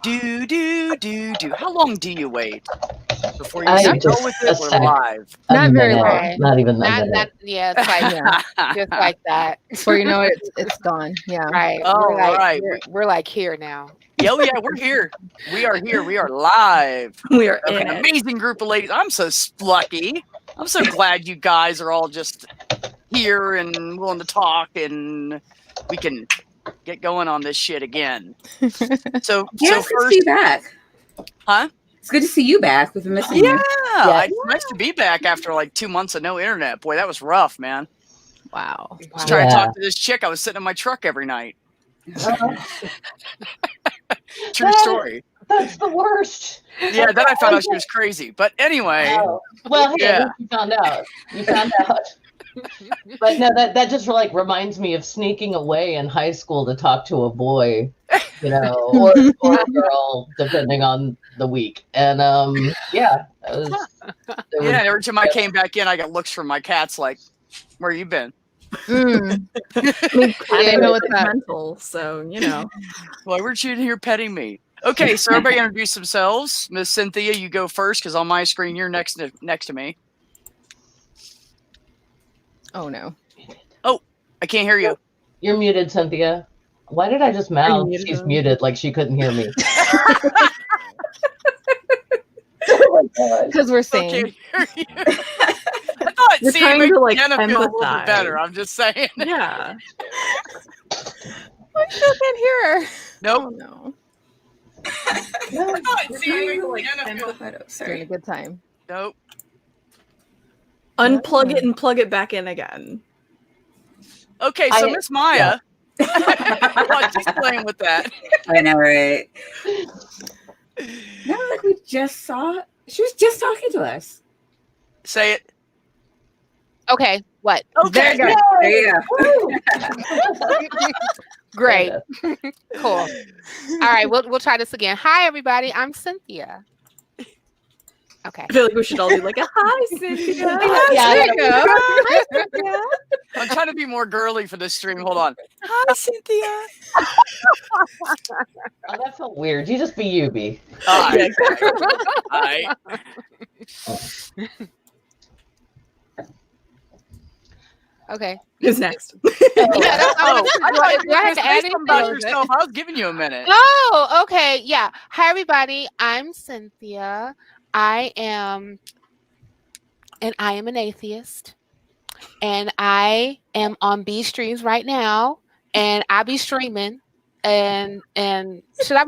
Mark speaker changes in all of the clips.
Speaker 1: Do. How long do you wait before you
Speaker 2: I
Speaker 1: say,
Speaker 2: just
Speaker 1: go with it,
Speaker 2: a
Speaker 1: we're
Speaker 2: sec.
Speaker 1: live?
Speaker 3: Not very
Speaker 2: minute.
Speaker 3: long.
Speaker 2: Not even a
Speaker 4: Not,
Speaker 2: minute.
Speaker 4: yeah, it's like
Speaker 3: Yeah.
Speaker 4: just like that.
Speaker 3: Before you know it, it's gone. Yeah.
Speaker 4: Right.
Speaker 1: All
Speaker 4: We're like
Speaker 1: right.
Speaker 4: we're like here now.
Speaker 1: Yeah, we're here. We are here. We are live.
Speaker 5: We are
Speaker 1: We have
Speaker 5: in
Speaker 1: an
Speaker 5: it.
Speaker 1: amazing group of ladies. I'm so lucky. I'm so glad you guys are all just here and willing to talk, and we can get going on this shit again. So
Speaker 6: Yeah, it's good to see you back.
Speaker 1: Huh?
Speaker 6: It's good to see you back. We've been missing you.
Speaker 1: It's nice to be back after like 2 months of no internet. Boy, that was rough, man.
Speaker 3: Wow.
Speaker 1: I was trying to talk to this chick. I was sitting in my truck every night. True story.
Speaker 2: That's the worst.
Speaker 1: Yeah, then I found out she was crazy. But anyway.
Speaker 2: Oh. Well, hey,
Speaker 1: yeah.
Speaker 2: you found out. You found out. But no, that just like reminds me of sneaking away in high school to talk to a boy, you know, or a girl, depending on the week. And yeah,
Speaker 1: every time I came back in, I got looks from my cats like, "Where you been?"
Speaker 3: I
Speaker 5: didn't
Speaker 3: know
Speaker 5: it's
Speaker 3: what that.
Speaker 5: mental, so you know.
Speaker 1: Why weren't you here petting me? Okay, so everybody introduce themselves. Miss Cynthia, you go first because on my screen you're next to me.
Speaker 3: Oh no.
Speaker 1: Oh, I can't hear you.
Speaker 2: You're muted, Cynthia. Why did I just mouth?
Speaker 5: muted
Speaker 2: She's
Speaker 5: her?
Speaker 2: muted like she couldn't hear me.
Speaker 3: Because we're
Speaker 1: Okay,
Speaker 3: saying.
Speaker 1: I thought
Speaker 5: You're
Speaker 1: seeing
Speaker 5: trying
Speaker 1: makes
Speaker 5: to, like,
Speaker 1: Jenna feel a little bit
Speaker 5: empathize.
Speaker 1: better. I'm just saying.
Speaker 5: Yeah.
Speaker 3: I still can't hear her.
Speaker 1: Nope.
Speaker 3: Oh no.
Speaker 1: I thought seeing makes Jenna feel.
Speaker 3: Doing a
Speaker 6: Sorry.
Speaker 3: good time.
Speaker 1: Nope.
Speaker 5: Unplug it and plug it back in again.
Speaker 1: Okay, so Miss Maya. Well, she's playing with that.
Speaker 6: I know, right? No, like we just saw. She was just talking to us.
Speaker 1: Say it.
Speaker 4: Okay, what?
Speaker 1: Okay.
Speaker 4: There you go.
Speaker 6: There you go.
Speaker 4: Great. Cool. All right, we'll try this again. Hi everybody, I'm Cynthia. Okay.
Speaker 5: I feel like we should all be like, hi, Cynthia.
Speaker 3: There you go.
Speaker 4: Hi, Cynthia.
Speaker 1: I'm trying to be more girly for this stream. Hold on. Hi, Cynthia.
Speaker 2: Oh, that felt weird. You just be you, B.
Speaker 1: Hi. Hi.
Speaker 4: Okay.
Speaker 5: Who's next?
Speaker 4: Yeah, that's,
Speaker 1: Oh, I thought you
Speaker 4: do I
Speaker 1: were
Speaker 4: have to
Speaker 1: say
Speaker 4: add
Speaker 1: something about
Speaker 4: anything?
Speaker 1: yourself. I was giving you a minute.
Speaker 4: Oh, okay. Yeah. Hi, everybody. I'm Cynthia. I am an atheist. And I am on B streams right now. And I be streaming. And should I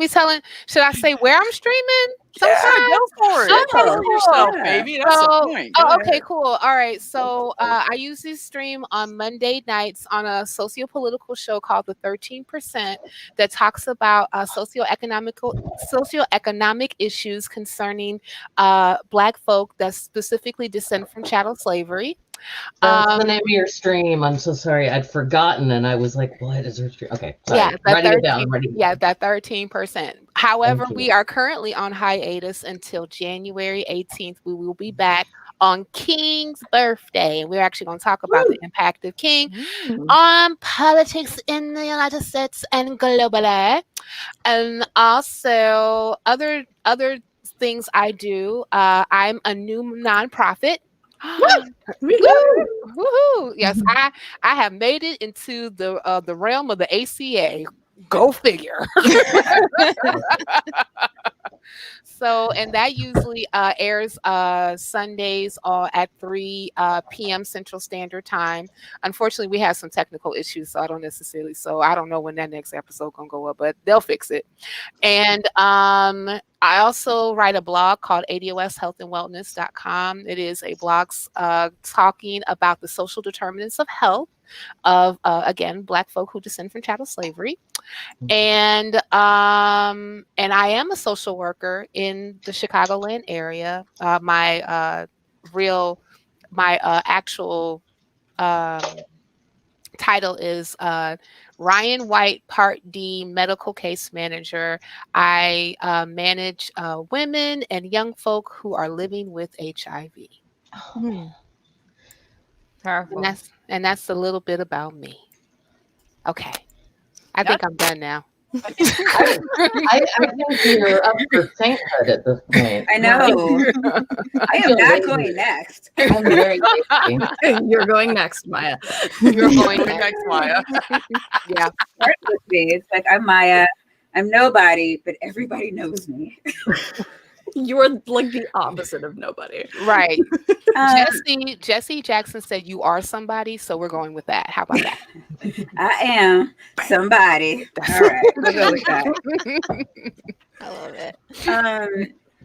Speaker 4: say where I'm streaming?
Speaker 1: Yeah, go for it.
Speaker 4: Okay,
Speaker 1: Tell yourself,
Speaker 6: cool.
Speaker 1: baby. That's the point. Go
Speaker 4: okay,
Speaker 1: ahead.
Speaker 4: cool. All right. So I usually stream on Monday nights on a socio-political show called The 13% that talks about socioeconomic issues concerning Black folk that specifically descend from chattel slavery.
Speaker 2: That's the name of your stream. I'm so sorry. I'd forgotten, and I was like, what is her stream? Okay, sorry.
Speaker 4: Yeah,
Speaker 2: Writing it down.
Speaker 4: that 13%. However, we are currently on hiatus until January 18th. We will be back on King's birthday. And we're actually going to talk about the impact of King on politics in the United States and globally. And also other things I do. I'm a new nonprofit. Woohoo! Yes, I have made it into the realm of the ACA. Go figure. So, and that usually airs Sundays at 3 p.m. Central Standard Time. Unfortunately, we have some technical issues, so I don't know when that next episode gonna go up, but they'll fix it. And I also write a blog called ADOSHealthandWellness.com. It is a blog talking about the social determinants of health of again Black folk who descend from chattel slavery, and I am a social worker in the Chicagoland area. My actual title is Ryan White Part D Medical Case Manager. I manage women and young folk who are living with HIV.
Speaker 3: Powerful.
Speaker 4: And that's a little bit about me. Okay. I think I'm done now.
Speaker 2: I think you're up for sainthood at this point.
Speaker 6: I know. I am not going next.
Speaker 2: I'm very lazy.
Speaker 5: You're going next, Maya.
Speaker 4: You're going
Speaker 1: Next,
Speaker 4: next.
Speaker 1: Maya.
Speaker 4: Yeah.
Speaker 6: Start with me. It's like I'm Maya. I'm nobody, but everybody knows me.
Speaker 5: You're like the opposite of nobody.
Speaker 4: Right.
Speaker 6: Um,
Speaker 4: Jesse Jackson said you are somebody, so we're going with that. How about that?
Speaker 6: I am somebody. All right, we'll go with that.
Speaker 3: I love it.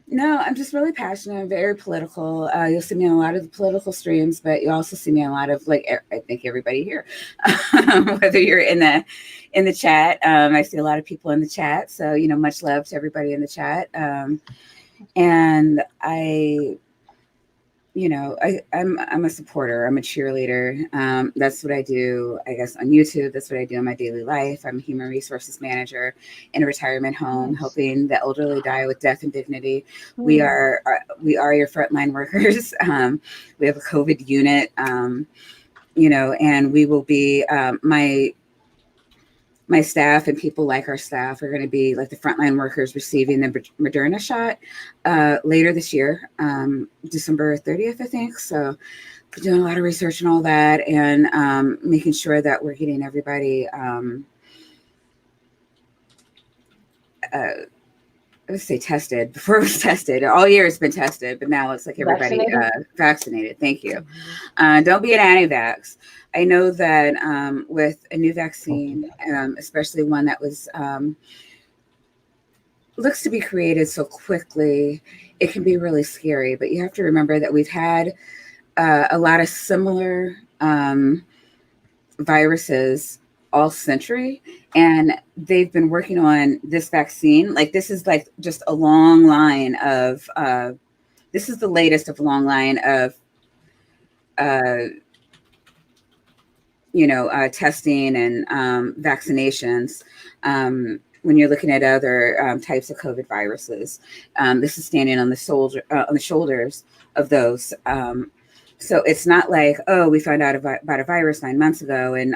Speaker 6: No, I'm just really passionate. I'm very political. You'll see me on a lot of the political streams, but you also see me on a lot of I think everybody here, whether you're in the chat. I see a lot of people in the chat, so much love to everybody in the chat. And I'm a supporter. I'm a cheerleader. That's what I do, I guess, on YouTube. That's what I do in my daily life. I'm a human resources manager in a retirement home, helping the elderly die with death and dignity. We are your frontline workers. We have a COVID unit, and we will be my staff and people like our staff are going to be like the frontline workers receiving the Moderna shot later this year, December 30th, I think. So we're doing a lot of research and all that, and making sure that we're getting everybody, let's say tested. Before it was tested. All year it's been tested, but now it's like everybody vaccinated. Thank you. Don't be an anti-vax. I know that with a new vaccine, especially one that was looks to be created so quickly, it can be really scary. But you have to remember that we've had a lot of similar viruses all century, and they've been working on this vaccine. Like this is like just a long line of this is the latest of a long line of testing and vaccinations. When you're looking at other types of COVID viruses, this is standing on the shoulders of those. So it's not like, oh, we found out about a virus 9 months ago and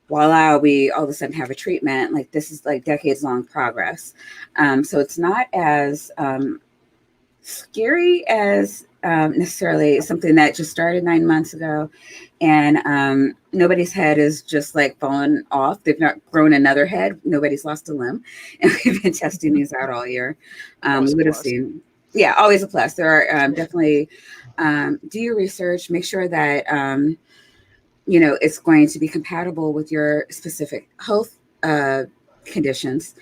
Speaker 6: voila, we all of a sudden have a treatment. Like this is like decades long progress. So it's not as scary as necessarily something that just started 9 months ago, and nobody's head is just like fallen off. They've not grown another head. Nobody's lost a limb, and we've been testing these out all year. We would have seen, yeah, always a plus. There are definitely do your research. Make sure that it's going to be compatible with your specific health conditions.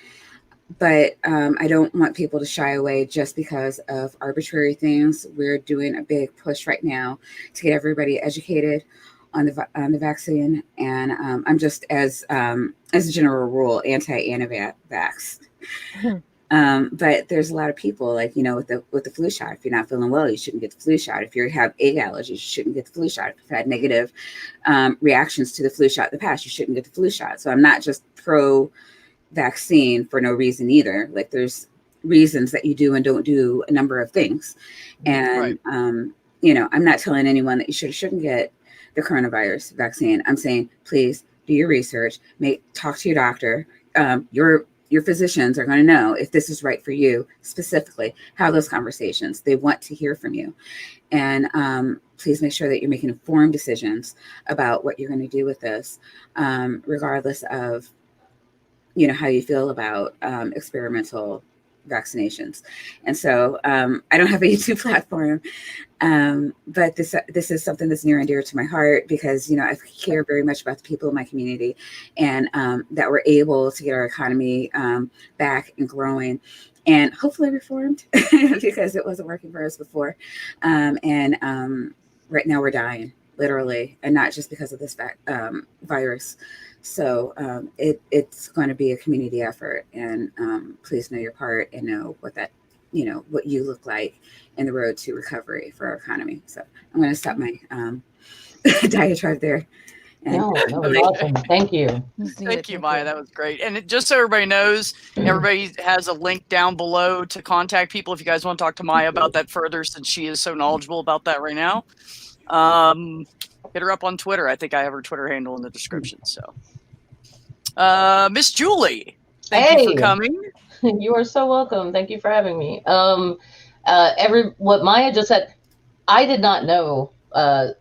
Speaker 6: But I don't want people to shy away just because of arbitrary things. We're doing a big push right now to get everybody educated on the vaccine, and I'm just as a general rule anti-vax. But there's a lot of people like with the flu shot. If you're not feeling well, you shouldn't get the flu shot. If you have egg allergies, you shouldn't get the flu shot. If you've had negative reactions to the flu shot in the past, you shouldn't get the flu shot. So I'm not just pro vaccine for no reason either. Like there's reasons that you do and don't do a number of things, and I'm not telling anyone that you shouldn't get the coronavirus vaccine. I'm saying please do your research, talk to your doctor. Your physicians are going to know if this is right for you specifically. Have those conversations. They want to hear from you, and please make sure that you're making informed decisions about what you're going to do with this, regardless of how you feel about experimental vaccinations. And so I don't have a YouTube platform, but this is something that's near and dear to my heart because, I care very much about the people in my community, and that we're able to get our economy back and growing and hopefully reformed because it wasn't working for us before. And right now we're dying, literally, and not just because of this virus. So it's going to be a community effort, and please know your part and know what that, what you look like in the road to recovery for our economy. So I'm going to stop my diatribe there.
Speaker 2: No, that was awesome. Thank you.
Speaker 1: Thank you, Maya. That was great. And just so everybody knows, everybody has a link down below to contact people if you guys want to talk to Maya about that further, since she is so knowledgeable about that right now. hit her up on Twitter. I think I have her Twitter handle in the description. So, Miss Julie, thank you for coming.
Speaker 2: You are so welcome. Thank you for having me. What Maya just said, I did not know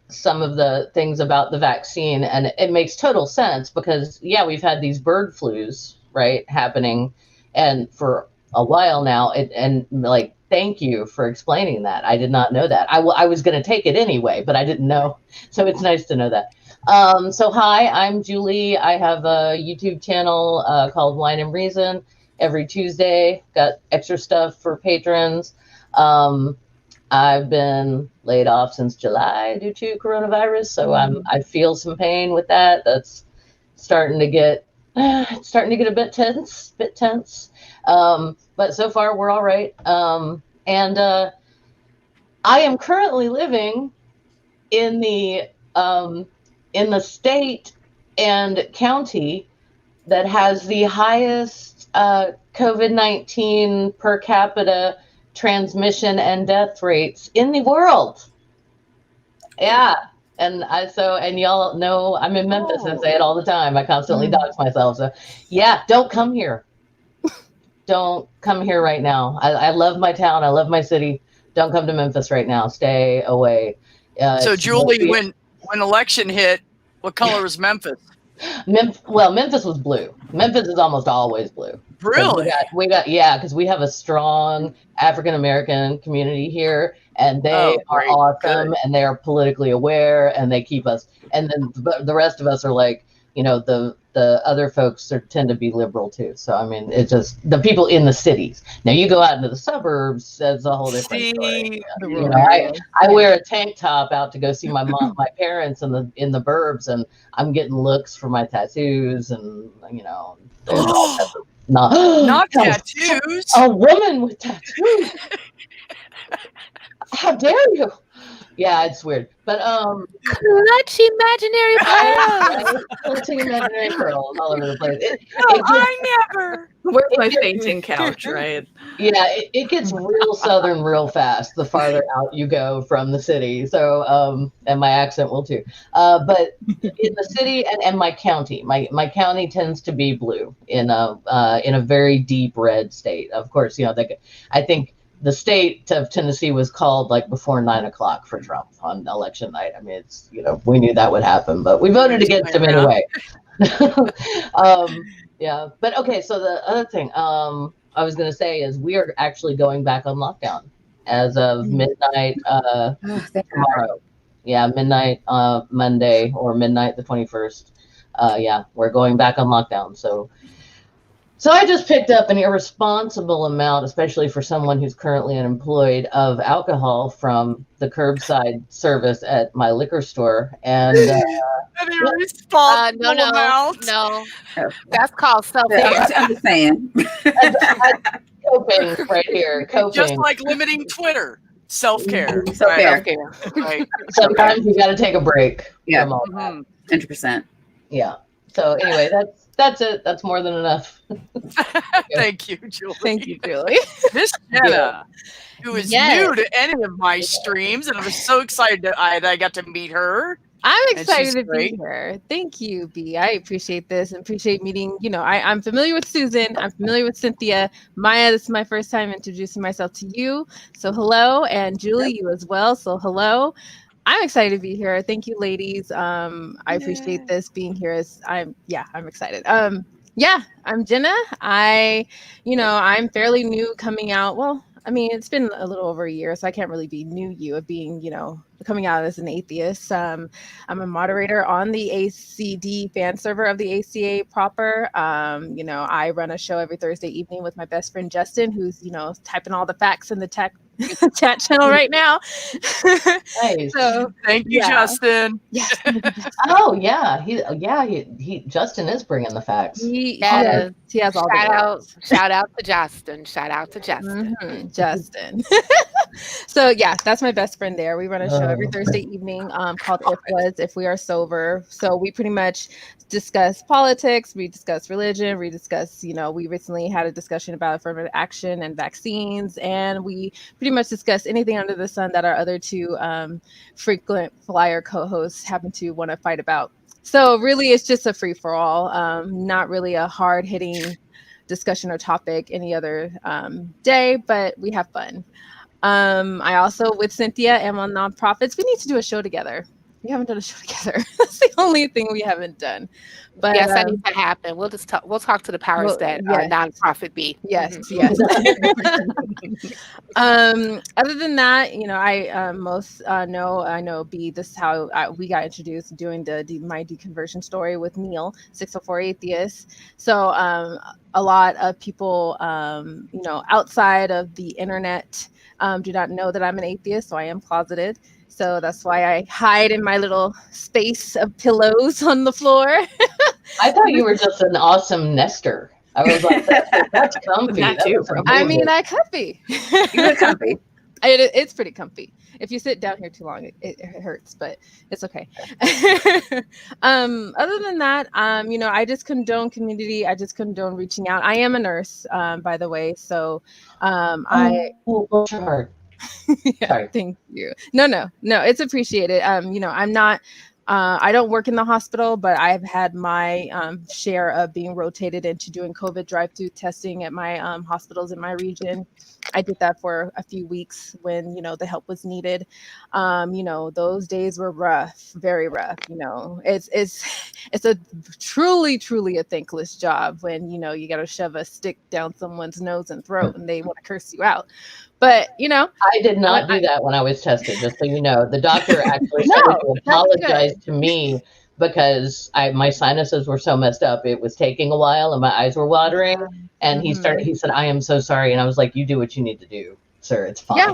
Speaker 2: some of the things about the vaccine, and it makes total sense because we've had these bird flus, right, happening, and for a while now. Thank you for explaining that. I did not know that. I was going to take it anyway, but I didn't know. So it's nice to know that. So hi, I'm Julie. I have a YouTube channel called Wine and Reason. Every Tuesday, got extra stuff for patrons. I've been laid off since July due to coronavirus, so I feel some pain with that. That's starting to get a bit tense. But so far we're all right. And I am currently living in the state and county that has the highest COVID-19 per capita transmission and death rates in the world. Yeah. And y'all know I'm in Memphis. I say it all the time. I constantly dox myself. So don't come here. Don't come here right now. I love my town. I love my city. Don't come to Memphis right now. Stay away.
Speaker 1: So Julie, when election hit, what color was Memphis?
Speaker 2: Memphis was blue. Memphis is almost always blue.
Speaker 1: Really?
Speaker 2: We got because we have a strong African American community here, and they are awesome, and they are politically aware, and they keep us. And then the rest of us are like, the other folks tend to be liberal too. So I mean, it's just the people in the cities. Now you go out into the suburbs, that's a whole different story. I wear a tank top out to go see my parents in the burbs, and I'm getting looks for my tattoos, and
Speaker 1: not tattoos.
Speaker 2: A woman with tattoos. How dare you? Yeah, it's weird, but
Speaker 4: clutch imaginary pearls.
Speaker 2: Clutching imaginary pearls all over the place.
Speaker 1: I never.
Speaker 5: Where's my fainting couch, right?
Speaker 2: Yeah, it gets real southern real fast the farther out you go from the city. So, and my accent will too. But in the city and my county, my county tends to be blue in a very deep red state. Of course, I think the state of Tennessee was called like before 9:00 for Trump on election night. I mean, it's, we knew that would happen, but we voted against him anyway. But okay. So the other thing I was going to say is we are actually going back on lockdown as of midnight tomorrow. Yeah, midnight Monday or midnight the 21st. We're going back on lockdown. So I just picked up an irresponsible amount, especially for someone who's currently unemployed, of alcohol from the curbside service at my liquor store. And
Speaker 1: an irresponsible amount.
Speaker 4: No. That's called self-care.
Speaker 6: I'm just saying.
Speaker 2: Coping right here. Coping.
Speaker 1: Just like limiting Twitter. Self-care.
Speaker 6: Self-care.
Speaker 1: Right.
Speaker 2: Sometimes you got to take a break.
Speaker 6: Yeah.
Speaker 2: From all that.
Speaker 6: 100%.
Speaker 2: Yeah. So anyway, that's it. That's more than enough.
Speaker 1: Thank you, Julie.
Speaker 3: Thank you, Julie.
Speaker 1: Miss Jenna, who is new to any of my streams, and I'm so excited that I got to meet her.
Speaker 3: I'm
Speaker 1: And
Speaker 3: excited
Speaker 1: she's
Speaker 3: to
Speaker 1: great.
Speaker 3: be here. Thank you, B. I appreciate this and appreciate meeting. I'm familiar with Susan. I'm familiar with Cynthia. Maya, this is my first time introducing myself to you. So hello, and Julie, you as well. So hello. I'm excited to be here. Thank you, ladies. I appreciate this being here. I'm excited. I'm Jenna. I'm fairly new coming out. Well, I mean, it's been a little over a year, so I can't really be new of being, coming out as an atheist. I'm a moderator on the ACD fan server of the ACA proper. I run a show every Thursday evening with my best friend Justin, who's, typing all the facts in the chat channel right now.
Speaker 2: Nice.
Speaker 3: So
Speaker 1: Thank you, Justin.
Speaker 3: yeah.
Speaker 2: Oh yeah, he Justin is bringing the facts.
Speaker 3: He has all
Speaker 4: Shout
Speaker 3: the
Speaker 4: out, shout out to Justin. Shout out to Justin.
Speaker 3: Justin. So yeah, that's my best friend there. We run a show every Thursday evening called If We Are Sober. So we pretty much discuss politics, we discuss religion, we discuss, we recently had a discussion about affirmative action and vaccines, and we pretty much discuss anything under the sun that our other two frequent flyer co-hosts happen to want to fight about. So really it's just a free-for-all, not really a hard-hitting discussion or topic any other day, but we have fun. I also, with Cynthia, am on nonprofits. We need to do a show together. We haven't done a show together. That's the only thing we haven't done. But
Speaker 4: yes, that needs to happen. We'll just talk. We'll talk to the powers that are nonprofit be.
Speaker 3: Yes, yes. Other than that, I know B. This is how we got introduced doing my deconversion story with Neil, 604 Atheist. So a lot of people, outside of the internet, do not know that I'm an atheist, so I am closeted. So that's why I hide in my little space of pillows on the floor.
Speaker 2: I thought you were just an awesome nester. I was like, that's comfy.
Speaker 5: That too,
Speaker 3: I mean, I could be.
Speaker 6: You're comfy.
Speaker 3: It's pretty comfy. If you sit down here too long, it hurts, but it's okay. Other than that, I just condone community. I just condone reaching out. I am a nurse, by the way. So
Speaker 2: bless your heart.
Speaker 3: Yeah, thank you. No, it's appreciated. I'm not, I don't work in the hospital, but I've had my share of being rotated into doing COVID drive-through testing at my hospitals in my region. I did that for a few weeks when, the help was needed. Those days were rough, very rough. It's a truly a thankless job when, you got to shove a stick down someone's nose and throat and they want to curse you out. But,
Speaker 2: I did not do that when I was tested, just so you know. The doctor actually started to apologize to me because my sinuses were so messed up. It was taking a while and my eyes were watering. And he said, I am so sorry. And I was like, you do what you need to do, sir. It's fine.
Speaker 3: Yeah.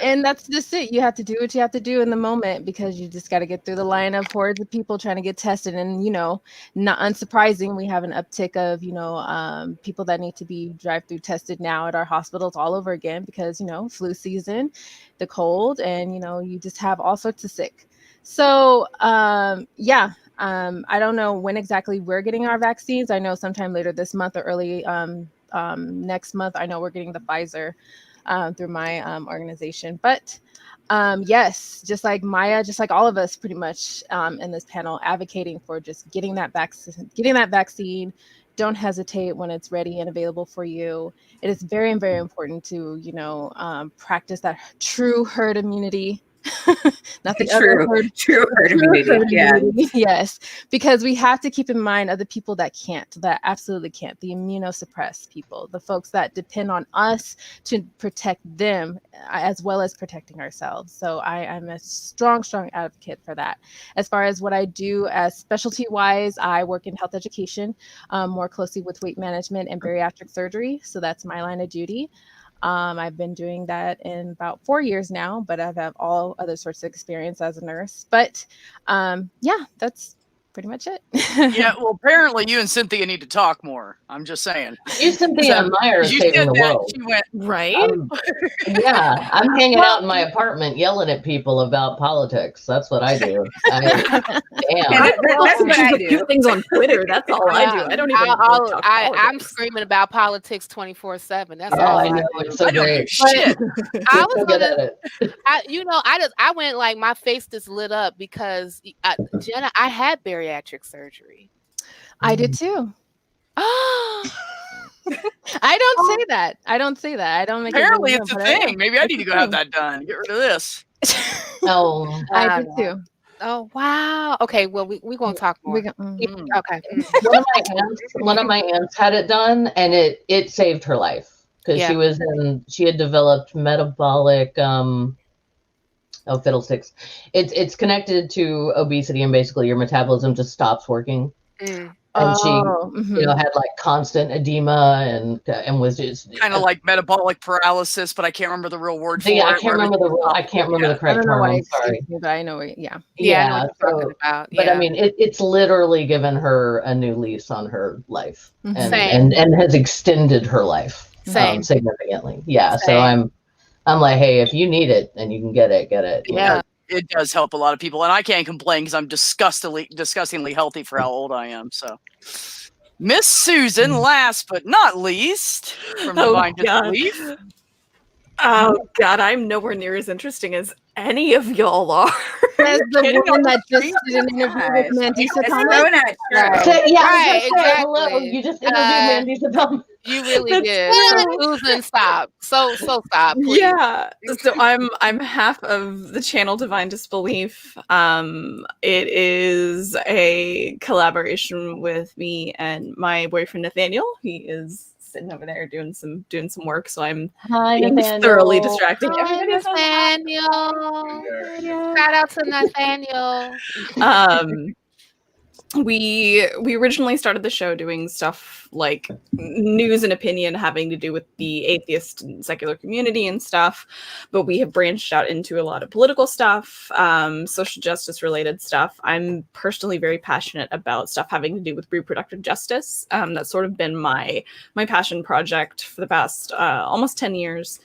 Speaker 3: And that's just it. You have to do what you have to do in the moment because you just got to get through the line of hordes of people trying to get tested. And, not unsurprising, we have an uptick of, people that need to be drive-through tested now at our hospitals all over again because, flu season, the cold, and, you just have all sorts of sick. So, I don't know when exactly we're getting our vaccines. I know sometime later this month or early next month, I know we're getting the Pfizer through my organization. But yes, just like Maya, just like all of us pretty much in this panel advocating for just getting that vaccine. Don't hesitate when it's ready and available for you. It is very, very important to, practice that true herd immunity. Not the
Speaker 6: true herd immunity.
Speaker 3: Yes, because we have to keep in mind other people that absolutely can't, the immunosuppressed people, the folks that depend on us to protect them as well as protecting ourselves. So I'm a strong advocate for that. As far as what I do as specialty wise, I work in health education, more closely with weight management and bariatric surgery. So that's my line of duty. I've been doing that in about 4 years now, but I've had all other sorts of experience as a nurse. But that's pretty much it.
Speaker 1: Yeah, well, apparently you and Cynthia need to talk more. I'm just saying.
Speaker 2: You, Cynthia and Meyer are saving the world.
Speaker 1: She went,
Speaker 5: right?
Speaker 2: I'm hanging out in my apartment yelling at people about politics. That's what I do. Damn.
Speaker 6: That's what I do.
Speaker 5: Do things on Twitter. That's all I do. I don't even
Speaker 4: I'm screaming about politics 24/7. That's all
Speaker 2: I know. It's so great.
Speaker 1: shit.
Speaker 4: I was gonna, I went like my face just lit up because Jenna, I had bariatric surgery.
Speaker 3: I did too. I don't say that. I don't make
Speaker 1: Apparently it's a thing. Maybe I need to go have that done. Get rid of this.
Speaker 2: Oh,
Speaker 3: I did too.
Speaker 4: Oh wow. Okay. Well, we're gonna talk more. Okay.
Speaker 2: One of my aunts had it done, and it saved her life because she had developed metabolic fiddlesticks. It's connected to obesity, and basically your metabolism just stops working. And she, had like constant edema and was just
Speaker 1: kind of like metabolic paralysis, but I can't remember the real word for it.
Speaker 2: I can't remember the correct term. I'm sorry.
Speaker 3: But I know it.
Speaker 4: I know what you're talking about.
Speaker 2: But I mean, it's literally given her a new lease on her life, and has extended her life.
Speaker 4: Same.
Speaker 2: significantly. Yeah. So
Speaker 4: Same.
Speaker 2: I'm like, hey, if you need it and you can get it, get it. you
Speaker 4: Yeah.
Speaker 2: know.
Speaker 1: It does help a lot of people, and I can't complain because I'm disgustingly healthy for how old I am. So, Miss Susan, last but not least, from
Speaker 5: Oh,
Speaker 1: Divine
Speaker 5: God.
Speaker 1: Disbelief.
Speaker 5: Oh God, I'm nowhere near as interesting as any of y'all are.
Speaker 3: As the
Speaker 1: Kidding,
Speaker 3: woman
Speaker 1: I'm
Speaker 3: that just
Speaker 1: free.
Speaker 3: did an interview with Mandisa
Speaker 6: It's
Speaker 3: Thomas.
Speaker 6: so not true.
Speaker 4: Right.
Speaker 2: So, yeah, I was
Speaker 4: Right,
Speaker 2: gonna say, hello.
Speaker 4: exactly.
Speaker 2: You just interviewed Mandy Saddam.
Speaker 4: You really
Speaker 5: That's
Speaker 4: did.
Speaker 5: true.
Speaker 4: So Susan, stop. So stop, please.
Speaker 5: Yeah. So I'm half of the channel Divine Disbelief. It is a collaboration with me and my boyfriend Nathaniel. He is sitting over there doing some work, so I'm
Speaker 2: Hi,
Speaker 5: being
Speaker 2: Nathaniel.
Speaker 5: thoroughly distracting.
Speaker 4: Hi,
Speaker 5: Everybody says hi.
Speaker 4: Nathaniel. Shout out to Nathaniel.
Speaker 5: We originally started the show doing stuff like news and opinion having to do with the atheist and secular community and stuff, but we have branched out into a lot of political stuff, social justice related stuff. I'm personally very passionate about stuff having to do with reproductive justice. That's sort of been my passion project for the past almost 10 years.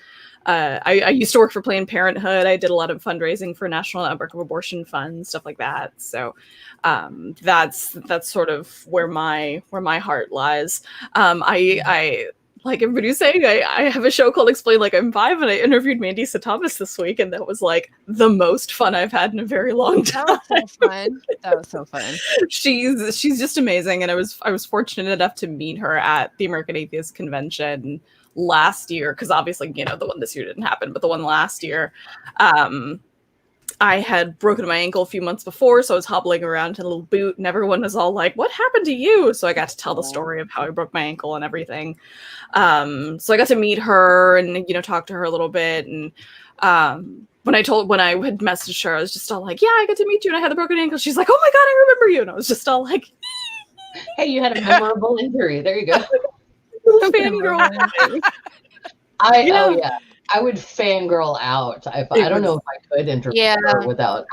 Speaker 5: I used to work for Planned Parenthood. I did a lot of fundraising for National Network of Abortion Fund, stuff like that. So that's sort of where my heart lies. I like everybody was saying, I have a show called Explain Like I'm Five, and I interviewed Mandisa Thomas this week, and that was like the most fun I've had in a very long time.
Speaker 3: That was so fun. That was so fun.
Speaker 5: She's just amazing, and I was fortunate enough to meet her at the American Atheist Convention last year, because obviously, you know, the one this year didn't happen, but the one last year, I had broken my ankle a few months before, so I was hobbling around in a little boot, and everyone was all like, "What happened to you?" So I got to tell the story of how I broke my ankle and everything. So I got to meet her and, you know, talk to her a little bit. And when I had messaged her, I was just all like, "Yeah, I got to meet you, and I had the broken ankle." She's like, "Oh my God, I remember you," and I was just all like,
Speaker 2: Hey, you had a memorable injury. There you go.
Speaker 5: fangirl.
Speaker 2: I would fangirl out. I don't know if I could interview her without.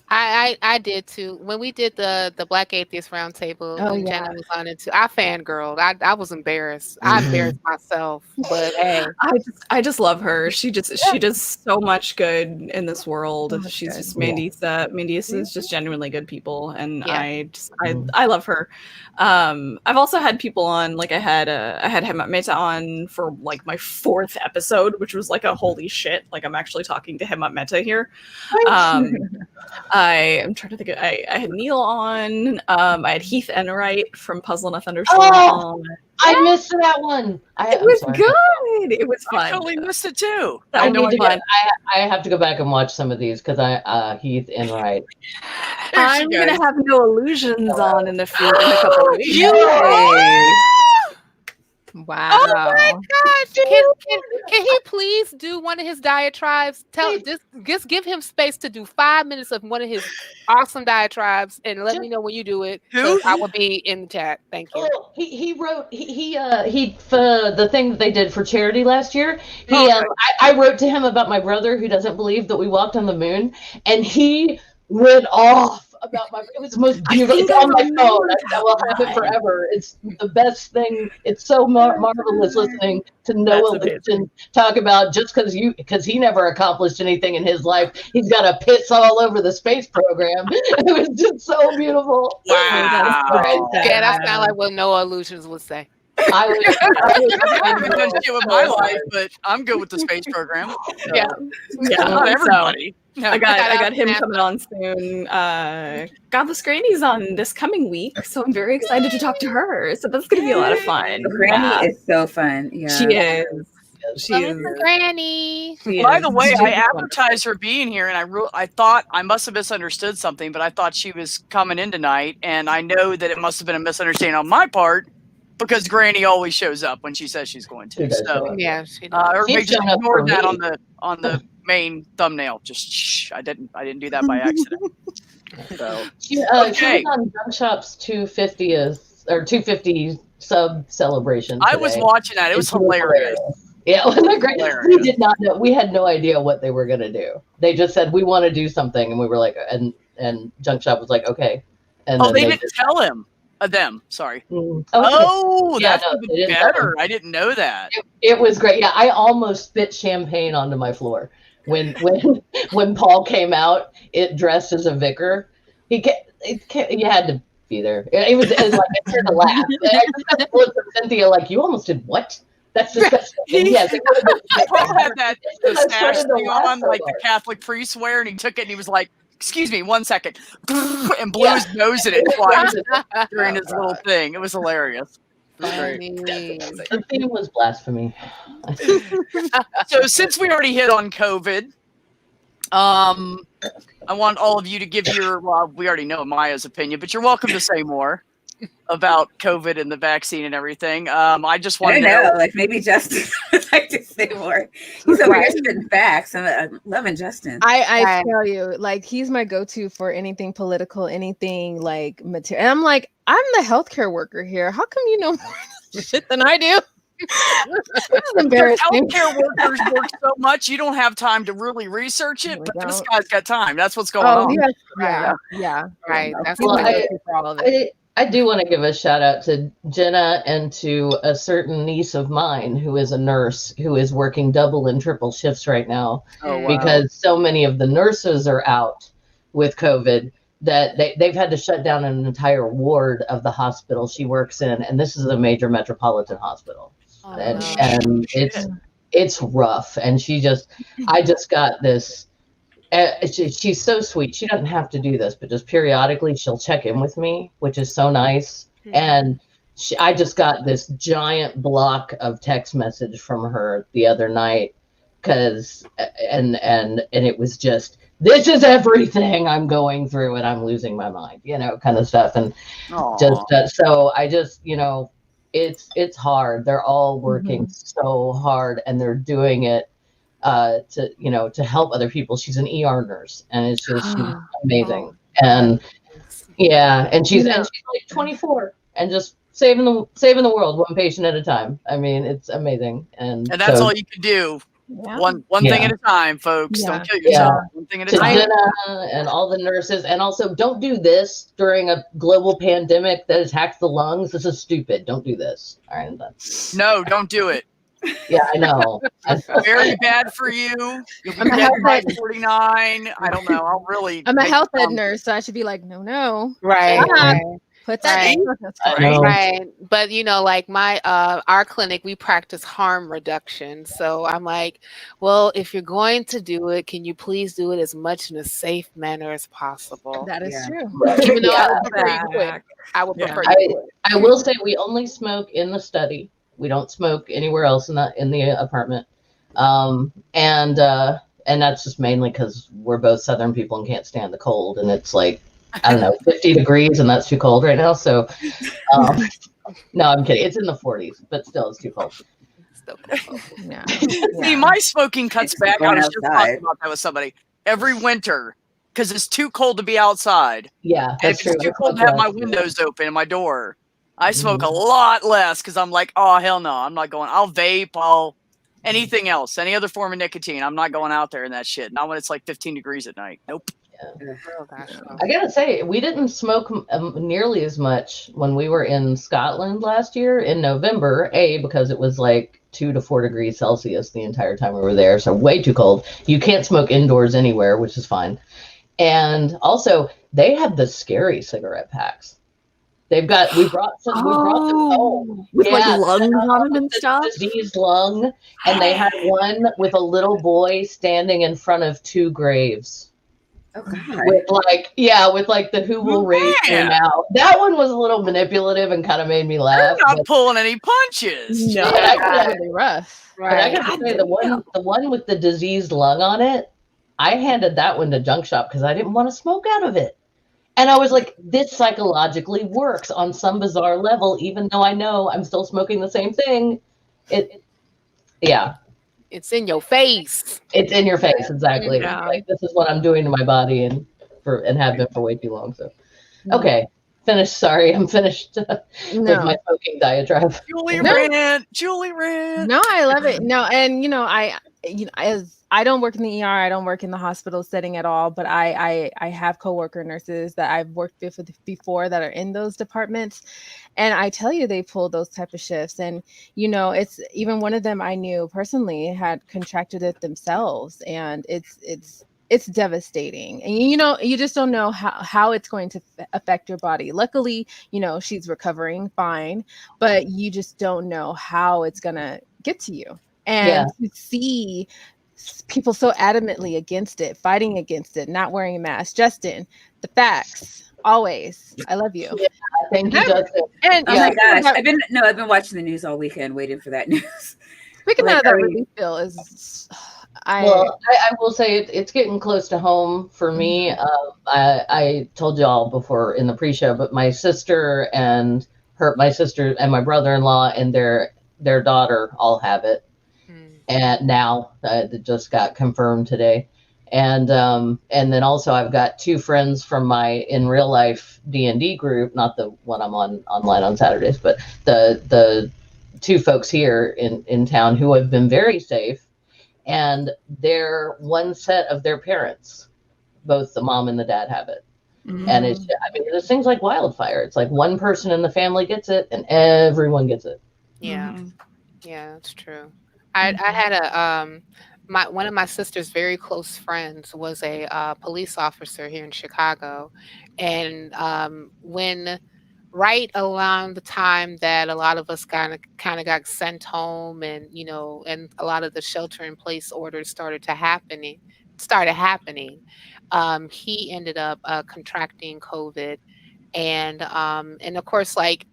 Speaker 4: I did too. When we did the Black Atheist Roundtable, and Jenna was on it too, I fangirled. I was embarrassed. I embarrassed myself. But hey,
Speaker 5: I just love her. She does so much good in this world. She's just Mandisa is just genuinely good people, and I love her. I've also had people on, like I had Hema Mehta on for like my 4th episode, which was like a holy shit. Like I'm actually talking to Hema Mehta here. I'm trying to think. I had Neil on. I had Heath Enright from Puzzle and a Thunderstorm on.
Speaker 2: I missed that one.
Speaker 5: It was good. It was fun.
Speaker 1: I totally missed it too.
Speaker 2: I have to go back and watch some of these because Heath Enright.
Speaker 5: I'm gonna have No Illusions on in a couple of weeks.
Speaker 3: Wow.
Speaker 4: oh my gosh! Can he please do one of his diatribes? Just give him space to do 5 minutes of one of his awesome diatribes, and let me know when you do it.
Speaker 1: Who?
Speaker 4: I will be in the chat. Thank you.
Speaker 2: Oh, he wrote for the thing that they did for charity last year. I wrote to him about my brother who doesn't believe that we walked on the moon, and he went off about it was the most beautiful. It's on my phone. I will have it forever. It's the best thing. It's so marvelous listening to Noah Lipton talk about just because he never accomplished anything in his life. He's got to piss all over the space program. It was just so beautiful.
Speaker 1: Wow.
Speaker 4: Yeah, that's kind of like what Noah Illusions would say.
Speaker 1: I haven't done shit with my life, but I'm good with the space program. So.
Speaker 5: Yeah.
Speaker 1: Not everybody.
Speaker 5: I got him coming on soon. Godless Granny's on this coming week, so I'm very excited to talk to her. So that's going to be a lot of fun.
Speaker 6: Granny is so fun. Yeah,
Speaker 5: she is. She is.
Speaker 4: Granny.
Speaker 1: By the way, I advertised her being here, and I thought I must have misunderstood something, but I thought she was coming in tonight, and I know that it must have been a misunderstanding on my part. Because Granny always shows up when she says she's going to. So
Speaker 4: yeah, she does.
Speaker 1: Everybody just ignored that on the main thumbnail. Just shh, I didn't do that by accident. So
Speaker 2: she was on Junk Shop's 250th or 250 sub celebration today.
Speaker 1: I was watching that. It was hilarious.
Speaker 2: Yeah, wasn't that great? We did not know. We had no idea what they were gonna do. They just said we want to do something, and we were like, and Junk Shop was like, okay. And
Speaker 1: they didn't tell him. Them. Sorry.
Speaker 2: Okay.
Speaker 1: Oh,
Speaker 2: Yeah,
Speaker 1: that's
Speaker 2: no,
Speaker 1: even
Speaker 2: it is
Speaker 1: better.
Speaker 2: them.
Speaker 1: I didn't know that.
Speaker 2: It was great. Yeah, I almost spit champagne onto my floor when Paul came out. It dressed as a vicar. You had to be there. It was like I started to laugh. I just got to look at Cynthia like, you almost did what? That's disgusting. And yes, it could have been.
Speaker 1: Paul had that
Speaker 2: I
Speaker 1: mustache
Speaker 2: started to
Speaker 1: thing
Speaker 2: laugh
Speaker 1: on,
Speaker 2: so
Speaker 1: like the
Speaker 2: hard.
Speaker 1: Catholic priests wear, and he took it and he was like, "Excuse me, 1 second," and blew his nose in it twice during his little thing. It was hilarious. It was great.
Speaker 4: Funny.
Speaker 2: The theme was blasphemy.
Speaker 1: So since we already hit on COVID, I want all of you to give your, well, we already know Maya's opinion, but you're welcome to say more about COVID and the vaccine and everything. I just want
Speaker 6: I
Speaker 1: to
Speaker 6: don't know,
Speaker 1: know.
Speaker 6: like maybe Justin would like to say more. He's over here spitting facts. I'm loving Justin.
Speaker 3: I
Speaker 4: Right.
Speaker 3: tell you, like, he's my go-to for anything political, anything like material. And I'm like, I'm the healthcare worker here. How come you know more shit than I do? This is embarrassing.
Speaker 1: Healthcare workers work so much, you don't have time to really research it,
Speaker 3: We
Speaker 1: but this
Speaker 3: don't.
Speaker 1: guy's got time. That's what's going
Speaker 3: Oh,
Speaker 1: on.
Speaker 3: yeah.
Speaker 4: Right. That's
Speaker 3: He's
Speaker 2: Well,
Speaker 3: my
Speaker 4: what
Speaker 3: go-to for all of it.
Speaker 2: I do want to give a shout out to Jenna and to a certain niece of mine who is a nurse who is working double and triple shifts right now
Speaker 1: Oh, wow.
Speaker 2: because so many of the nurses are out with COVID that they've had to shut down an entire ward of the hospital she works in. And this is a major metropolitan hospital.
Speaker 4: Oh,
Speaker 2: And,
Speaker 4: no.
Speaker 2: and it's rough. And I just got this. She's so sweet. She doesn't have to do this, but just periodically she'll check in with me, which is so nice. And I just got this giant block of text message from her the other night and it was just, this is everything I'm going through and I'm losing my mind, kind of stuff. And so I just, it's hard. They're all working so hard and they're doing it to help other people. She's an ER nurse and it's just she's amazing. And and she's like 24 and just saving the world one patient at a time. I mean, it's amazing. And
Speaker 1: that's all you can do.
Speaker 3: Yeah.
Speaker 1: One thing at a time, folks.
Speaker 3: Yeah.
Speaker 1: Don't kill yourself. One thing at a
Speaker 2: to
Speaker 1: time.
Speaker 2: Jenna and all the nurses, and also don't do this during a global pandemic that attacks the lungs. This is stupid. Don't do this. All right, I'm done.
Speaker 1: No, don't do it.
Speaker 2: Yeah, I know.
Speaker 1: Very bad for you. You'll be dead by 49. I don't know. I'll really.
Speaker 3: I'm a
Speaker 1: make
Speaker 3: health
Speaker 1: it
Speaker 3: ed
Speaker 1: sound-
Speaker 3: nurse, so I should be like, no.
Speaker 4: Right.
Speaker 3: Right. Put that
Speaker 4: Right.
Speaker 3: in.
Speaker 2: I know.
Speaker 4: Right. But like our clinic, we practice harm reduction. So I'm like, well, if you're going to do it, can you please do it as much in a safe manner as possible?
Speaker 3: That is
Speaker 6: Yeah.
Speaker 3: true.
Speaker 4: Even though I
Speaker 2: Yeah.
Speaker 4: would prefer you do it. I would
Speaker 1: Yeah.
Speaker 4: prefer you do it.
Speaker 2: I will say we only smoke in the study. We don't smoke anywhere else in the apartment. And that's just mainly because we're both Southern people and can't stand the cold. And it's like, I don't know, 50 degrees and that's too cold right now. So, no, I'm kidding. It's in the 40s, but still it's too cold.
Speaker 4: Still cool.
Speaker 3: Yeah.
Speaker 1: See, my smoking cuts
Speaker 6: It's
Speaker 1: back. I
Speaker 6: going
Speaker 1: was just
Speaker 6: outside.
Speaker 1: talking about that with somebody. Every winter, because it's too cold to be outside.
Speaker 2: Yeah,
Speaker 1: And
Speaker 2: that's
Speaker 1: if
Speaker 2: true.
Speaker 1: it's too
Speaker 2: That's
Speaker 1: cold to
Speaker 2: what
Speaker 1: have my
Speaker 2: I do.
Speaker 1: windows open and my door, I smoke a lot less because I'm like, oh, hell no. I'm not going. I'll vape. Anything else, any other form of nicotine. I'm not going out there in that shit. Not when it's like 15 degrees at night. Nope.
Speaker 4: Oh, gosh. No.
Speaker 2: I gotta say, we didn't smoke nearly as much when we were in Scotland last year in November. Because it was like 2 to 4 degrees Celsius the entire time we were there, so way too cold. You can't smoke indoors anywhere, which is fine. And also, they have the scary cigarette packs. We brought them home.
Speaker 5: With like
Speaker 2: Yeah,
Speaker 5: lungs on them and stuff.
Speaker 2: Diseased lung, and they had one with a little boy standing in front of 2 graves.
Speaker 6: Oh God.
Speaker 2: With the who will raise you
Speaker 1: Man.
Speaker 2: now. That one was a little manipulative and kind of made me
Speaker 1: You're
Speaker 2: laugh.
Speaker 1: not
Speaker 2: But,
Speaker 1: pulling any punches.
Speaker 5: No.
Speaker 2: but I gotta-
Speaker 3: Really rough.
Speaker 2: but I
Speaker 4: Right.
Speaker 2: gotta say, the one with the diseased lung on it, I handed that one to Junk Shop because I didn't want to smoke out of it. And I was like, this psychologically works on some bizarre level, even though I know I'm still smoking the same thing.
Speaker 4: It's in your face.
Speaker 2: It's in your face, exactly.
Speaker 5: Yeah.
Speaker 2: Like, this is what I'm doing to my body and have been for way too long. So, okay, finished. Sorry, I'm finished with
Speaker 3: No.
Speaker 2: my smoking diatribe.
Speaker 1: Julie
Speaker 3: No.
Speaker 1: Rant. Julie Rant.
Speaker 3: No, I love it. No, and as I don't work in the ER, I don't work in the hospital setting at all, but I have coworker nurses that I've worked with before that are in those departments, and I tell you, they pull those type of shifts. And it's even one of them I knew personally had contracted it themselves, and it's devastating. And you just don't know how it's going to affect your body. Luckily, she's recovering fine, but you just don't know how it's gonna get to you. And to see people so adamantly against it, fighting against it, not wearing a mask. Justin, the facts, always. I love you.
Speaker 2: Yeah, thank you, Justin.
Speaker 3: And
Speaker 6: Oh my gosh, I've been watching the news all weekend, waiting for that news.
Speaker 3: Speaking of that relief bill, I
Speaker 2: will say it's getting close to home for me. I told y'all before in the pre-show, but my sister and my brother-in-law and their daughter all have it. And now it just got confirmed today. And then also I've got two friends from my in real life D&D group, not the one I'm on online on Saturdays, but the two folks here in town who have been very safe, and they're one set of their parents. Both the mom and the dad have it. And this thing's like wildfire. It's like one person in the family gets it and everyone gets it.
Speaker 4: Yeah. Yeah, that's true. I had one of my sister's very close friends was a police officer here in Chicago, and when right around the time that a lot of us kind of got sent home, and and a lot of the shelter in place orders started happening, he ended up contracting COVID, and of course, like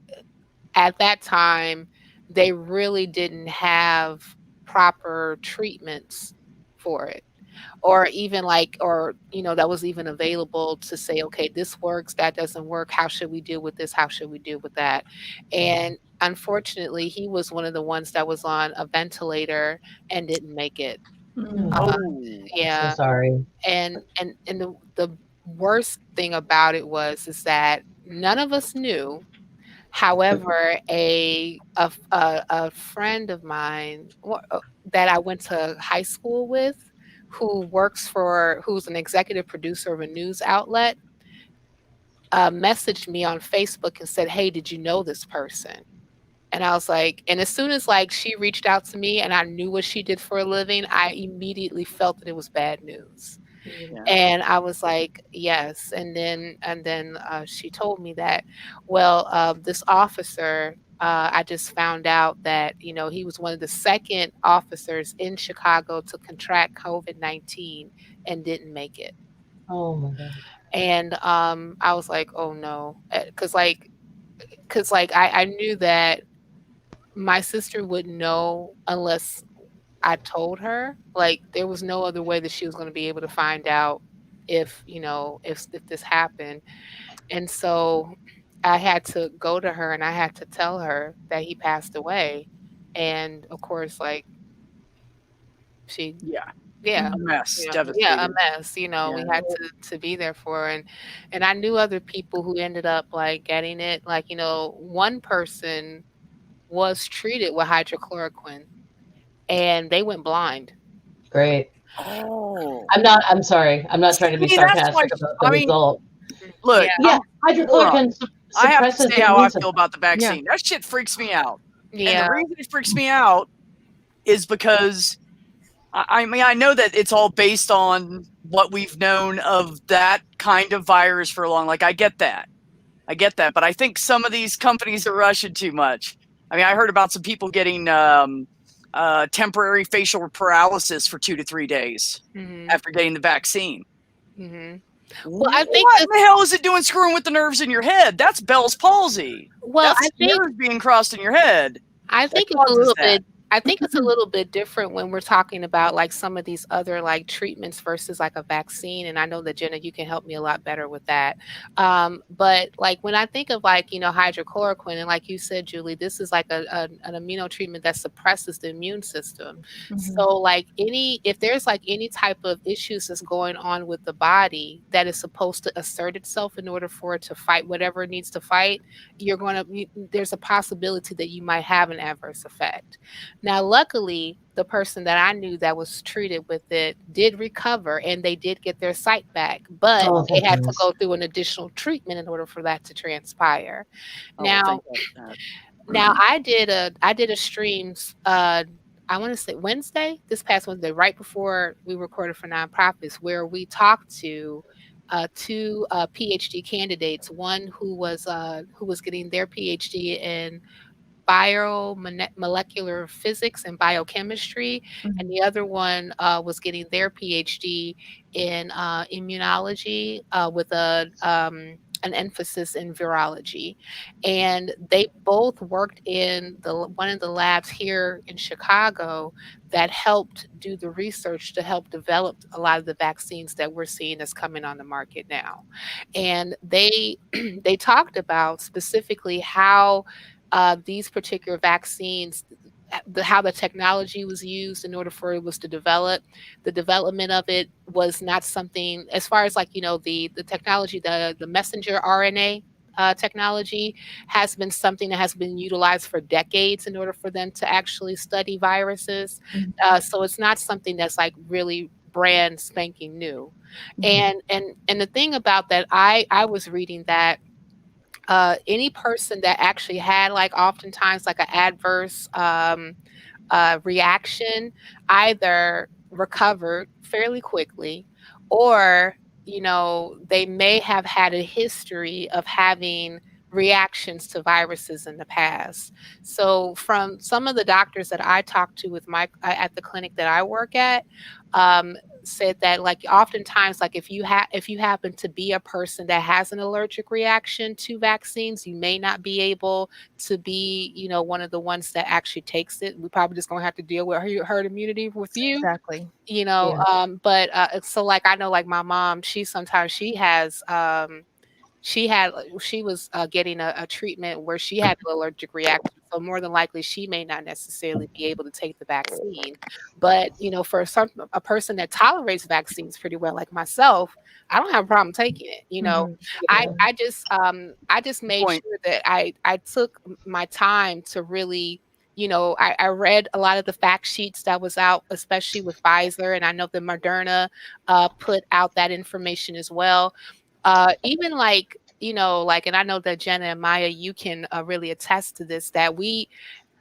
Speaker 4: at that time, they really didn't have proper treatments for it, or even that was even available to say, okay, this works, that doesn't work, how should we deal with this, how should we deal with that? And unfortunately, he was one of the ones that was on a ventilator and didn't make it. Yeah.
Speaker 2: So sorry.
Speaker 4: And the worst thing about it is that none of us knew. However, a friend of mine that I went to high school with, who's an executive producer of a news outlet, messaged me on Facebook and said, "Hey, did you know this person?" And I was like, and as soon as she reached out to me and I knew what she did for a living, I immediately felt that it was bad news. Yeah. And I was like, yes. And then she told me that, this officer, I just found out that, he was one of the second officers in Chicago to contract COVID-19 and didn't make it.
Speaker 2: Oh my God.
Speaker 4: And I was like, oh no. Cause I knew that my sister wouldn't know unless I told her. Like, there was no other way that she was going to be able to find out if this happened. And so I had to go to her and I had to tell her that he passed away. And of course, she a
Speaker 1: mess,
Speaker 4: devastating. Yeah, a mess. We had to be there for her. And I knew other people who ended up getting it. One person was treated with hydrochloroquine and they went blind.
Speaker 2: Great.
Speaker 1: Oh.
Speaker 2: I'm sorry. I'm not trying to be sarcastic about the result.
Speaker 1: Look,
Speaker 2: hydrochloroquine
Speaker 1: I have to say how I feel about the vaccine. That shit freaks me out. Yeah. And the reason it freaks me out is because I know that it's all based on what we've known of that kind of virus for long. I get that. But I think some of these companies are rushing too much. I heard about some people getting temporary facial paralysis for 2 to 3 days after getting the vaccine.
Speaker 4: Mm-hmm.
Speaker 1: Well, I think what the hell is it doing screwing with the nerves in your head? That's Bell's palsy.
Speaker 4: Well,
Speaker 1: that's nerves being crossed in your head.
Speaker 4: I think it's a little bit. I think it's a little bit different when we're talking about some of these other treatments versus a vaccine. And I know that Jenna, you can help me a lot better with that. But when I think of hydrochloroquine, and like you said, Julie, this is an immuno treatment that suppresses the immune system. Mm-hmm. So if there's any type of issues that's going on with the body that is supposed to assert itself in order for it to fight whatever it needs to fight, there's a possibility that you might have an adverse effect. Now, luckily, the person that I knew that was treated with it did recover and they did get their sight back, but
Speaker 2: Oh,
Speaker 4: they
Speaker 2: thank
Speaker 4: had to
Speaker 2: goodness.
Speaker 4: go through an additional treatment in order for that to transpire.
Speaker 1: Oh,
Speaker 4: Now,
Speaker 1: thank God.
Speaker 4: now I did a stream I want to say Wednesday, this past Wednesday, right before we recorded for Nonprofits, where we talked to two PhD candidates, one who was getting their PhD in biomolecular physics and biochemistry, and the other one was getting their PhD in immunology with an emphasis in virology. And they both worked in one of the labs here in Chicago that helped do the research to help develop a lot of the vaccines that we're seeing that's coming on the market now. And they they talked about specifically how these particular vaccines, how the technology was used in order for it was to develop. The development of it was not something, as far as like, the technology, the messenger RNA technology has been something that has been utilized for decades in order for them to actually study viruses. So it's not something that's like really brand spanking new. And the thing about that, I was reading that any person that actually had like oftentimes like an adverse reaction either recovered fairly quickly, or they may have had a history of having reactions to viruses in the past. So from some of the doctors that I talked to with at the clinic that I work at, said that like oftentimes like if you happen to be a person that has an allergic reaction to vaccines, you may not be able to be one of the ones that actually takes it. We probably just gonna have to deal with herd immunity with you.
Speaker 3: Exactly.
Speaker 4: But so like I know like my mom, she has she was getting a treatment where she had an allergic reaction. So more than likely, she may not necessarily be able to take the vaccine. But, for a person that tolerates vaccines pretty well, like myself, I don't have a problem taking it. I just made
Speaker 1: Point.
Speaker 4: sure that I took my time to really, I read a lot of the fact sheets that was out, especially with Pfizer. And I know that Moderna put out that information as well. Even like, and I know that Jenna and Maya, you can really attest to this, that we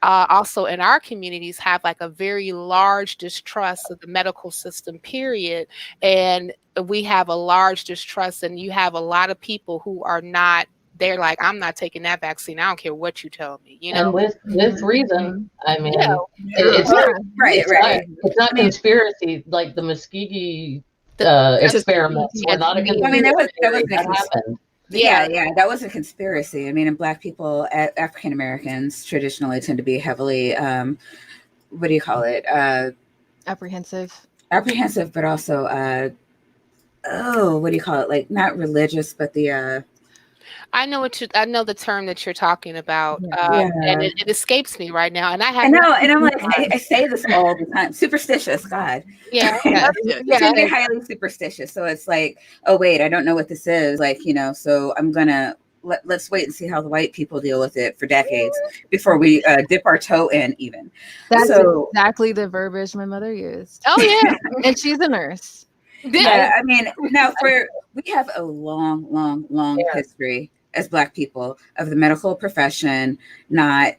Speaker 4: also in our communities have like a very large distrust of the medical system, period. And we have a large distrust, and you have a lot of people who are not, they're like, I'm not taking that vaccine. I don't care what you tell me,
Speaker 2: And with reason. I mean, it's
Speaker 6: Right.
Speaker 2: not conspiracy like the Muskegee experiments. Were not a conspiracy.
Speaker 6: I mean, that
Speaker 2: happened.
Speaker 6: Yeah, that was a conspiracy. I mean, and Black people, African Americans, traditionally tend to be heavily, what do you call it?
Speaker 3: Apprehensive,
Speaker 6: but also, what do you call it? Like not religious, but the.
Speaker 4: I know the term that you're talking about, and it escapes me right now. And I
Speaker 6: know, and I'm like, I say this all the time. Superstitious, God.
Speaker 4: Yeah,
Speaker 6: You can be highly superstitious. So it's like, oh wait, I don't know what this is. Like, so I'm gonna let's wait and see how the white people deal with it for decades before we dip our toe in. Even
Speaker 3: that's exactly the verbiage my mother used.
Speaker 4: Oh yeah,
Speaker 3: and she's a nurse.
Speaker 6: Yeah, I mean, now we have a long history as Black people of the medical profession not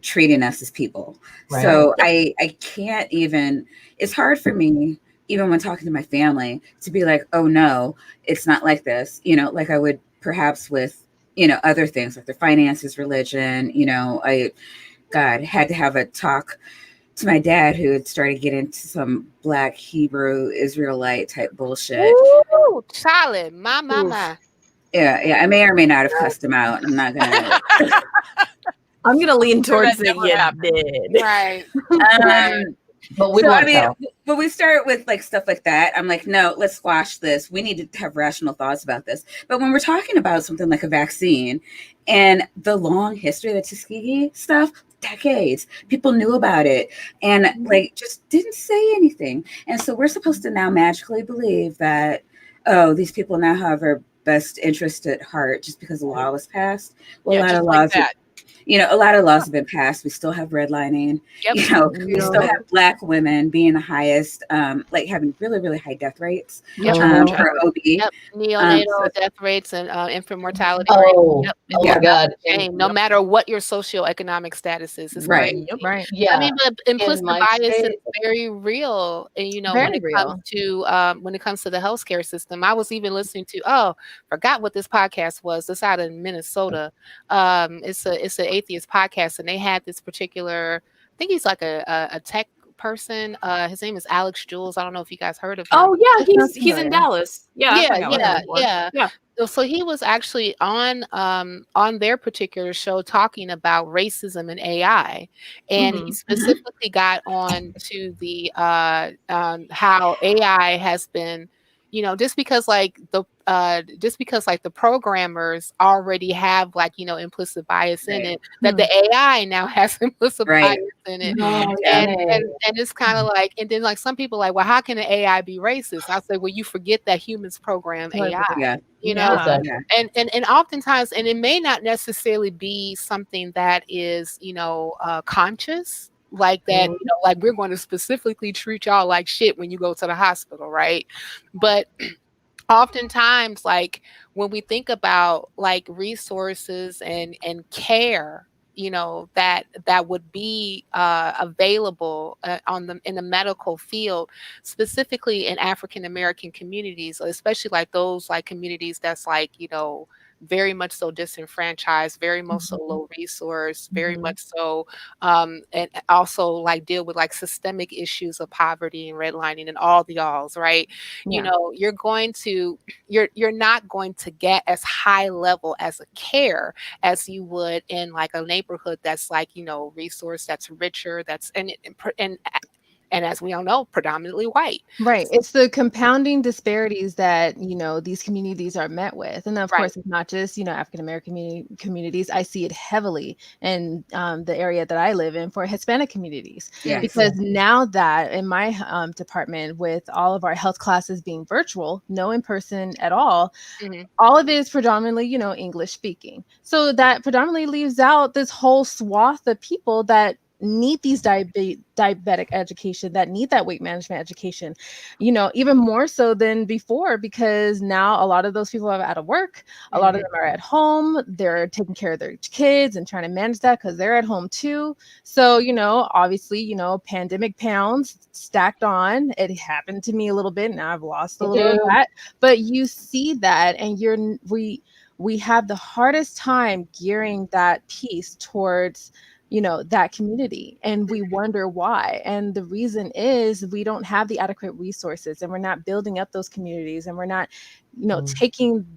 Speaker 6: treating us as people. Right. So I can't even, it's hard for me, even when talking to my family, to be like, oh no, it's not like this, like I would perhaps with, other things like their finances, religion, I had to have a talk to my dad who had started getting into some Black Hebrew Israelite type bullshit.
Speaker 4: Ooh, Charlie, my mama.
Speaker 6: Yeah. I may or may not have cussed him out. I'm not gonna.
Speaker 5: I'm gonna lean towards it. Yeah, did
Speaker 4: right.
Speaker 2: But we
Speaker 6: but we start with like stuff like that. I'm like, no, let's squash this. We need to have rational thoughts about this. But when we're talking about something like a vaccine and the long history of the Tuskegee stuff, decades, people knew about it and like just didn't say anything. And so we're supposed to now magically believe that, oh, these people now have our best interest at heart just because the law was passed. Well, a lot of laws. a lot of laws have been passed. We still have redlining.
Speaker 4: Yep.
Speaker 6: We still have Black women being the highest, like having really, really high death rates
Speaker 4: Yep.
Speaker 6: for OB.
Speaker 4: Yep. Neonatal death rates and infant mortality
Speaker 2: Oh,
Speaker 4: rate.
Speaker 2: oh my God.
Speaker 4: Shame, no matter what your socioeconomic status is. It's
Speaker 6: Right.
Speaker 4: crazy.
Speaker 3: Right.
Speaker 2: Yeah.
Speaker 4: I mean, but implicit
Speaker 2: my
Speaker 4: bias
Speaker 2: state-
Speaker 4: is very real, and
Speaker 3: Very
Speaker 4: when it
Speaker 3: real.
Speaker 4: comes to the healthcare system. I was even listening to forgot what this podcast was. It's out of Minnesota. It's an atheist podcast, and they had this particular. I think he's like a tech person. His name is Alex Jules. I don't know if you guys heard of him.
Speaker 5: Oh yeah,
Speaker 3: Sounds
Speaker 5: he's in
Speaker 3: familiar.
Speaker 5: Dallas. Yeah, I've hung out with him before.
Speaker 4: yeah. So he was actually on their particular show talking about racism and AI, and he specifically got on to the how AI has been, just because the programmers already have implicit bias in it, that the AI now has implicit bias in it.
Speaker 2: Oh,
Speaker 4: And
Speaker 2: dang.
Speaker 4: it's kind of like, and then some people like, well, how can an AI be racist? I say, well, you forget that humans program AI.
Speaker 6: Yeah.
Speaker 2: Exactly.
Speaker 4: And oftentimes, and it may not necessarily be something that is conscious, like that, like we're going to specifically treat y'all like shit when you go to the hospital, right? But oftentimes, like when we think about like resources and care, that would be available in the medical field, specifically in African American communities, especially like those like communities that's like very much so disenfranchised, very much so low resource, very much so, and also like deal with like systemic issues of poverty and redlining and all the alls, right?
Speaker 3: Yeah.
Speaker 4: You're not going to get as high level as a care as you would in like a neighborhood that's like resource, that's richer, that's and as we all know, predominantly white.
Speaker 3: Right. It's the compounding disparities that, these communities are met with. And of course, it's not just, African American communities. I see it heavily in the area that I live in for Hispanic communities.
Speaker 6: Yes.
Speaker 3: Because now that in my department, with all of our health classes being virtual, no in person at all, all of it is predominantly, English speaking. So that predominantly leaves out this whole swath of people that need these diabetic education, that need that weight management education, even more so than before, because now a lot of those people are out of work. A lot of them are at home. They're taking care of their kids and trying to manage that because they're at home too. So, obviously, pandemic pounds stacked on. It happened to me a little bit. Now I've lost a little of that, but you see that, and we have the hardest time gearing that piece towards that community, and we wonder why. And the reason is we don't have the adequate resources, and we're not building up those communities, and we're not taking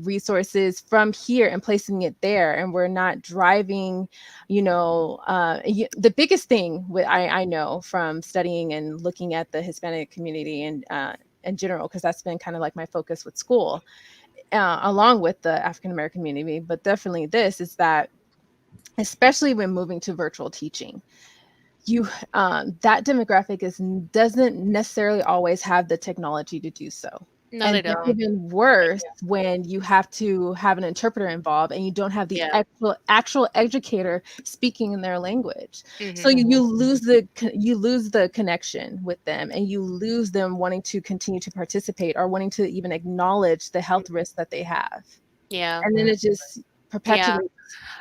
Speaker 3: resources from here and placing it there, and we're not driving the biggest thing I know from studying and looking at the Hispanic community and in general, because that's been kind of like my focus with school, along with the African American community, but definitely this is that, especially when moving to virtual teaching, that demographic doesn't necessarily always have the technology to do so.
Speaker 4: No, they
Speaker 3: And
Speaker 4: don't.
Speaker 3: it's even worse when you have to have an interpreter involved and you don't have the actual educator speaking in their language. So you lose the connection with them, and you lose them wanting to continue to participate or wanting to even acknowledge the health risks that they have.
Speaker 4: Yeah.
Speaker 3: And then it just perpetuates.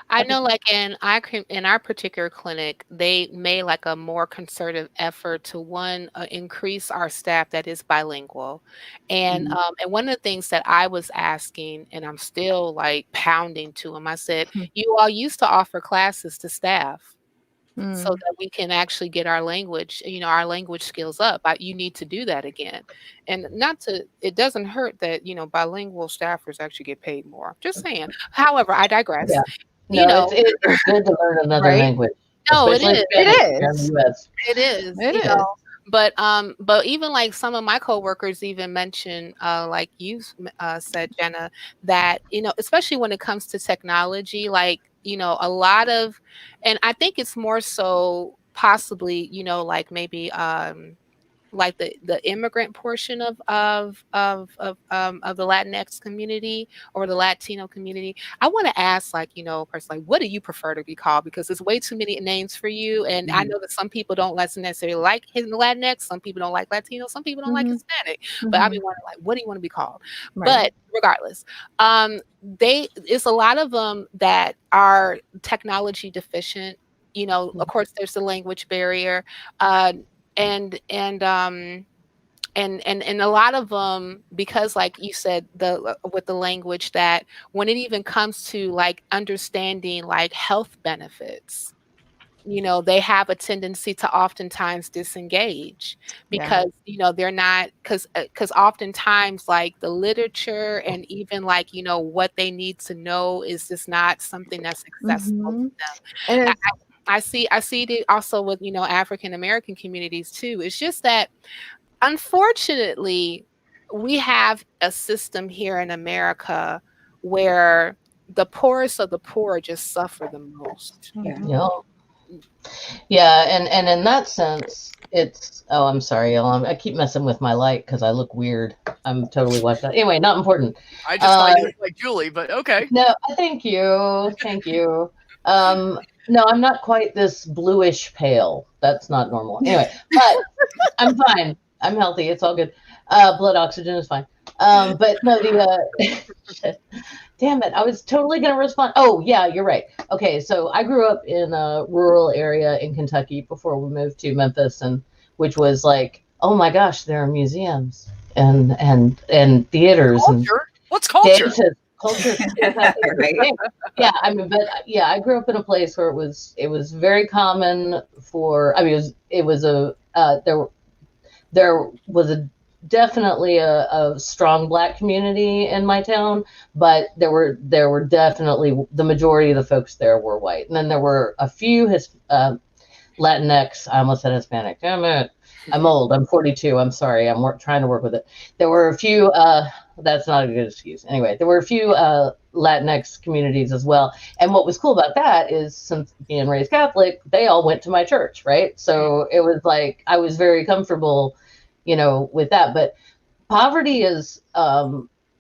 Speaker 4: I know, like in our particular clinic, they made like a more concerted effort to increase our staff that is bilingual, and and one of the things that I was asking, and I'm still like pounding to them, I said, you all used to offer classes to staff. So that we can actually get our language, our language skills up. You need to do that again. And it doesn't hurt that, bilingual staffers actually get paid more. Just saying. However, I digress.
Speaker 2: Yeah. No, it's good to learn another language.
Speaker 4: No, it
Speaker 2: especially
Speaker 4: is.
Speaker 2: Spanish here in the US.
Speaker 4: It is.
Speaker 3: It is.
Speaker 4: But even like some of my coworkers even mentioned, like you said, Jenna, that, especially when it comes to technology, like, a lot of, and I think it's more so possibly, like maybe like the immigrant portion of the Latinx community or the Latino community, I want to ask, like, you know, personally, what do you prefer to be called? Because there's way too many names for you, and I know that some people don't necessarily like Latinx, some people don't like Latino, some people don't like Hispanic. But I be wondering, like, what do you want to be called?
Speaker 3: Right.
Speaker 4: But regardless, it's a lot of them that are technology deficient. You know, of course, there's the language barrier, and a lot of them, because like you said, with the language, that when it even comes to like understanding like health benefits, you know, they have a tendency to oftentimes disengage because, you know, they're not, because oftentimes like the literature and even like, you know, what they need to know is just not something that's accessible to them.
Speaker 3: And
Speaker 4: I see it also with, you know, African American communities too. It's just that, unfortunately, we have a system here in America where the poorest of the poor just suffer the most.
Speaker 2: Yeah, and in that sense, it's, oh, I'm sorry, y'all. I keep messing with my light because I look weird. I'm totally washed out. Anyway, not important.
Speaker 1: I just thought you looked like Julie, but okay.
Speaker 2: No, thank you. No, I'm not quite this bluish pale. That's not normal. Anyway, but I'm fine. I'm healthy. It's all good. Blood oxygen is fine. But no, damn it. I was totally going to respond. Oh, yeah, you're right. Okay, so I grew up in a rural area in Kentucky before we moved to Memphis, and which was like, oh my gosh, there are museums and theaters.
Speaker 1: Culture? What's culture?
Speaker 2: Dances, culture.
Speaker 6: Right.
Speaker 2: Yeah, I mean, but yeah, I grew up in a place where it was very common for, I mean, there was definitely a strong Black community in my town, but there were definitely, the majority of the folks there were white. And then there were a few Latinx, I almost said Hispanic, damn it. I'm old, I'm 42, I'm sorry, I'm trying to work with it. There were a few, that's not a good excuse. Anyway, there were a few Latinx communities as well. And what was cool about that is, since being raised Catholic, they all went to my church, right? So it was like, I was very comfortable, you know, with that. But poverty is,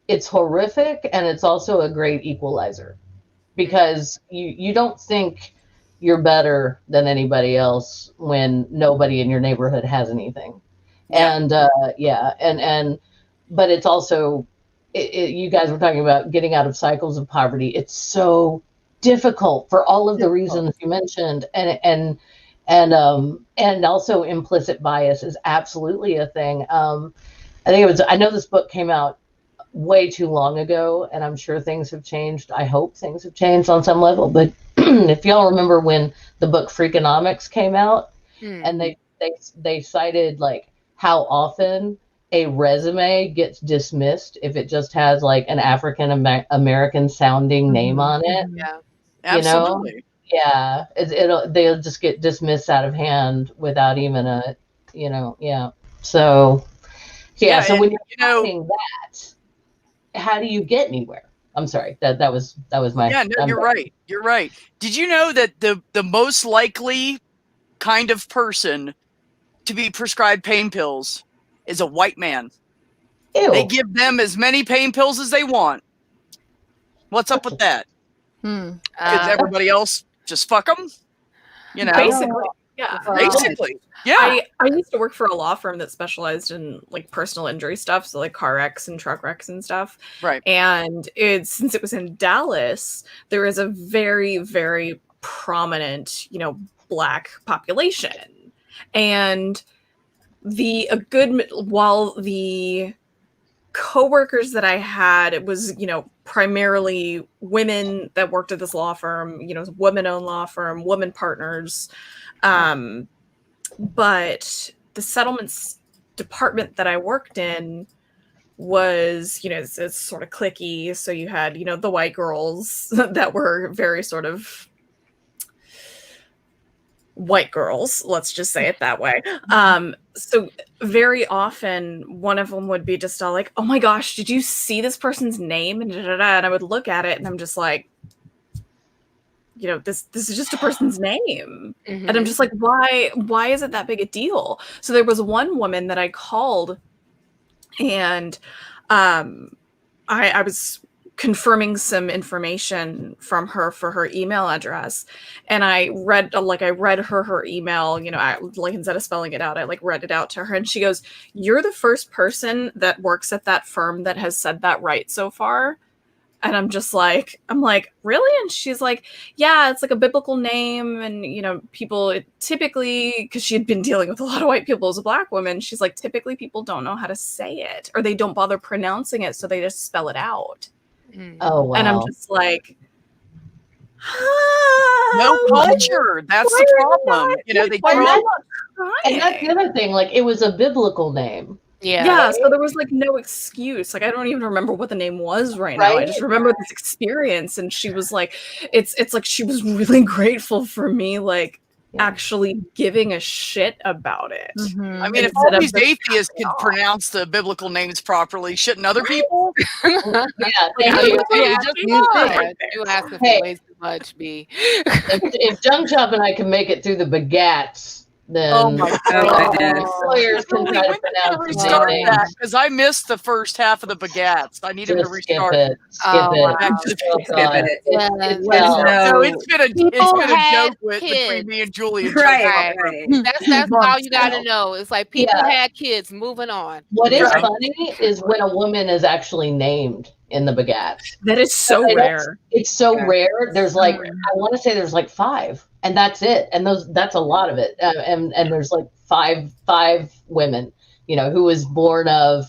Speaker 2: it's horrific, and it's also a great equalizer, because you don't think you're better than anybody else when nobody in your neighborhood has anything. And but it's also, you guys were talking about getting out of cycles of poverty. It's so difficult for all of the reasons you mentioned, and also implicit bias is absolutely a thing. I know this book came out way too long ago, and I'm sure things have changed. I hope things have changed on some level, but if y'all remember when the book Freakonomics came out, and they cited like how often a resume gets dismissed if it just has like an African American sounding name on it.
Speaker 4: Yeah,
Speaker 1: absolutely.
Speaker 2: You know? Yeah, they'll just get dismissed out of hand without even a, you know, So so when you're doing that, how do you get anywhere? I'm sorry, that was my.
Speaker 1: Yeah, no, you're right. You're right. Did you know that the most likely kind of person to be prescribed pain pills is a white man?
Speaker 2: Ew.
Speaker 1: They give them as many pain pills as they want. What's up with that? Because everybody else just fuck them, you know.
Speaker 5: Basically, yeah.
Speaker 1: Basically, yeah.
Speaker 5: I used to work for a law firm that specialized in like personal injury stuff, so like car wrecks and truck wrecks and stuff.
Speaker 1: Right.
Speaker 5: And since it was in Dallas, there is a very, very prominent, you know, Black population, and while the coworkers that I had, it was, you know, primarily women that worked at this law firm, you know, women-owned law firm, women partners. But the settlements department that I worked in was, you know, it's sort of cliquey. So you had, you know, the white girls that were very sort of white girls, let's just say it that way. So very often one of them would be just all like, oh my gosh, did you see this person's name? And I would look at it and I'm just like, this is just a person's name.
Speaker 4: Mhm.
Speaker 5: And I'm just like, why is it that big a deal? So there was one woman that I called, and I was confirming some information from her for her email address, and I read her email, like instead of spelling it out, I like read it out to her, and she goes, "You're the first person that works at that firm that has said that right so far." And I'm like, really? And she's like, yeah, it's like a biblical name. And, people typically, because she had been dealing with a lot of white people as a Black woman, she's like, typically people don't know how to say it, or they don't bother pronouncing it. So they just spell it out.
Speaker 4: Mm.
Speaker 2: Oh, wow.
Speaker 5: And I'm just like,
Speaker 1: No culture. That's
Speaker 5: why
Speaker 1: the
Speaker 5: are you
Speaker 1: problem.
Speaker 5: not-
Speaker 1: They
Speaker 5: why
Speaker 1: grow
Speaker 5: are
Speaker 1: up.
Speaker 5: you not
Speaker 2: And that's the
Speaker 5: trying?
Speaker 2: other thing. Like, it was a biblical name.
Speaker 5: Yeah, so there was like no excuse. Like I don't even remember what the name was right now. I just remember this experience, and she was like, it's like she was really grateful for me, like actually giving a shit about it.
Speaker 3: Mhm.
Speaker 1: I mean, if
Speaker 5: Instead
Speaker 1: all
Speaker 5: of
Speaker 1: these
Speaker 5: just
Speaker 1: atheists
Speaker 5: cutting
Speaker 1: can
Speaker 5: off.
Speaker 1: pronounce the biblical names properly, shouldn't other people?
Speaker 2: Yeah, thank you.
Speaker 4: You asking for
Speaker 2: Hey.
Speaker 4: way too much, B.
Speaker 2: If Jung Chub and I can make it through the bagats, then
Speaker 1: Oh my god!
Speaker 2: lawyers can
Speaker 1: Julie,
Speaker 2: try to
Speaker 1: when can
Speaker 2: pronounce
Speaker 1: we
Speaker 2: the
Speaker 1: restart
Speaker 2: name.
Speaker 1: that? Because I missed the first half of the bagats. I need him to
Speaker 2: Just skip
Speaker 1: restart.
Speaker 2: it. Skip
Speaker 4: Oh,
Speaker 2: it.
Speaker 4: wow.
Speaker 2: Oh,
Speaker 6: Skip
Speaker 2: God.
Speaker 6: it.
Speaker 2: It's
Speaker 6: There's
Speaker 2: hell.
Speaker 1: No, it's been a
Speaker 4: People had
Speaker 1: joke between
Speaker 4: kids.
Speaker 1: me and Julie.
Speaker 6: Right.
Speaker 4: That's all
Speaker 1: Months
Speaker 4: you gotta
Speaker 1: now.
Speaker 4: know. It's like people
Speaker 2: Yeah.
Speaker 4: had kids. Moving on.
Speaker 2: What is
Speaker 1: Right.
Speaker 2: funny is when a woman is actually named in the bagats.
Speaker 5: That is so
Speaker 2: I know.
Speaker 5: rare.
Speaker 2: It's so
Speaker 6: Yeah.
Speaker 2: rare. There's like, I want to say there's like 5, and that's it. And that's a lot of it. And there's like five women, who was born of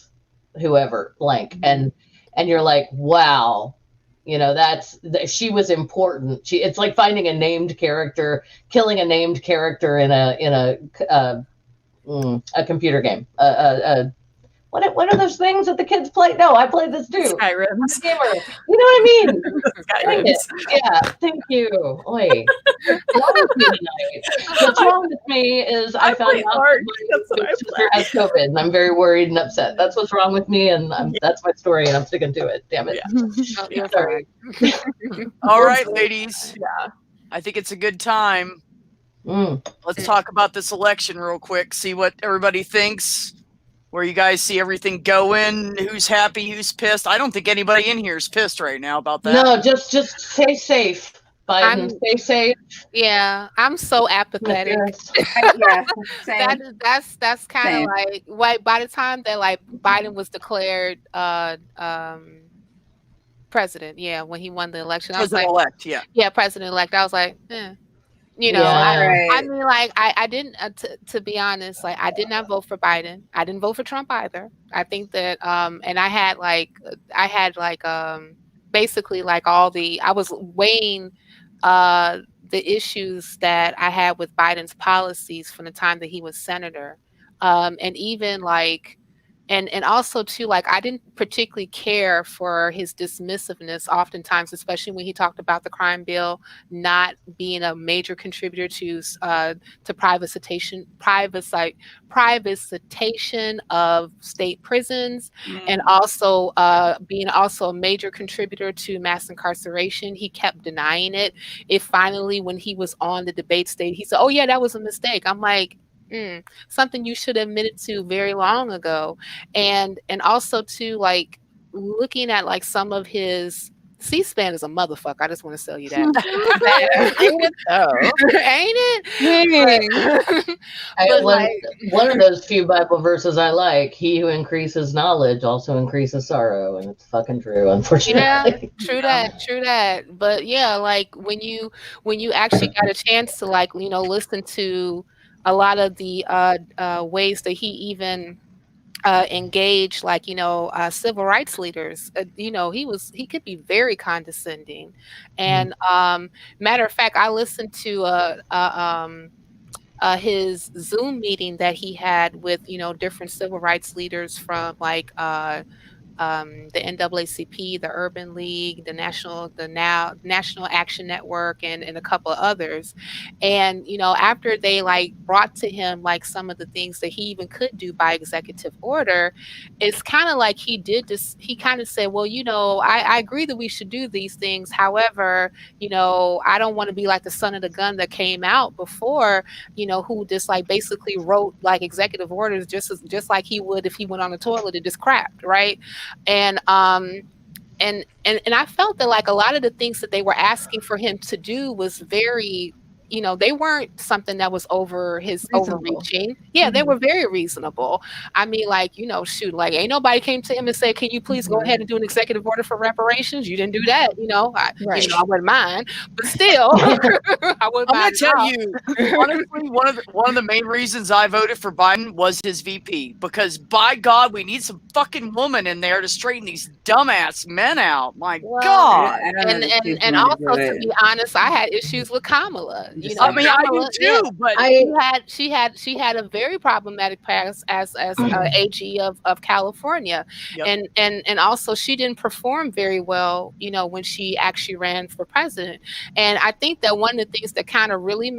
Speaker 2: whoever blank. And you're like, wow, she was important. It's like finding a named character, killing a named character in a computer game. What are those things that the kids play? No, I played this too.
Speaker 5: Skyrim.
Speaker 2: Gamer. You know what I mean? Dang
Speaker 5: Skyrim.
Speaker 2: it. Yeah, thank you. Oi. What's wrong with me tonight? What's wrong with me is I found
Speaker 5: play
Speaker 2: out
Speaker 5: Ark.
Speaker 2: that
Speaker 5: That's what
Speaker 2: my
Speaker 5: I
Speaker 2: sister has COVID, and I'm very worried and upset. That's what's wrong with me, and that's my story, and I'm sticking to it. Damn it.
Speaker 4: Oh, you're
Speaker 2: Sorry.
Speaker 1: All right, ladies.
Speaker 5: Yeah.
Speaker 1: I think it's a good time.
Speaker 2: Mm.
Speaker 1: Let's talk about this election real quick. See what everybody thinks. Where you guys see everything going. Who's happy? Who's pissed? I don't think anybody in here is pissed right now about that.
Speaker 2: No, just stay safe, Biden. Stay safe.
Speaker 4: Yeah, I'm so apathetic.
Speaker 6: Yeah. Same.
Speaker 4: That's kind
Speaker 6: Same.
Speaker 4: of like by the time that like Biden was declared president, when he won the election, I was like,
Speaker 1: President-elect, yeah.
Speaker 4: president-elect. I was like,
Speaker 2: Yeah.
Speaker 4: I mean, like, I didn't, to be honest, like, I did not vote for Biden. I didn't vote for Trump either. I think that, and I had basically like I was weighing the issues that I had with Biden's policies from the time that he was senator. And even like, and also too, like, I didn't particularly care for his dismissiveness oftentimes, especially when he talked about the crime bill not being a major contributor to privatization of state prisons, and also being also a major contributor to mass incarceration. He kept denying it. Finally, when he was on the debate stage, he said, "Oh yeah, that was a mistake." I'm like, something you should have admitted to very long ago. And also too, like, looking at like some of his C-SPAN is a motherfucker. I just want to tell you that. Ain't it though? Ain't it?
Speaker 2: One of those few Bible verses I like: "He who increases knowledge also increases sorrow," and it's fucking true, unfortunately.
Speaker 4: Yeah, true that. But yeah, like when you actually got a chance to like listen to a lot of the ways that he even engaged, like civil rights leaders. He could be very condescending, and matter of fact, I listened to his Zoom meeting that he had with different civil rights leaders from like the NAACP, the Urban League, the National Action Network, and a couple of others. And after they like brought to him like some of the things that he even could do by executive order, it's kind of like he did this. He kind of said, well, I agree that we should do these things. However, I don't want to be like the son of the gun that came out before, who just like basically wrote like executive orders just like he would if he went on the toilet and just crapped, right? And I felt that like a lot of the things that they were asking for him to do was very, they weren't something that was overreaching. Yeah, they were very reasonable. I mean, like, shoot, like ain't nobody came to him and said, can you please go ahead and do an executive order for reparations? You didn't do that, I wouldn't mind, but still, I wouldn't mind.
Speaker 1: I'm gonna tell you, honestly, one of the main reasons I voted for Biden was his VP, because by God, we need some fucking woman in there to straighten these dumbass men out. My God.
Speaker 4: And also, to be honest, I had issues with Kamala.
Speaker 1: I mean, I do too, but
Speaker 4: she had a very problematic past as AG of California, and also she didn't perform very well, when she actually ran for president. And I think that one of the things that kind of really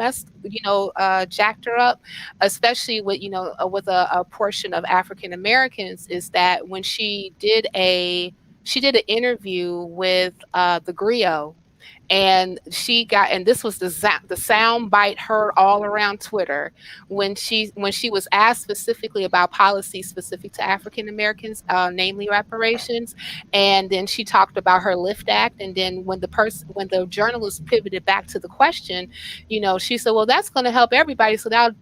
Speaker 4: jacked her up, especially with a portion of African Americans, is that when she did an interview with the Griot. And this was the sound bite heard all around Twitter when she was asked specifically about policies specific to African Americans, namely reparations. And then she talked about her LIFT Act. And then when the journalist pivoted back to the question, she said, well, that's going to help everybody. So that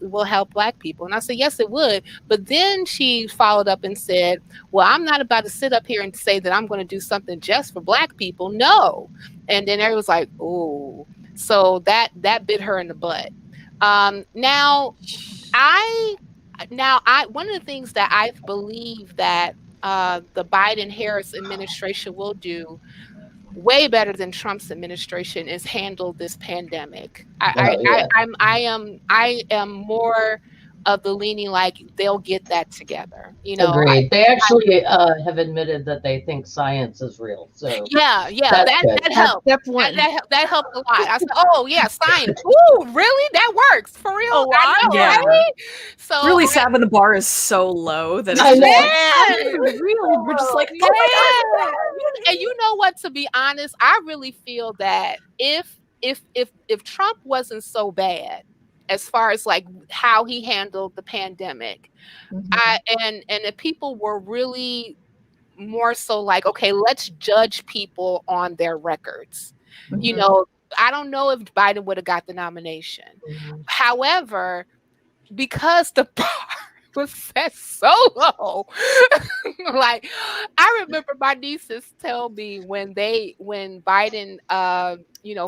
Speaker 4: will help Black people. And I said, yes, it would. But then she followed up and said, well, I'm not about to sit up here and say that I'm going to do something just for Black people. No. And then everyone's like, oh, so that bit her in the butt. Now, one of the things that I believe that the Biden-Harris administration will do way better than Trump's administration is handle this pandemic. I am more of the leaning like they'll get that together.
Speaker 2: Agreed. They actually have admitted that they think science is real. So
Speaker 4: that helped. That helped a lot. I said, oh yeah, science. Ooh, really? That works for real?
Speaker 1: Oh, wow.
Speaker 4: I know,
Speaker 5: Yeah.
Speaker 4: right? So
Speaker 5: Really sad when the bar is so low that
Speaker 2: I know.
Speaker 5: it's really, we're just like, oh my God.
Speaker 4: And you know what? To be honest, I really feel that if Trump wasn't so bad, as far as like how he handled the pandemic, and if people were really more so like, okay, let's judge people on their records. I don't know if Biden would have got the nomination. However, because the bar was set so low, like I remember my nieces tell me when Biden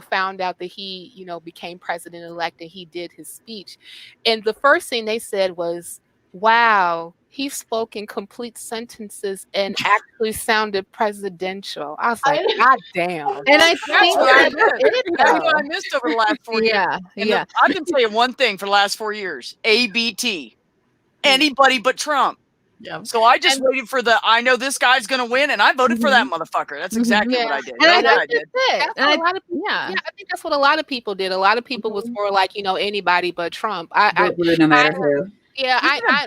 Speaker 4: found out that he became president-elect and he did his speech, and the first thing they said was, wow, he spoke in complete sentences and actually sounded presidential. I was like, God damn.
Speaker 3: And I think
Speaker 1: that's what I missed over the last 4 years.
Speaker 3: Yeah.
Speaker 1: I can tell you one thing for the last 4 years: ABT. Anybody but Trump.
Speaker 5: Yeah.
Speaker 1: So I just waited for I know this guy's going to win, and I voted for that motherfucker. That's exactly what I did.
Speaker 3: And
Speaker 1: I did.
Speaker 4: I think that's what a lot of people did. A lot of people was more like, anybody but Trump.
Speaker 6: No matter who.
Speaker 4: Yeah, I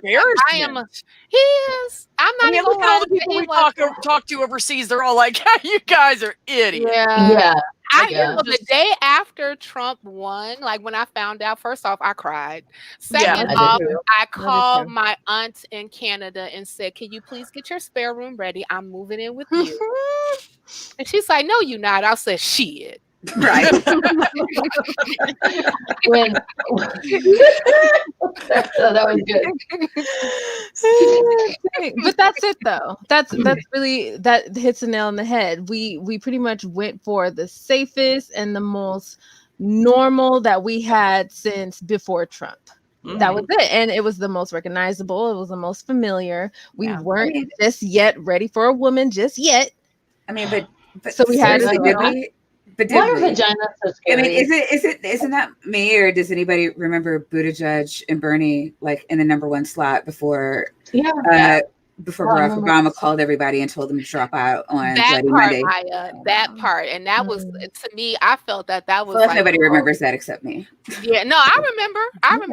Speaker 4: am. He is. I'm not even
Speaker 1: look at all the people we talk to overseas. They're all like, you guys are idiots.
Speaker 2: Yeah.
Speaker 4: The day after Trump won, like when I found out, first off, I cried. Second off, I called my aunt in Canada and said, can you please get your spare room ready? I'm moving in with you. And she's like, no, you're not. I said, shit.
Speaker 6: Right.
Speaker 2: That was good.
Speaker 3: But that's it though. That's really, that hits the nail on the head. We pretty much went for the safest and the most normal that we had since before Trump. That was it. And it was the most recognizable. It was the most familiar. We weren't just yet ready for a woman just yet.
Speaker 6: I mean, but
Speaker 3: so we had
Speaker 6: But
Speaker 2: why are vaginas so scary?
Speaker 6: I mean, isn't that me, or does anybody remember Buttigieg and Bernie like in the number one slot before before
Speaker 2: Oh, I
Speaker 6: Barack
Speaker 2: remember.
Speaker 6: Obama called everybody and told them to drop out on
Speaker 4: That
Speaker 6: Bloody
Speaker 4: part,
Speaker 6: Monday.
Speaker 4: Maya, that part, and that was to me. I felt that
Speaker 6: I
Speaker 4: was
Speaker 6: feel like
Speaker 4: like,
Speaker 6: nobody remembers that except me.
Speaker 4: yeah, no, I remember.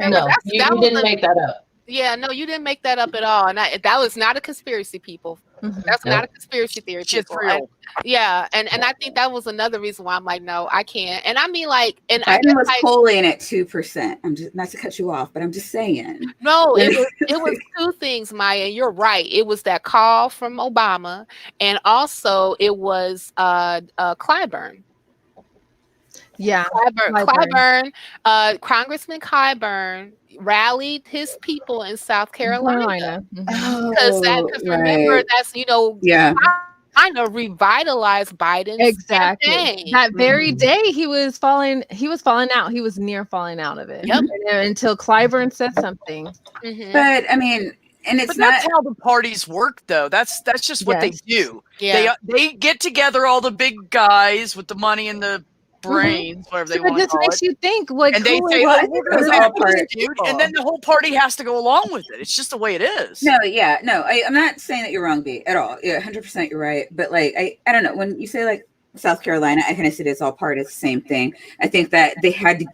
Speaker 2: No,
Speaker 4: That
Speaker 2: you
Speaker 4: was
Speaker 2: didn't make that up.
Speaker 4: yeah, no, you didn't make that up at all, and that was not a conspiracy, people. That's not a conspiracy theory,
Speaker 1: Shit's
Speaker 4: people.
Speaker 1: real.
Speaker 4: And I think that was another reason why I'm like, no, I can't. And I mean, like, and I
Speaker 6: Biden
Speaker 4: guess
Speaker 6: was
Speaker 4: like,
Speaker 6: polling at 2%. I'm just not to cut you off, but I'm just saying.
Speaker 4: no, it was two things, Maya. You're right. It was that call from Obama, and also it was Clyburn.
Speaker 3: Yeah.
Speaker 4: Clyburn, Congressman Clyburn rallied his people in South Carolina. Because remember, that's,
Speaker 6: Yeah.
Speaker 4: Carolina revitalized Biden's
Speaker 3: Exactly.
Speaker 4: campaign.
Speaker 3: That very day he was falling out. He was near falling out of it.
Speaker 4: Yep.
Speaker 3: Until Clyburn said something.
Speaker 6: But I mean, and it's
Speaker 1: But
Speaker 6: not
Speaker 1: that's how the parties work, though. That's just what
Speaker 3: Yes.
Speaker 1: they do.
Speaker 4: Yeah.
Speaker 1: They get together all the big guys with the money and the brains, whatever they
Speaker 3: So it
Speaker 1: want to
Speaker 3: just
Speaker 1: call
Speaker 3: makes
Speaker 1: it.
Speaker 3: you think, like,
Speaker 1: And they
Speaker 3: who
Speaker 1: say,
Speaker 3: is-
Speaker 6: Well, I
Speaker 1: "Oh,
Speaker 6: think
Speaker 1: we're
Speaker 6: it was
Speaker 1: going to
Speaker 6: all
Speaker 1: do
Speaker 6: part-
Speaker 1: this, dude," and then the whole party has to go along with it. It's just the way it is.
Speaker 6: No, yeah, no, I'm not saying that you're wrong, B, at all. Yeah, 100% you're right. But like, I don't know, when you say like South Carolina, I kind of see it as all part of the same thing. I think that they had to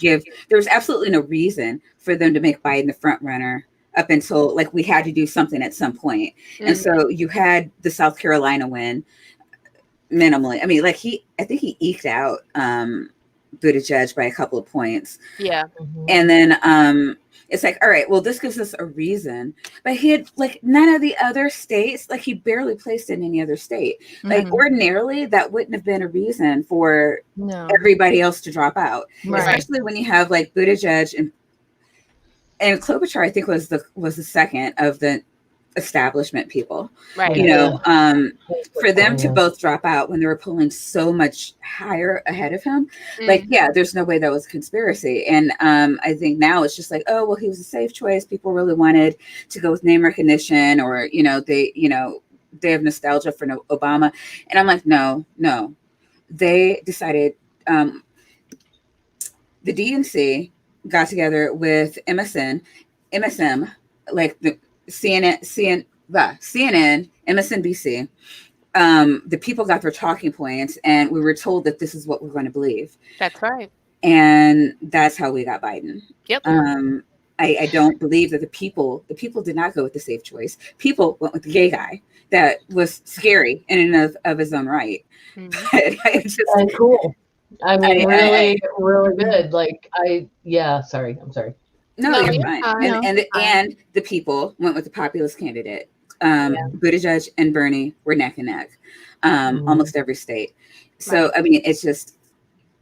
Speaker 6: there was absolutely no reason for them to make Biden the front runner up until like we had to do something at some point. And so you had the South Carolina win minimally. I mean, like I think he eked out Buttigieg by a couple of points.
Speaker 4: Yeah.
Speaker 6: And then it's like, all right, well, this gives us a reason. But he had like none of the other states, like he barely placed in any other state. Like ordinarily, that wouldn't have been a reason for everybody else to drop out, especially when you have like Buttigieg and Klobuchar. I think was the second of the establishment people,
Speaker 4: right?
Speaker 6: You know, for them to both drop out when they were pulling so much higher ahead of him, like, yeah, there's no way that was conspiracy. And I think now it's just like, oh, well, he was a safe choice. People really wanted to go with name recognition, or they have nostalgia for Obama. And I'm like, no, they decided the DNC got together with MSM, like the CNN, MSNBC. The people got their talking points, and we were told that this is what we're going to believe.
Speaker 4: That's right.
Speaker 6: And that's how we got Biden.
Speaker 4: Yep.
Speaker 6: I don't believe that the people did not go with the safe choice. People went with the gay guy that was scary in and of his own right.
Speaker 2: And cool. I mean, really good. Like I'm sorry.
Speaker 6: No, you're fine. And the people went with the populist candidate. Buttigieg and Bernie were neck and neck, almost every state. So I mean, it's just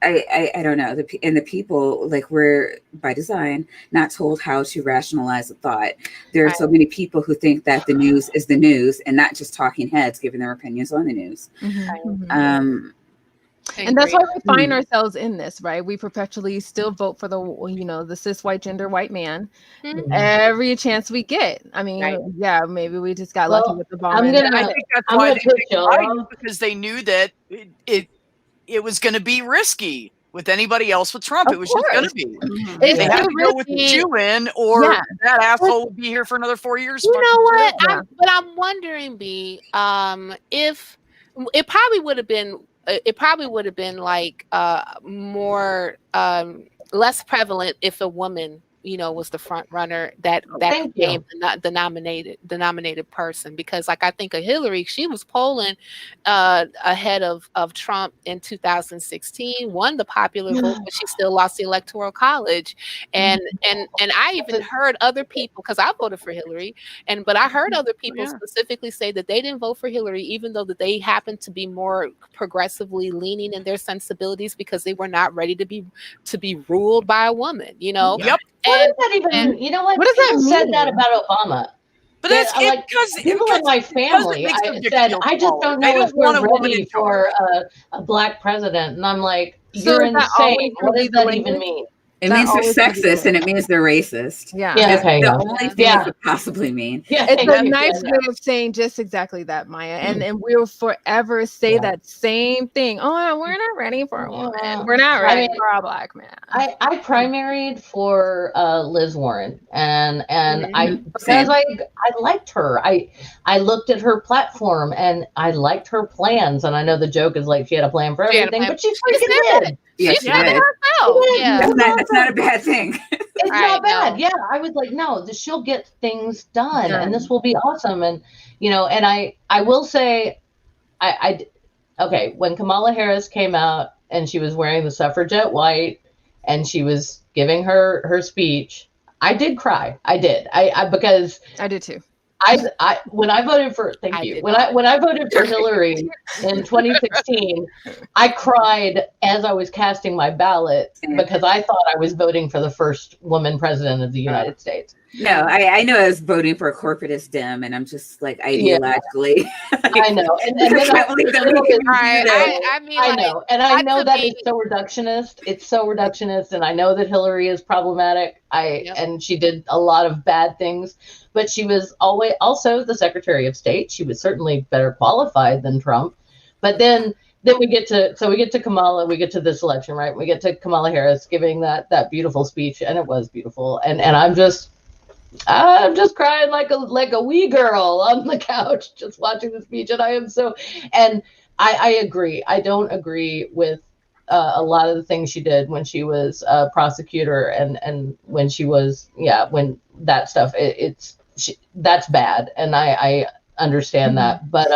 Speaker 6: I don't know. The people, like, we're by design not told how to rationalize a thought. There are so many people who think that the news is the news and not just talking heads giving their opinions on the news.
Speaker 3: And that's why we find ourselves in this, right? We perpetually still vote for the cis white gender white man every chance we get. I mean, maybe we just got lucky with the bomb.
Speaker 1: I think that's why they picked Biden, because they knew that it was going to be risky with anybody else with Trump. It was just going to be. They had to go with the Jew in, or that asshole would be here for another 4 years.
Speaker 4: You know what? But I'm wondering, B, if it probably would have been. It probably would have been like more less prevalent if a woman, was the front runner that became the nominated person, because like I think of Hillary, she was polling ahead of Trump in 2016, won the popular vote, but she still lost the electoral college. And I even heard other people, because I voted for Hillary, but I heard other people specifically say that they didn't vote for Hillary, even though that they happened to be more progressively leaning in their sensibilities, because they were not ready to be ruled by a woman,
Speaker 1: Yep.
Speaker 2: What does that even? You know what?
Speaker 3: What does that mean?
Speaker 2: Said that about Obama.
Speaker 1: But that's
Speaker 2: because people in my family. I said, I just don't know if we're ready for a black president, and I'm like, you're insane. What does that even mean?
Speaker 6: It
Speaker 3: Not
Speaker 6: means they're
Speaker 3: always gonna be
Speaker 6: sexist
Speaker 3: good.
Speaker 6: and it means they're racist.
Speaker 3: Yeah.
Speaker 2: Yeah,
Speaker 6: That's
Speaker 2: okay.
Speaker 6: the
Speaker 2: Yeah.
Speaker 6: only thing
Speaker 2: Yeah.
Speaker 6: it could possibly mean.
Speaker 2: Yeah,
Speaker 3: It's
Speaker 2: thank
Speaker 3: a
Speaker 2: you.
Speaker 3: nice
Speaker 2: Yeah.
Speaker 3: way of saying just exactly that, Maya. And we'll forever say
Speaker 2: Yeah.
Speaker 3: that same thing. Oh, we're not ready for a woman.
Speaker 2: Yeah.
Speaker 3: We're not
Speaker 2: I
Speaker 3: ready
Speaker 2: mean,
Speaker 3: for a black man.
Speaker 2: I primaried for Liz Warren, and I because
Speaker 6: Same.
Speaker 2: I liked her. I looked at her platform and I liked her plans. And I know the joke is like she had a plan for
Speaker 4: She had a
Speaker 2: everything,
Speaker 4: plan.
Speaker 2: but she
Speaker 4: She
Speaker 2: freaking
Speaker 4: said
Speaker 2: did.
Speaker 6: Yeah,
Speaker 4: She
Speaker 6: she
Speaker 4: said it
Speaker 6: did.
Speaker 4: herself.
Speaker 2: She did.
Speaker 4: Yeah.
Speaker 6: That's not a bad thing.
Speaker 2: It's
Speaker 4: Right,
Speaker 2: not bad.
Speaker 4: no.
Speaker 2: Yeah, I was like, no, she'll get things done,
Speaker 3: Done.
Speaker 2: and this will be awesome. And and I will say, okay, when Kamala Harris came out and she was wearing the suffragette white and she was giving her speech, I did cry. I did. I because
Speaker 3: I did too.
Speaker 2: I when I voted for
Speaker 4: I did
Speaker 2: when
Speaker 4: not.
Speaker 2: I voted for Hillary in 2016, I cried as I was casting my ballot because I thought I was voting for the first woman president of the United States.
Speaker 6: No, I know I was voting for a corporatist Dem, and I'm just like ideologically.
Speaker 2: I know, and then
Speaker 6: I can't believe that we can do
Speaker 4: Right.
Speaker 6: that.
Speaker 4: I mean,
Speaker 2: I
Speaker 4: like,
Speaker 2: know, and I
Speaker 4: not
Speaker 2: know
Speaker 4: to
Speaker 2: that
Speaker 4: be-
Speaker 2: it's so reductionist. It's so reductionist, and I know that Hillary is problematic.
Speaker 4: Yep.
Speaker 2: And she did a lot of bad things, but she was always also the Secretary of State. She was certainly better qualified than Trump. But then we get to Kamala. We get to this election, right? We get to Kamala Harris giving that beautiful speech, and it was beautiful. And I'm just crying like a wee girl on the couch, just watching the speech. And I am so, and I agree. I don't agree with a lot of the things she did when she was a prosecutor and when she was, when that stuff, that's bad. And I understand that. But,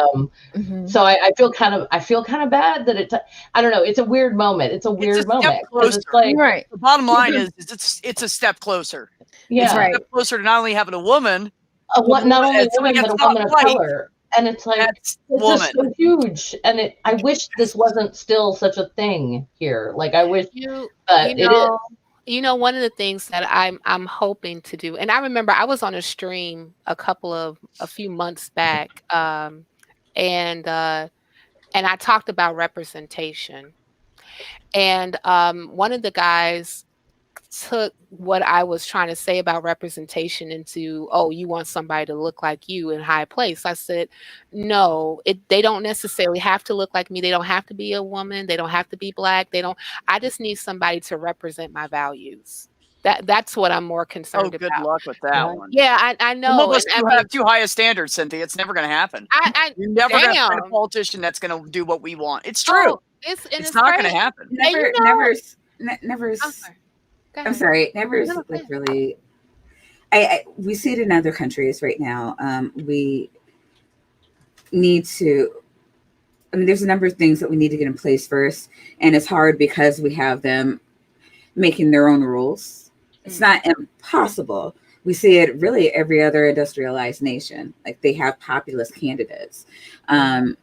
Speaker 2: so I feel kind of bad that I don't know. It's a weird moment. It's a weird moment. 'Cause it's like,
Speaker 3: Right.
Speaker 1: The bottom line is it's a step closer.
Speaker 2: yeah.
Speaker 1: It's a
Speaker 3: Right.
Speaker 1: step closer to not only having a woman,
Speaker 2: Not only
Speaker 1: it's
Speaker 2: women,
Speaker 1: like
Speaker 2: but
Speaker 1: it's
Speaker 2: a woman
Speaker 1: not
Speaker 2: of
Speaker 1: white.
Speaker 2: color. And it's like,
Speaker 1: That's
Speaker 2: it's
Speaker 1: woman.
Speaker 2: just so huge. And I wish this wasn't still such a thing here. Like I wish, but it is.
Speaker 4: One of the things that I'm hoping to do, and I remember I was on a stream a few months back, and I talked about representation, and one of the guys took what I was trying to say about representation into, oh, you want somebody to look like you in high place. I said, no, they don't necessarily have to look like me. They don't have to be a woman. They don't have to be black. I just need somebody to represent my values. That's what I'm more concerned
Speaker 1: good
Speaker 4: about.
Speaker 1: luck with that one.
Speaker 4: Yeah, I know.
Speaker 1: Some of us
Speaker 4: and
Speaker 1: have too high a standard, Cynthia. It's never going to happen. You're never going to find a politician that's going to do what we want. It's true. It's not going to happen.
Speaker 6: Never.
Speaker 4: Go
Speaker 6: I'm sorry. Never is
Speaker 4: No,
Speaker 6: like really. We see it in other countries right now. We need to. I mean, there's a number of things that we need to get in place first, and it's hard because we have them making their own rules. It's not impossible. We see it really every other industrialized nation. Like they have populist candidates. I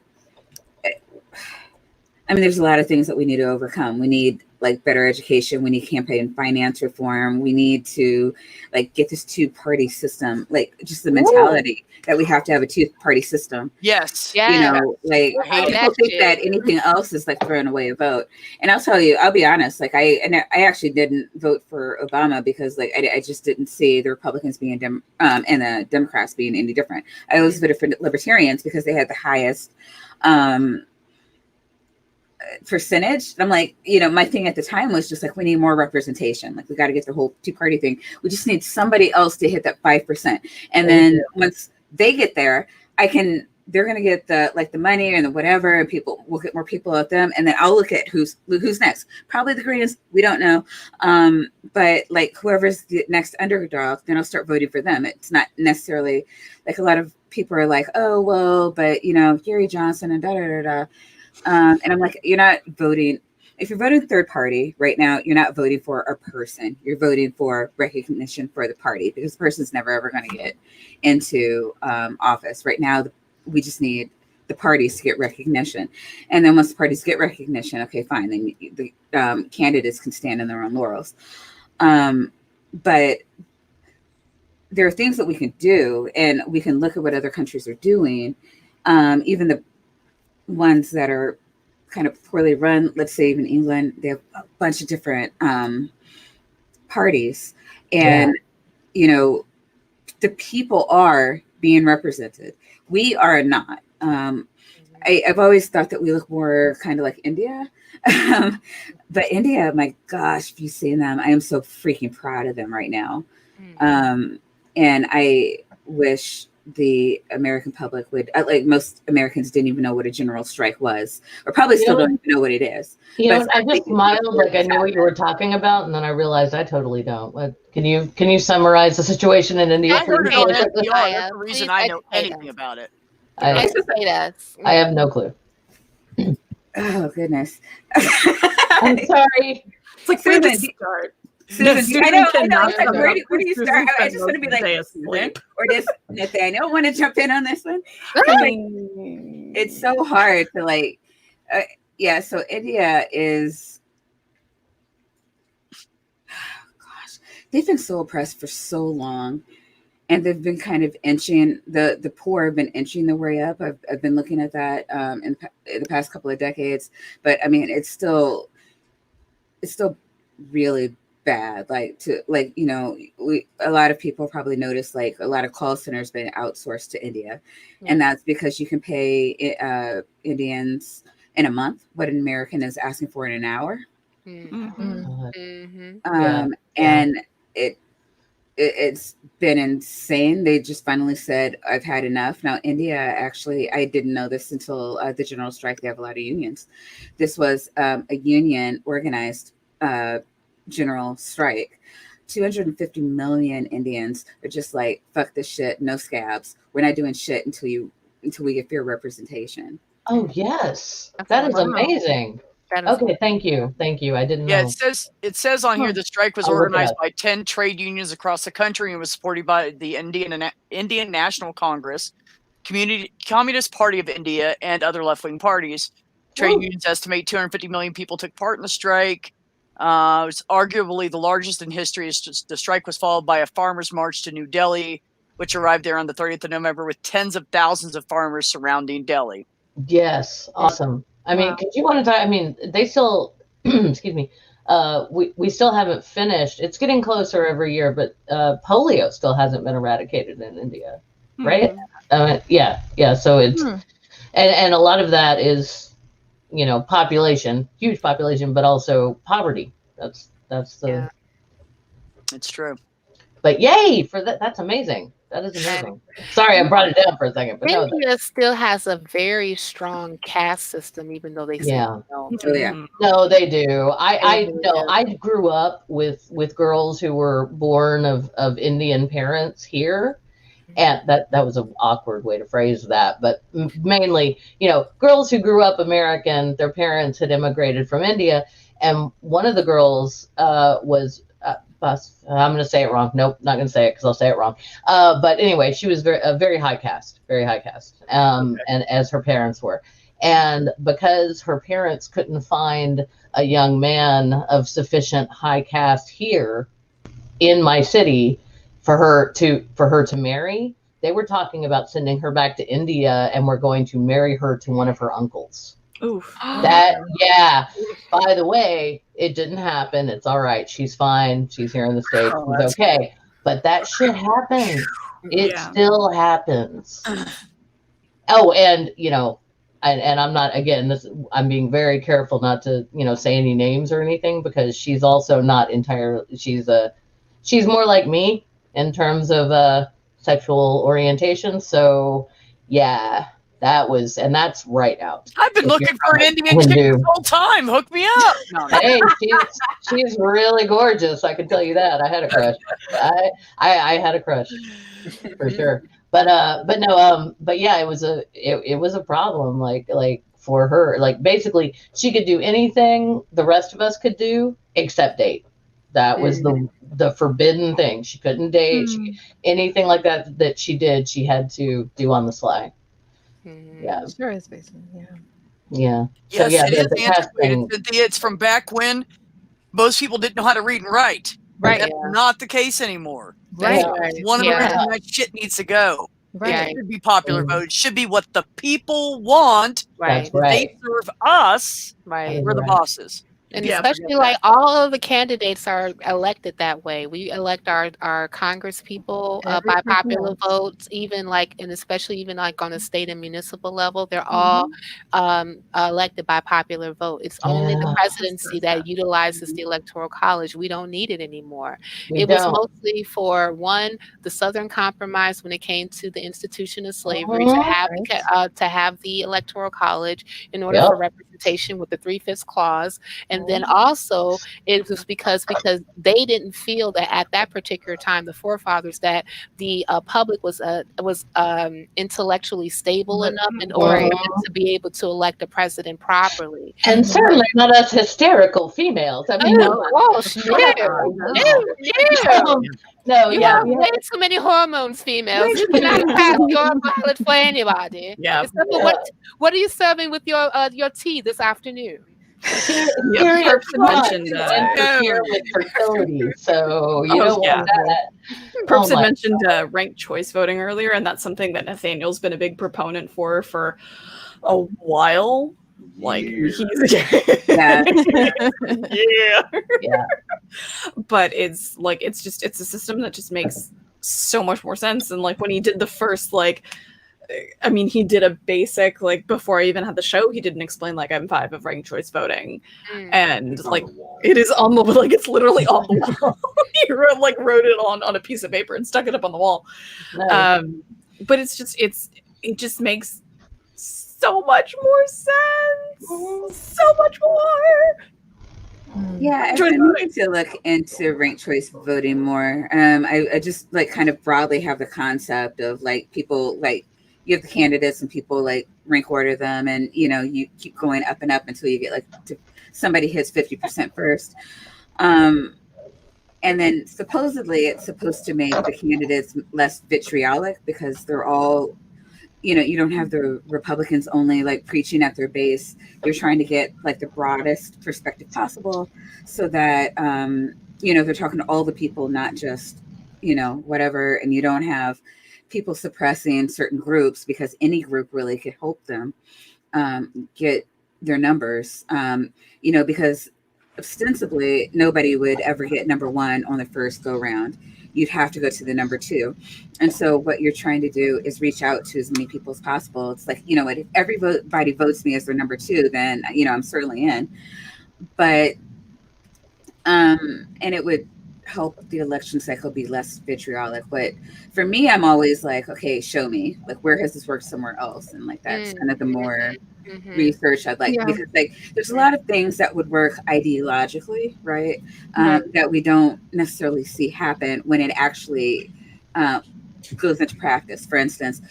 Speaker 6: mean, there's a lot of things that we need to overcome. We need like better education. We need campaign finance reform. We need to like get this two-party system, like just the mentality that we have to have a two-party system.
Speaker 1: Yes.
Speaker 4: Yeah.
Speaker 6: You know, like people think that anything else is like throwing away a vote. And I'll tell you, I'll be honest, like I actually didn't vote for Obama because like I just didn't see the Republicans being and the Democrats being any different. I always voted for libertarians because they had the highest percentage. I'm like, my thing at the time was just like, we need more representation. Like we got to get the whole two-party thing. We just need somebody else to hit that 5%. And then once they get there, they're going to get the money and the whatever, and we'll get more people at them. And then I'll look at who's next. Probably the Greens. We don't know. But like whoever's the next underdog, then I'll start voting for them. It's not necessarily like a lot of people are like, oh, well, but Gary Johnson and da-da-da-da. And I'm like, you're not voting. If you're voting third party right now, you're not voting for a person. You're voting for recognition for the party because the person's never, ever going to get into office. Right now, we just need the parties to get recognition. And then once the parties get recognition, okay, fine. Then the candidates can stand in their own laurels. But there are things that we can do, and we can look at what other countries are doing. Even the ones that are kind of poorly run, let's say even England, they have a bunch of different parties, and you know, the people are being represented. We are not. I've always thought that we look more kind of like India. But India, my gosh, if you've seen them, I am so freaking proud of them right now. And I wish the American public would, like most Americans didn't even know what a general strike was, or probably still don't even know what it is.
Speaker 2: You know,
Speaker 6: But
Speaker 2: I just smiled like I knew what you were talking about, and then I realized I totally don't. Can you summarize the situation in India?
Speaker 1: I heard it on
Speaker 4: Educate us,
Speaker 1: NPR.
Speaker 4: Maya.
Speaker 1: That's the reason
Speaker 4: Please
Speaker 1: I know
Speaker 4: educate
Speaker 1: anything
Speaker 4: us.
Speaker 1: about it.
Speaker 4: Educate us.
Speaker 2: I have no clue.
Speaker 6: Oh goodness.
Speaker 2: I'm sorry.
Speaker 5: It's like where to
Speaker 6: Susan,
Speaker 5: start.
Speaker 6: Susan, I know.
Speaker 5: cannot
Speaker 6: It's like,
Speaker 5: sum
Speaker 6: where
Speaker 5: up
Speaker 6: do you
Speaker 5: Susan's
Speaker 6: start? I
Speaker 5: been
Speaker 6: just want to be like,
Speaker 5: most
Speaker 6: Susan,
Speaker 5: limp.
Speaker 6: or does Nathaniel want to jump in on this one? It's so hard to like, yeah. So India is, gosh, they've been so oppressed for so long, and they've been kind of inching the poor have been inching their way up. I've been looking at that in the past couple of decades, but I mean, it's still really bad. Like you know, a lot of people probably notice like a lot of call centers been outsourced to India, and that's because you can pay Indians in a month what an American is asking for in an hour. And it's been insane. They just finally said, I've had enough. Now, India, actually, I didn't know this until the general strike. They have a lot of unions. This was a union organized general strike. 250 million Indians are just like, fuck this shit, no scabs. We're not doing shit until we get fair representation.
Speaker 2: Oh yes, that is amazing. Okay, thank you. I didn't know.
Speaker 1: Yeah, it says on here the strike was organized by 10 trade unions across the country and was supported by the Indian National Congress, Communist Party of India, and other left-wing parties. Trade unions estimate 250 million people took part in the strike. It was arguably the largest in history. The strike was followed by a farmers' march to New Delhi, which arrived there on the 30th of November with tens of thousands of farmers surrounding Delhi.
Speaker 2: Yes, awesome. I mean, because you want to talk, I mean, they still, excuse me, we still haven't finished. It's getting closer every year, but polio still hasn't been eradicated in India, right? Yeah. So it's, and a lot of that is, you know, population, huge population, but also poverty. That's the.
Speaker 1: It's true.
Speaker 2: But yay for that! That's amazing. That is amazing. Sorry, I brought it down for a second. But
Speaker 4: India still has a very strong caste system, even though they say no.
Speaker 6: Oh, yeah.
Speaker 2: No, they do. I know. I grew up with girls who were born of Indian parents here, and that was an awkward way to phrase that. But mainly, you know, girls who grew up American, their parents had immigrated from India, and one of the girls was. I'm going to say it wrong. Nope, not going to say it because I'll say it wrong. But anyway, she was very high caste, and as her parents were. And because her parents couldn't find a young man of sufficient high caste here in my city for her to marry, they were talking about sending her back to India and were going to marry her to one of her uncles.
Speaker 5: Oof.
Speaker 2: By the way, it didn't happen. It's all right. She's fine. She's here in the States. She's okay. But that shit happens. It still happens. Oh, and you know, and I'm not, again, I'm being very careful not to, you know, say any names or anything, because she's also not entirely, she's more like me in terms of sexual orientation. So yeah. That's right out.
Speaker 1: I've been looking for an Indian chick this whole time. Hook me up. No.
Speaker 2: Hey, she's really gorgeous. I can tell you that. I had a crush. I had a crush for sure. But yeah, it was a problem. Like for her, like basically she could do anything the rest of us could do except date. That was the forbidden thing. She couldn't date. Anything like that she did, she had to do on the sly. Yeah,
Speaker 3: sure is basically.
Speaker 2: Yeah.
Speaker 1: Yes,
Speaker 2: so, yeah,
Speaker 1: it is antiquated. Cynthia, it's from back when most people didn't know how to read and write.
Speaker 3: Right.
Speaker 1: That's not the case anymore.
Speaker 3: Right.
Speaker 1: One of the reasons that shit needs to go.
Speaker 3: Right.
Speaker 1: It should be popular vote. It should be what the people want.
Speaker 2: That's
Speaker 1: They serve us.
Speaker 4: Right.
Speaker 1: We're the bosses.
Speaker 4: And
Speaker 1: Yeah,
Speaker 4: especially
Speaker 1: forget
Speaker 4: like all of the candidates are elected that way. We elect our Congress people
Speaker 2: Every
Speaker 4: by
Speaker 2: single
Speaker 4: popular
Speaker 2: one.
Speaker 4: votes, even like, and especially even like on a state and municipal level, they're all elected by popular vote. It's only the
Speaker 2: Yeah,
Speaker 4: presidency that utilizes the Electoral College. We don't need it anymore.
Speaker 2: we
Speaker 4: It was
Speaker 2: don't.
Speaker 4: mostly for one, the Southern Compromise when it came to the institution of slavery
Speaker 2: Mhm.
Speaker 4: to have the Electoral College in order
Speaker 2: Yep.
Speaker 4: for representation with the 3/5 clause. And then also it was because they didn't feel that at that particular time, the forefathers, that the public was intellectually stable enough in order for them to be able to elect a president properly.
Speaker 2: And certainly not us hysterical females. I mean,
Speaker 4: Oh gosh, no, no.
Speaker 2: no,
Speaker 4: You
Speaker 2: yeah,
Speaker 4: have way too many hormones, females. You cannot pass your ballot for anybody.
Speaker 1: Yeah.
Speaker 4: Except for what are you serving with your tea this afternoon?
Speaker 2: Period
Speaker 5: Perps had
Speaker 2: fraud
Speaker 5: mentioned,
Speaker 2: interfere with fertility, so you
Speaker 1: Oh,
Speaker 2: don't
Speaker 1: yeah.
Speaker 2: want that.
Speaker 5: Perps had
Speaker 2: my
Speaker 5: mentioned ranked choice voting earlier, and that's something that Nathaniel's been a big proponent for a while. Like he's
Speaker 6: Yeah.
Speaker 2: Yeah.
Speaker 5: But it's a system that just makes so much more sense. And like when he did the first he did a basic, like before I even had the show, he didn't explain like M5 of ranked choice voting. And like it is on the, like it's literally on the wall. He wrote it on a piece of paper and stuck it up on the wall.
Speaker 2: Nice.
Speaker 5: But it just makes so much more sense. So much more.
Speaker 6: Yeah, I've been meaning to look into ranked choice voting more. I just like kind of broadly have the concept of like people, like you have the candidates and people like rank order them, and you keep going up and up until you get like somebody hits 50% first. And then supposedly it's supposed to make the candidates less vitriolic because they're all, you don't have the Republicans only like preaching at their base. You're trying to get like the broadest perspective possible so that, they're talking to all the people, not just, whatever. And you don't have people suppressing certain groups because any group really could help them get their numbers, because ostensibly nobody would ever get number one on the first go round. You'd have to go to the number two. And so what you're trying to do is reach out to as many people as possible. It's like, if everybody votes me as their number two, then, I'm certainly in. But, and it would help the election cycle be less vitriolic. But for me, I'm always like, okay, show me, like, where has this worked somewhere else? And like, that's kind of the more research I'd like, because like there's a lot of things that would work ideologically, right? That we don't necessarily see happen when it actually goes into practice. For instance,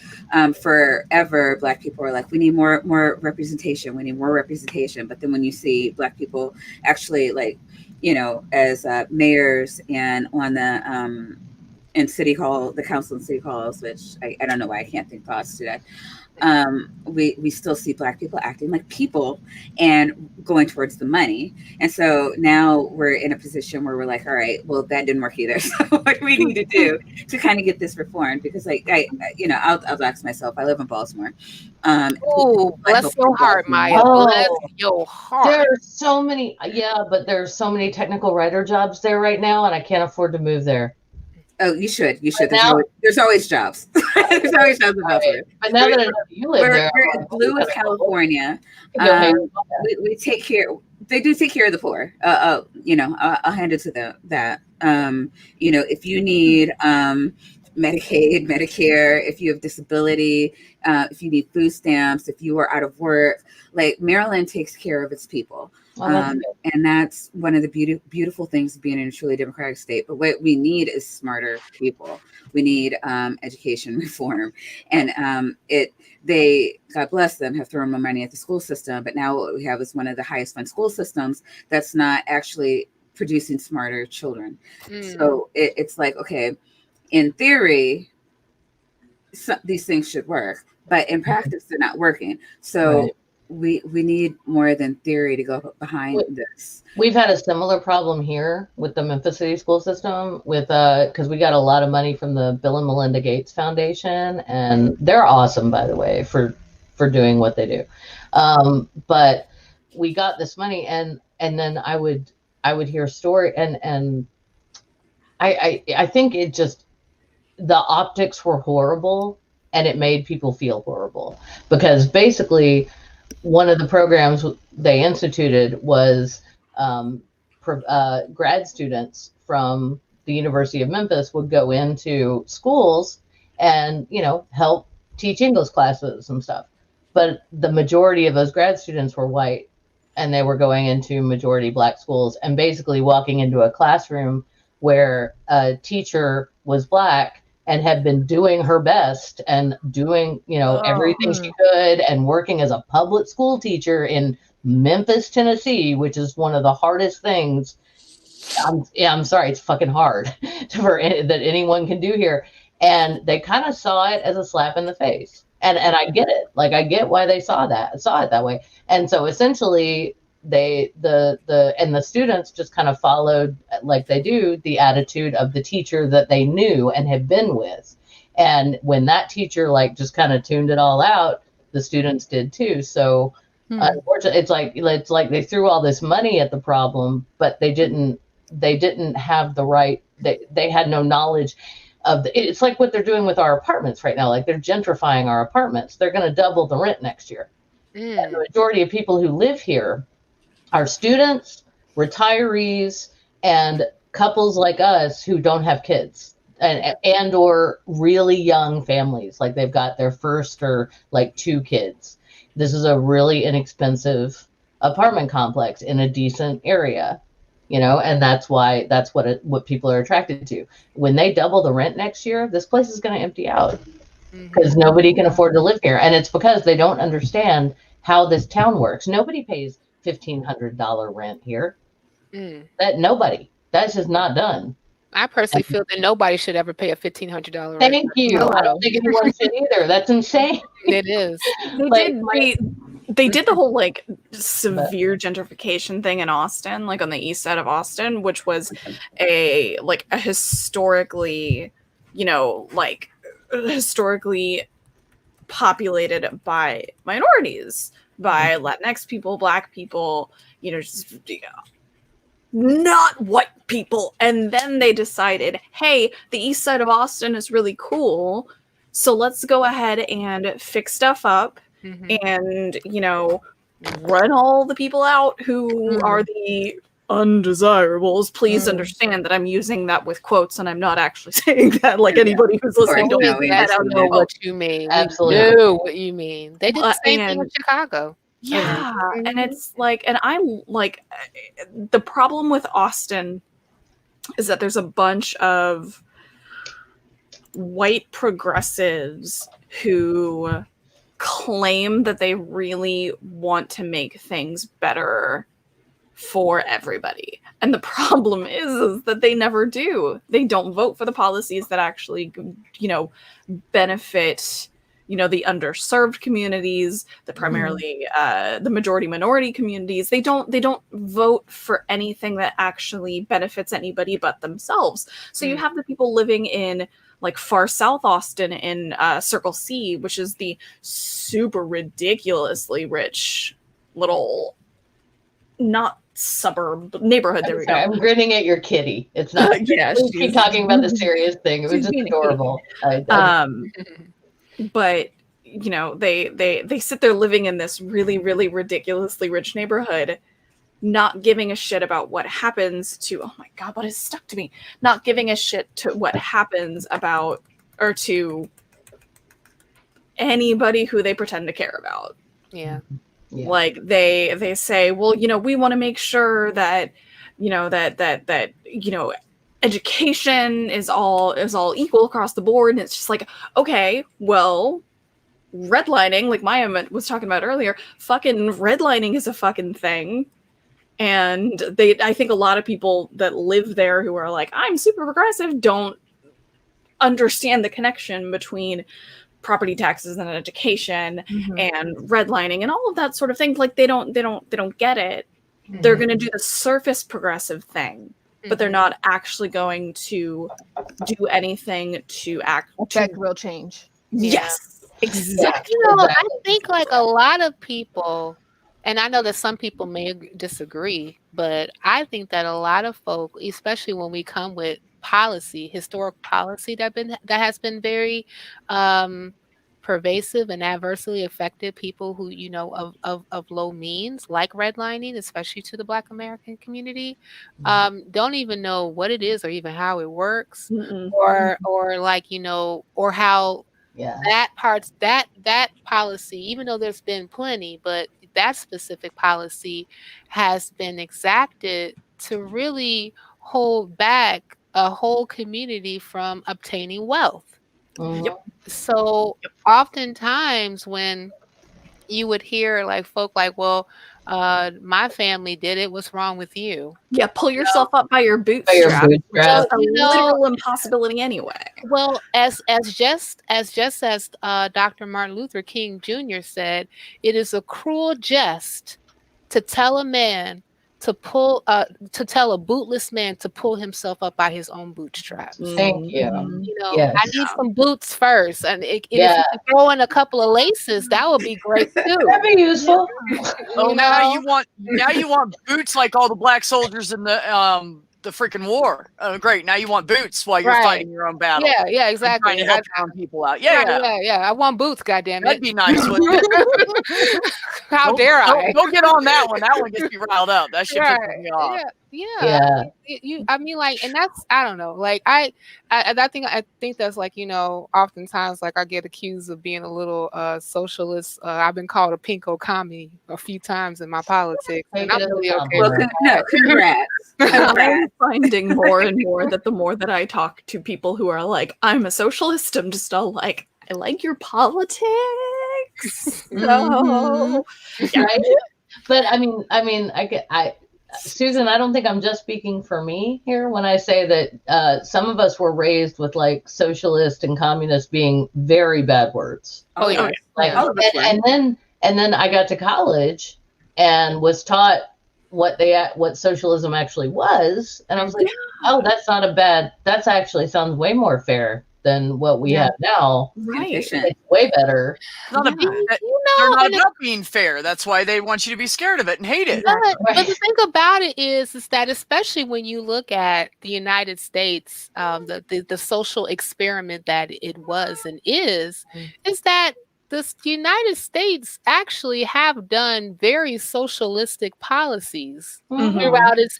Speaker 6: forever Black people are like, we need more representation, we need more representation. But then when you see Black people actually like, as mayors and on the in City Hall, the council and City Halls, which I don't know why I can't think thoughts today. We still see Black people acting like people and going towards the money. And so now we're in a position where we're like, all right, well, that didn't work either. So what do we need to do to kind of get this reformed? Because like, I'll ask myself, I live in Baltimore.
Speaker 4: Bless your heart, Maya. Bless your heart.
Speaker 2: There's so many, but there's so many technical writer jobs there right now, and I can't afford to move there.
Speaker 6: Oh, you should. There's always jobs. There's always jobs in Baltimore.
Speaker 2: But now that I know you live there,
Speaker 6: we're blue of California. We take care. They do take care of the poor. I'll hand it to that. If you need Medicaid, Medicare, if you have disability, if you need food stamps, if you are out of work, like Maryland takes care of its people. And that's one of the beautiful things of being in a truly democratic state. But what we need is smarter people. We need education reform. And they, God bless them, have thrown more money at the school system. But now what we have is one of the highest fund school systems that's not actually producing smarter children. So it's like, okay, in theory, these things should work, but in practice, they're not working. So we need more than theory to go behind this.
Speaker 2: We've had a similar problem here with the Memphis City school system with because we got a lot of money from the Bill and Melinda Gates Foundation, and they're awesome, by the way, for doing what they do. But we got this money, and and then I would hear story, and I think it just, the optics were horrible, and it made people feel horrible, because basically one of the programs they instituted was grad students from the University of Memphis would go into schools and, you know, help teach English classes and stuff. But the majority of those grad students were white, and they were going into majority Black schools, and basically walking into a classroom where a teacher was Black and had been doing her best and doing, you know, everything she could, and working as a public school teacher in Memphis, Tennessee, which is one of the hardest things. I'm sorry, it's fucking hard that anyone can do here. And they kind of saw it as a slap in the face. And I get it. Like, I get why they saw it that way. And so essentially the students just kind of followed, like they do, the attitude of the teacher that they knew and had been with. And when that teacher like just kind of tuned it all out, the students did too. So unfortunately, it's like they threw all this money at the problem, but they didn't have the right, they had no knowledge of it's like what they're doing with our apartments right now. Like, they're gentrifying our apartments. They're going to double the rent next year. And the majority of people who live here are students, retirees, and couples like us who don't have kids, and or really young families. Like, they've got their first or like 2 kids. This is a really inexpensive apartment complex in a decent area, you know, and that's what people are attracted to. When they double the rent next year, this place is going to empty out because nobody can afford to live here. And it's because they don't understand how this town works. Nobody pays $1,500 rent here. That's just not done.
Speaker 4: I personally feel that nobody should ever pay a $1,500 rent.
Speaker 2: Thank you. I don't think anyone should either. That's insane.
Speaker 4: It is.
Speaker 5: They did the whole like severe gentrification thing in Austin, like on the east side of Austin, which was a historically, you know, like historically populated by minorities, by Latinx people, Black people, you know, just not white people. And then they decided, hey, the east side of Austin is really cool, so let's go ahead and fix stuff up and, you know, run all the people out who are the undesirables. Please understand that I'm using that with quotes, and I'm not actually saying that like anybody who's listening don't
Speaker 4: I don't know what you mean.
Speaker 2: Absolutely.
Speaker 4: We know what you mean. They did the same thing in Chicago.
Speaker 5: Yeah, and it's like, and I'm like, the problem with Austin is that there's a bunch of white progressives who claim that they really want to make things better for everybody. And the problem is that they never do. They don't vote for the policies that actually, you know, benefit, you know, the underserved communities, the primarily the majority minority communities. They don't vote for anything that actually benefits anybody but themselves. So you have the people living in like far south Austin in Circle C, which is the super ridiculously rich little not suburb neighborhood. There we go.
Speaker 2: I'm grinning at your kitty. It's not.
Speaker 5: Yeah,
Speaker 2: keep talking about the serious thing. It was just adorable.
Speaker 5: But you know, they sit there living in this really, really ridiculously rich neighborhood, not giving a shit about what happens to, oh my God, what has stuck to me? Not giving a shit to what happens about, or to anybody who they pretend to care about.
Speaker 4: Yeah.
Speaker 5: Like they say, well, you know, we want to make sure that, you know, that you know, education is all equal across the board. And it's just like, okay, well, redlining, like Maya was talking about earlier, fucking redlining is a fucking thing. And I think a lot of people that live there who are like, I'm super progressive, don't understand the connection between property taxes and education and redlining and all of that sort of thing. Like they don't get it. They're going to do the surface progressive thing, but they're not actually going to do anything to
Speaker 3: affect real change.
Speaker 5: Yes, exactly.
Speaker 4: You know, I think like a lot of people And I know that some people may disagree, but I think that a lot of folk, especially when we come with policy, historic policy that has been very pervasive and adversely affected people who, of low means, like redlining, especially to the Black American community, don't even know what it is or even how it works,
Speaker 5: Mm-mm.
Speaker 4: or like, or how
Speaker 2: Yeah.
Speaker 4: that policy, even though there's been plenty, but that specific policy has been exacted to really hold back a whole community from obtaining wealth.
Speaker 2: Mhm.
Speaker 4: So oftentimes when you would hear like folk like, well, my family did it, what's wrong with you?
Speaker 5: Yeah, pull yourself up by your
Speaker 2: By your
Speaker 5: bootstraps. Which is
Speaker 2: bootstraps.
Speaker 5: a
Speaker 4: You know-
Speaker 5: literal impossibility anyway.
Speaker 4: Well, as Dr. Martin Luther King Jr. said, it is a cruel jest to tell a man to tell a bootless man to pull himself up by his own bootstraps.
Speaker 2: Thank you. Yes.
Speaker 4: I need some boots first, and if
Speaker 2: Yeah.
Speaker 4: you could throw in a couple of laces, that would be great too.
Speaker 2: That'd be useful.
Speaker 1: Oh,
Speaker 4: You
Speaker 1: now
Speaker 4: know?
Speaker 1: you want boots like all the black soldiers in the freaking war. Oh, great! Now you want boots while you're
Speaker 4: Right.
Speaker 1: fighting your own battle.
Speaker 4: Yeah,
Speaker 1: and trying
Speaker 4: exactly.
Speaker 1: to help drown people out. Yeah.
Speaker 4: I want boots, goddammit.
Speaker 1: That'd be nice. Wouldn't it?
Speaker 4: How dare I?
Speaker 1: Don't get on that one. That one gets me riled up. That shit pisses me off.
Speaker 2: Yeah.
Speaker 4: I mean, like, and that's, I don't know, like, I think that's like, oftentimes, like, I get accused of being a little socialist. I've been called a pinko commie a few times in my politics, and I'm really okay
Speaker 6: Well,
Speaker 4: with
Speaker 6: no, congrats.
Speaker 5: I'm finding more and more that the more that I talk to people who are like, I'm a socialist, I'm just all like, I like your politics. So
Speaker 2: Right? But I mean, Susan, I don't think I'm just speaking for me here when I say that some of us were raised with like socialist and communist being very bad words.
Speaker 4: Oh, yeah.
Speaker 2: Like,
Speaker 6: All of us were.
Speaker 2: and then I got to college and was taught what socialism actually was, and I was like, oh, that's actually sounds way more fair than what we have now.
Speaker 5: right.
Speaker 6: Efficient.
Speaker 2: It's way better.
Speaker 1: It's not they're not about being fair. That's why they want you to be scared of it and hate it.
Speaker 4: But the thing about it is that especially when you look at the United States, the social experiment that it was and is that the United States actually have done very socialistic policies throughout its,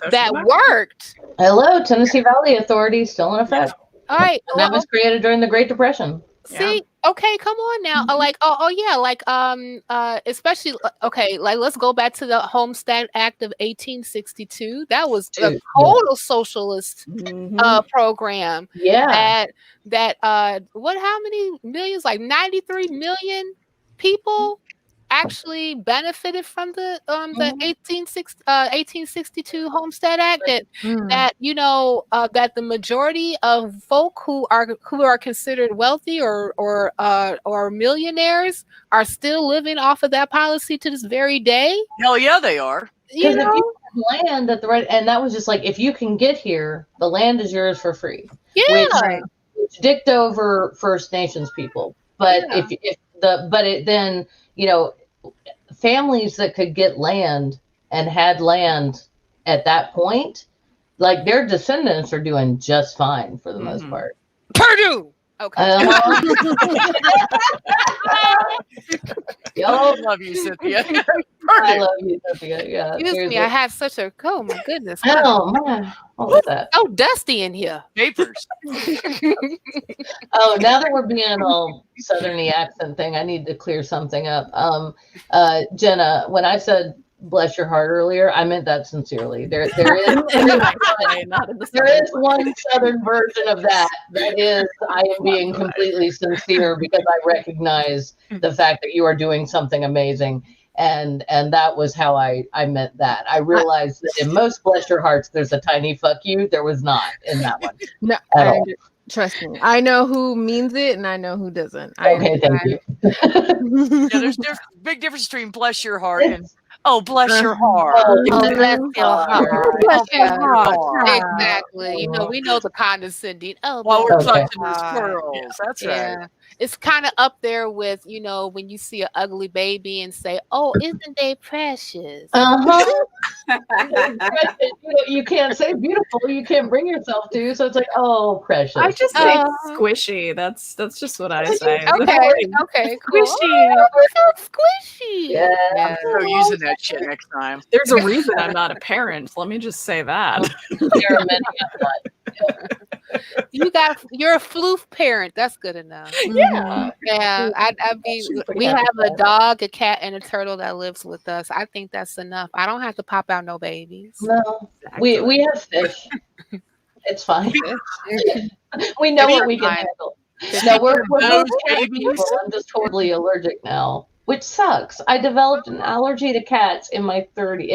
Speaker 4: that worked.
Speaker 2: Hello, Tennessee Valley Authority still in effect.
Speaker 4: All right.
Speaker 2: And that was created during the Great Depression.
Speaker 4: See, okay, come on now. Especially, okay, like let's go back to the Homestead Act of 1862. That was a total socialist program.
Speaker 2: Yeah.
Speaker 4: How many millions? Like 93 million people actually benefited from the 1862 Homestead Act. That the majority of folk who are considered wealthy or millionaires are still living off of that policy to this very day.
Speaker 1: Hell yeah, they are.
Speaker 2: Because if you have land at the right, and that was just like, if you can get here, the land is yours for free.
Speaker 4: Yeah.
Speaker 2: Which dicked over First Nations people. But families that could get land and had land at that point, like their descendants are doing just fine for the most part.
Speaker 4: Purdue. Okay.
Speaker 1: I love you, Cynthia.
Speaker 2: I love you, Cynthia. Yeah.
Speaker 4: Excuse me, I had such a my goodness.
Speaker 2: Oh man, what was that?
Speaker 4: So dusty in here.
Speaker 1: Papers.
Speaker 2: Oh, now that we're being all southerny accent thing, I need to clear something up. Jenna, when I said bless your heart earlier, I meant that sincerely. There is one southern version of that. That is, I am being completely sincere because I recognize the fact that you are doing something amazing. And that was how I meant that. I realized that in most bless your hearts, there's a tiny fuck you. There was not in that one.
Speaker 3: No, trust me. I know who means it and I know who doesn't.
Speaker 2: Okay, thank you.
Speaker 1: Yeah, there's big difference between bless your heart and Oh, bless your heart.
Speaker 2: Oh,
Speaker 4: Oh, bless your heart.
Speaker 3: Bless your
Speaker 4: Yeah.
Speaker 3: heart.
Speaker 4: Exactly. You know, we know the condescending. Oh,
Speaker 1: While
Speaker 4: bless
Speaker 1: we're
Speaker 2: Okay.
Speaker 1: touching the
Speaker 4: your heart.
Speaker 1: squirrels. That's right.
Speaker 4: Yeah. It's kind of up there with, you know, when you see an ugly baby and say, "Oh, isn't they precious?"
Speaker 2: Uh-huh. You can't say beautiful. You can't bring yourself to. So it's like, oh, precious.
Speaker 5: I just say
Speaker 4: Uh,
Speaker 5: squishy. That's just what I say.
Speaker 4: Okay. Okay. Cool.
Speaker 5: Squishy.
Speaker 4: Oh, so squishy.
Speaker 2: Yeah.
Speaker 4: Yeah.
Speaker 1: Go using that shit next time.
Speaker 5: There's a reason I'm not a parent. Let me just say that.
Speaker 2: There are many of that.
Speaker 4: You're a floof parent. That's good enough.
Speaker 5: Yeah.
Speaker 4: Yeah, I'd be.
Speaker 2: She's pretty
Speaker 4: We
Speaker 2: happy
Speaker 4: have a
Speaker 2: with that.
Speaker 4: dog, a cat, and a turtle that lives with us. I think that's enough. I don't have to pop out no babies.
Speaker 2: No, we have fish. It's fine. We know what we can
Speaker 4: Fine.
Speaker 2: handle. No, we're
Speaker 1: Those
Speaker 2: both
Speaker 1: babies.
Speaker 2: people. I'm just totally allergic now, which sucks. I developed an allergy to cats in my late 30s.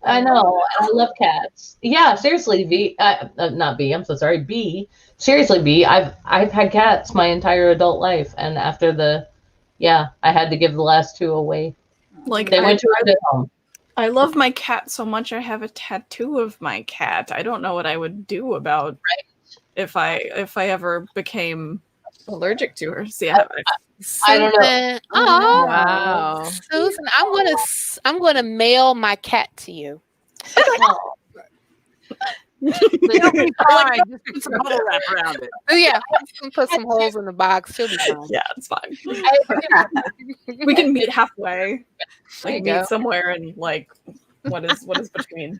Speaker 2: I know. I love cats. Yeah, seriously, not B. I'm so sorry, B. Seriously, B. I've had cats my entire adult life, and after I had to give the last two away.
Speaker 5: Like
Speaker 2: They went to a good home.
Speaker 5: I love my cat so much. I have a tattoo of my cat. I don't know what I would do about if I ever became allergic to her. See,
Speaker 2: I don't know.
Speaker 4: Susan, oh,
Speaker 3: Wow.
Speaker 4: Susan, I'm gonna mail my cat to you.
Speaker 1: It'll be fine. Just put some bubble wrap around it.
Speaker 4: Yeah, put some holes in the box. She'll be fine.
Speaker 5: yeah, it's fine. We can meet halfway.
Speaker 4: There you
Speaker 5: Like
Speaker 4: go.
Speaker 5: meet somewhere and like what is between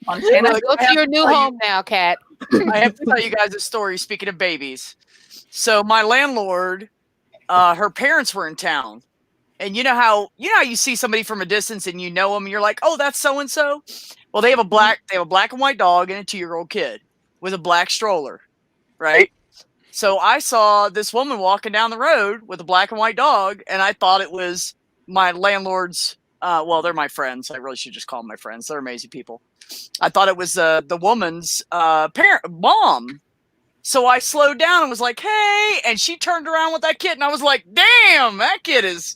Speaker 5: Montana?
Speaker 1: Look,
Speaker 4: Go to your new home now, cat.
Speaker 1: I have to tell you guys a story. Speaking of babies, so my landlord, her parents were in town, and you know how you see somebody from a distance and you know them, and you're like, oh, that's so and so. Well, they have a black and white dog and a 2-year-old kid with a black stroller, right? So I saw this woman walking down the road with a black and white dog, and I thought it was my landlord's. Well, they're my friends. I really should just call them my friends. They're amazing people. I thought it was the woman's mom. So I slowed down and was like, "Hey!" And she turned around with that kid, and I was like, "Damn, that kid is."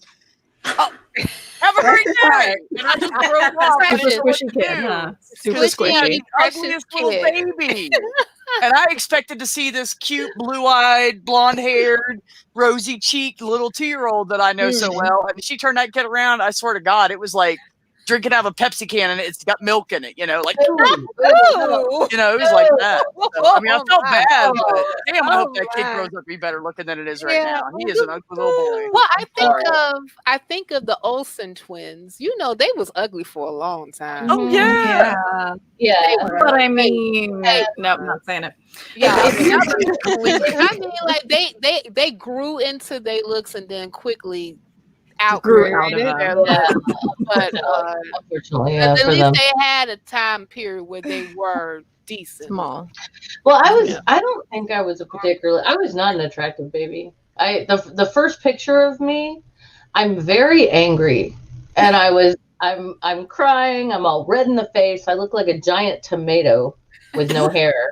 Speaker 1: Have a great day. And I just drove off. I
Speaker 5: Super
Speaker 1: didn't know what
Speaker 5: squishy
Speaker 1: to
Speaker 5: kid,
Speaker 1: do.
Speaker 5: huh? Super
Speaker 4: Squishy.
Speaker 5: squishy.
Speaker 1: The ugliest little
Speaker 4: kid.
Speaker 1: baby. And I expected to see this cute, blue-eyed, blonde-haired, rosy-cheeked little 2-year-old that I know so well. And she turned that kid around. I swear to God, it was like drinking out of a Pepsi can and it's got milk in it. You know, like
Speaker 2: Ooh.
Speaker 1: you know, it was like that. So, I mean, I felt bad, but damn, I hope that kid
Speaker 4: my.
Speaker 1: grows up to be better looking than it is right
Speaker 4: Yeah.
Speaker 1: now. He is an ugly little boy.
Speaker 4: Well,
Speaker 2: Sorry.
Speaker 4: I think of the Olsen twins. You know, they was ugly for a long time.
Speaker 1: Oh yeah.
Speaker 2: Yeah.
Speaker 5: But I mean,
Speaker 4: Hey.
Speaker 5: no, I'm not saying it.
Speaker 4: Yeah, I mean, like they grew into their looks and then quickly
Speaker 5: Grew out
Speaker 4: outgrew
Speaker 5: of
Speaker 4: their
Speaker 5: them.
Speaker 2: Yeah.
Speaker 4: looks. But
Speaker 2: Unfortunately,
Speaker 4: at
Speaker 2: for
Speaker 4: least
Speaker 2: them.
Speaker 4: they had a time period where they were decent.
Speaker 3: Small.
Speaker 2: Well,
Speaker 5: Yeah.
Speaker 2: I don't think I was I was not an attractive baby. The first picture of me, I'm very angry, and I'm crying. I'm all red in the face. I look like a giant tomato with no hair.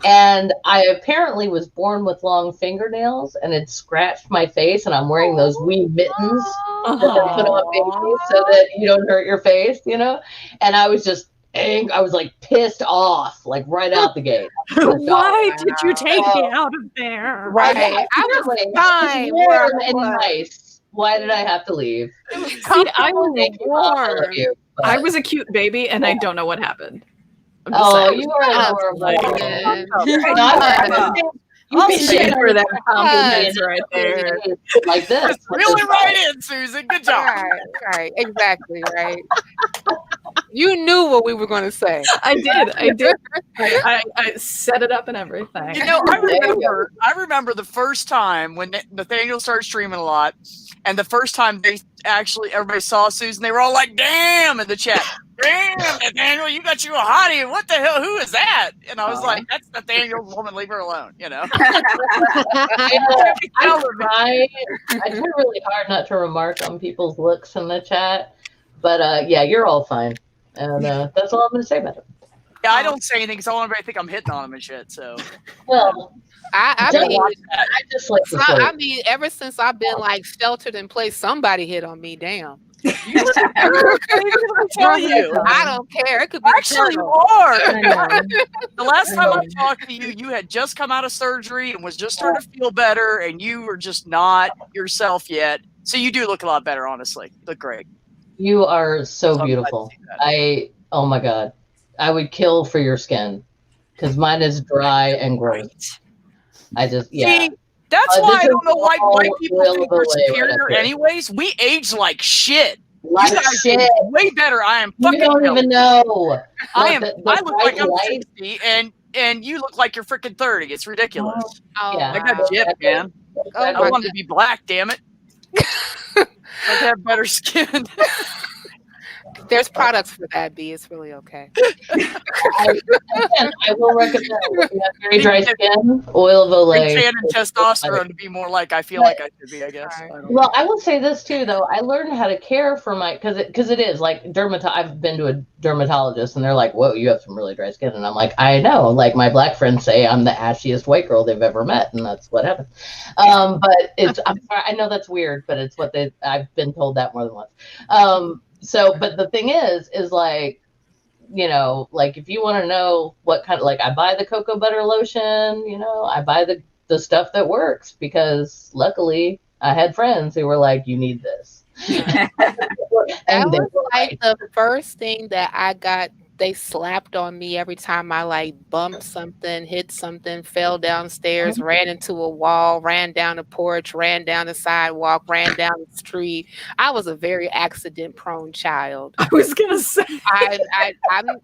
Speaker 2: And I apparently was born with long fingernails and it scratched my face, and I'm wearing those wee mittens that they put on babies so that you don't hurt your face, you know? And I was just angry. I was like pissed off, like right out the gate.
Speaker 5: Why did you take me out of there?
Speaker 4: Right. I was
Speaker 2: Apparently,
Speaker 4: fine
Speaker 2: it's warm
Speaker 4: where I
Speaker 2: and
Speaker 4: was.
Speaker 2: nice. Why did I have to leave?
Speaker 5: See, I was
Speaker 2: Thank you, Mom. I love
Speaker 4: warm.
Speaker 2: you, but-
Speaker 5: I was a cute baby, and I don't know what happened. I'm just
Speaker 2: Oh,
Speaker 5: saying.
Speaker 2: you are adorable.
Speaker 4: Yeah.
Speaker 2: No, I'm-
Speaker 5: You
Speaker 2: I'll
Speaker 5: can
Speaker 2: say
Speaker 5: shake for that compliment
Speaker 2: Yeah.
Speaker 5: right there.
Speaker 2: like this.
Speaker 1: Just reel it right in, Susan. Good job.
Speaker 4: Right, exactly, right. You knew what we were going to say.
Speaker 5: I did. I set it up and everything.
Speaker 1: You know, I remember the first time when Nathaniel started streaming a lot, and the first time everybody saw Susan, they were all like, "Damn!" in the chat. "Damn, Nathaniel, you got you a hottie. What the hell? Who is that?" And I was like, "That's Nathaniel's woman. Leave her alone." You know.
Speaker 2: I try really hard not to remark on people's looks in the chat, but yeah, you're all fine, and that's all I'm going to say about it.
Speaker 1: Yeah, I don't say anything because I want everybody to think I'm hitting on him and shit. So
Speaker 2: Well,
Speaker 4: I
Speaker 2: Don't
Speaker 4: mean,
Speaker 2: watch I just like to
Speaker 4: I
Speaker 2: flirt.
Speaker 4: mean, ever since I've been like sheltered in place, somebody hit on me. Damn.
Speaker 1: You look good. Let me tell you.
Speaker 4: I don't care. It could be
Speaker 1: Actually, you
Speaker 4: turtle.
Speaker 1: are.
Speaker 3: I know.
Speaker 1: The last time I talked to you, you had just come out of surgery and was just starting to feel better, and you were just not yourself yet. So you do look a lot better, honestly. You look great.
Speaker 2: You are so
Speaker 1: I'm glad to
Speaker 2: beautiful.
Speaker 1: see that.
Speaker 2: Oh my God. I would kill for your skin because mine is dry and gross.
Speaker 1: Right.
Speaker 2: I just, yeah.
Speaker 1: See, that's
Speaker 2: This
Speaker 1: why I
Speaker 2: is
Speaker 1: don't know why
Speaker 2: all
Speaker 1: white people
Speaker 2: oil
Speaker 1: think
Speaker 2: of
Speaker 1: we're
Speaker 2: the way right
Speaker 1: superior
Speaker 2: up here.
Speaker 1: anyways. We age like shit.
Speaker 2: Like
Speaker 1: You guys
Speaker 2: shit.
Speaker 1: age way better. I am
Speaker 2: You
Speaker 1: fucking
Speaker 2: don't
Speaker 1: jealous.
Speaker 2: even know.
Speaker 1: I
Speaker 2: Like
Speaker 1: am.
Speaker 2: the
Speaker 1: I look like
Speaker 2: bright
Speaker 1: I'm
Speaker 2: light.
Speaker 1: 60, and you look like you're freaking 30. It's ridiculous.
Speaker 4: Oh,
Speaker 2: Yeah.
Speaker 1: I got
Speaker 4: wow.
Speaker 1: gypped, man.
Speaker 4: Oh,
Speaker 1: I
Speaker 4: my
Speaker 1: wanted to be black, damn it. I have better skin.
Speaker 4: There's products for that, B. It's really okay.
Speaker 2: Again, I will recommend if you have very dry skin, oil of Olay.
Speaker 1: Tan and testosterone to be more like I feel like I should be, I guess. I don't know.
Speaker 2: Well, I will say this too, though. I learned how to care for my because it is like I've been to a dermatologist, and they're like, "Whoa, you have some really dry skin," and I'm like, "I know." Like my black friends say, I'm the ashiest white girl they've ever met, and that's what happened. But I'm sorry, I know that's weird, but it's what I've been told that more than once. So, but the thing is like, you know, like if you want to know what kind of, like, I buy the cocoa butter lotion, you know, I buy the stuff that works because luckily I had friends who were like, you need this.
Speaker 4: That
Speaker 2: And they
Speaker 4: was
Speaker 2: were
Speaker 4: like
Speaker 2: right.
Speaker 4: the first thing that I got. They slapped on me every time I like bumped something, hit something, fell downstairs, ran into a wall, ran down the porch, ran down the sidewalk, ran down the street. I was a very accident-prone child.
Speaker 5: I was gonna say.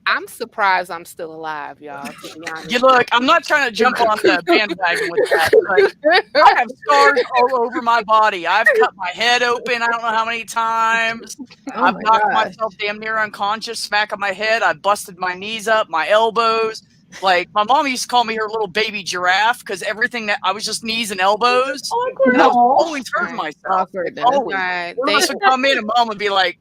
Speaker 4: I'm surprised I'm still alive, y'all. To be honest.
Speaker 1: You look, I'm not trying to jump on the bandwagon with that, but I have scars all over my body. I've cut my head open, I don't know how many times.
Speaker 3: Oh
Speaker 1: I've
Speaker 3: my
Speaker 1: knocked
Speaker 3: gosh.
Speaker 1: myself damn near unconscious, smack on my head. I've busted my knees up, my elbows. Like, my mom used to call me her little baby giraffe because everything that I was just knees and elbows. And I was always hurting myself.
Speaker 3: Awkwardness.
Speaker 1: Always.
Speaker 4: Right.
Speaker 1: One of us would come in and mom would be like,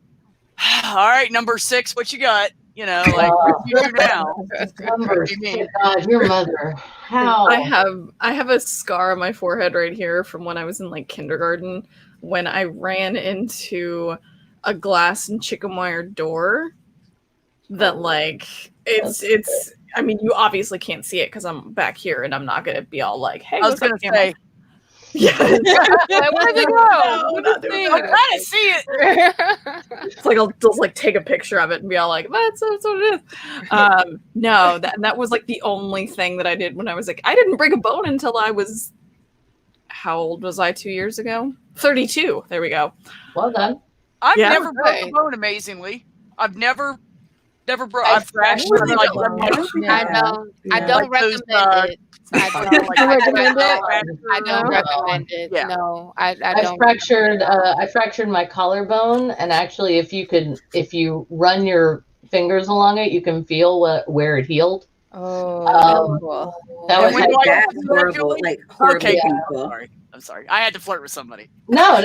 Speaker 1: all right, number 6, what you got? You know, like, what do you do now?
Speaker 2: Number
Speaker 1: What do you mean?
Speaker 2: six. God, your mother. How?
Speaker 5: I have a scar on my forehead right here from when I was in like kindergarten when I ran into a glass and chicken wire door that like it's I mean, you obviously can't see it because I'm back here and I'm not gonna be all like, hey,
Speaker 1: I was
Speaker 5: what's up,
Speaker 1: going to
Speaker 5: Camel?
Speaker 1: say,
Speaker 5: Yeah.
Speaker 4: Like, where'd it go?
Speaker 5: No, we're not doing
Speaker 1: I'm
Speaker 5: that.
Speaker 1: glad to see it.
Speaker 5: It's like I'll just like take a picture of it and be all like, that's what it is. No, that was like the only thing that I did when I was like, I didn't break a bone until I was, how old was I 2 years ago? 32. There we go.
Speaker 2: Well done.
Speaker 1: I've
Speaker 5: Yeah.
Speaker 1: never broke a
Speaker 4: Right.
Speaker 1: bone, amazingly. I've never broke.
Speaker 2: I've
Speaker 1: I've fractured
Speaker 2: broken
Speaker 1: like
Speaker 2: a bone.
Speaker 4: I don't
Speaker 1: Like those,
Speaker 4: recommend it. I
Speaker 1: like,
Speaker 4: don't
Speaker 3: recommend it?
Speaker 4: I don't
Speaker 2: No.
Speaker 4: recommend it.
Speaker 1: Yeah.
Speaker 4: No, I
Speaker 2: I
Speaker 4: don't.
Speaker 2: fractured my collarbone, and actually, if you run your fingers along it, you can feel where it healed.
Speaker 3: Oh,
Speaker 2: Um,
Speaker 3: cool.
Speaker 2: That
Speaker 1: And
Speaker 2: was
Speaker 1: when
Speaker 2: like,
Speaker 1: do I-
Speaker 6: That's horrible, like horribly
Speaker 1: Okay,
Speaker 6: painful.
Speaker 1: I'm sorry. I had to flirt with somebody.
Speaker 2: no,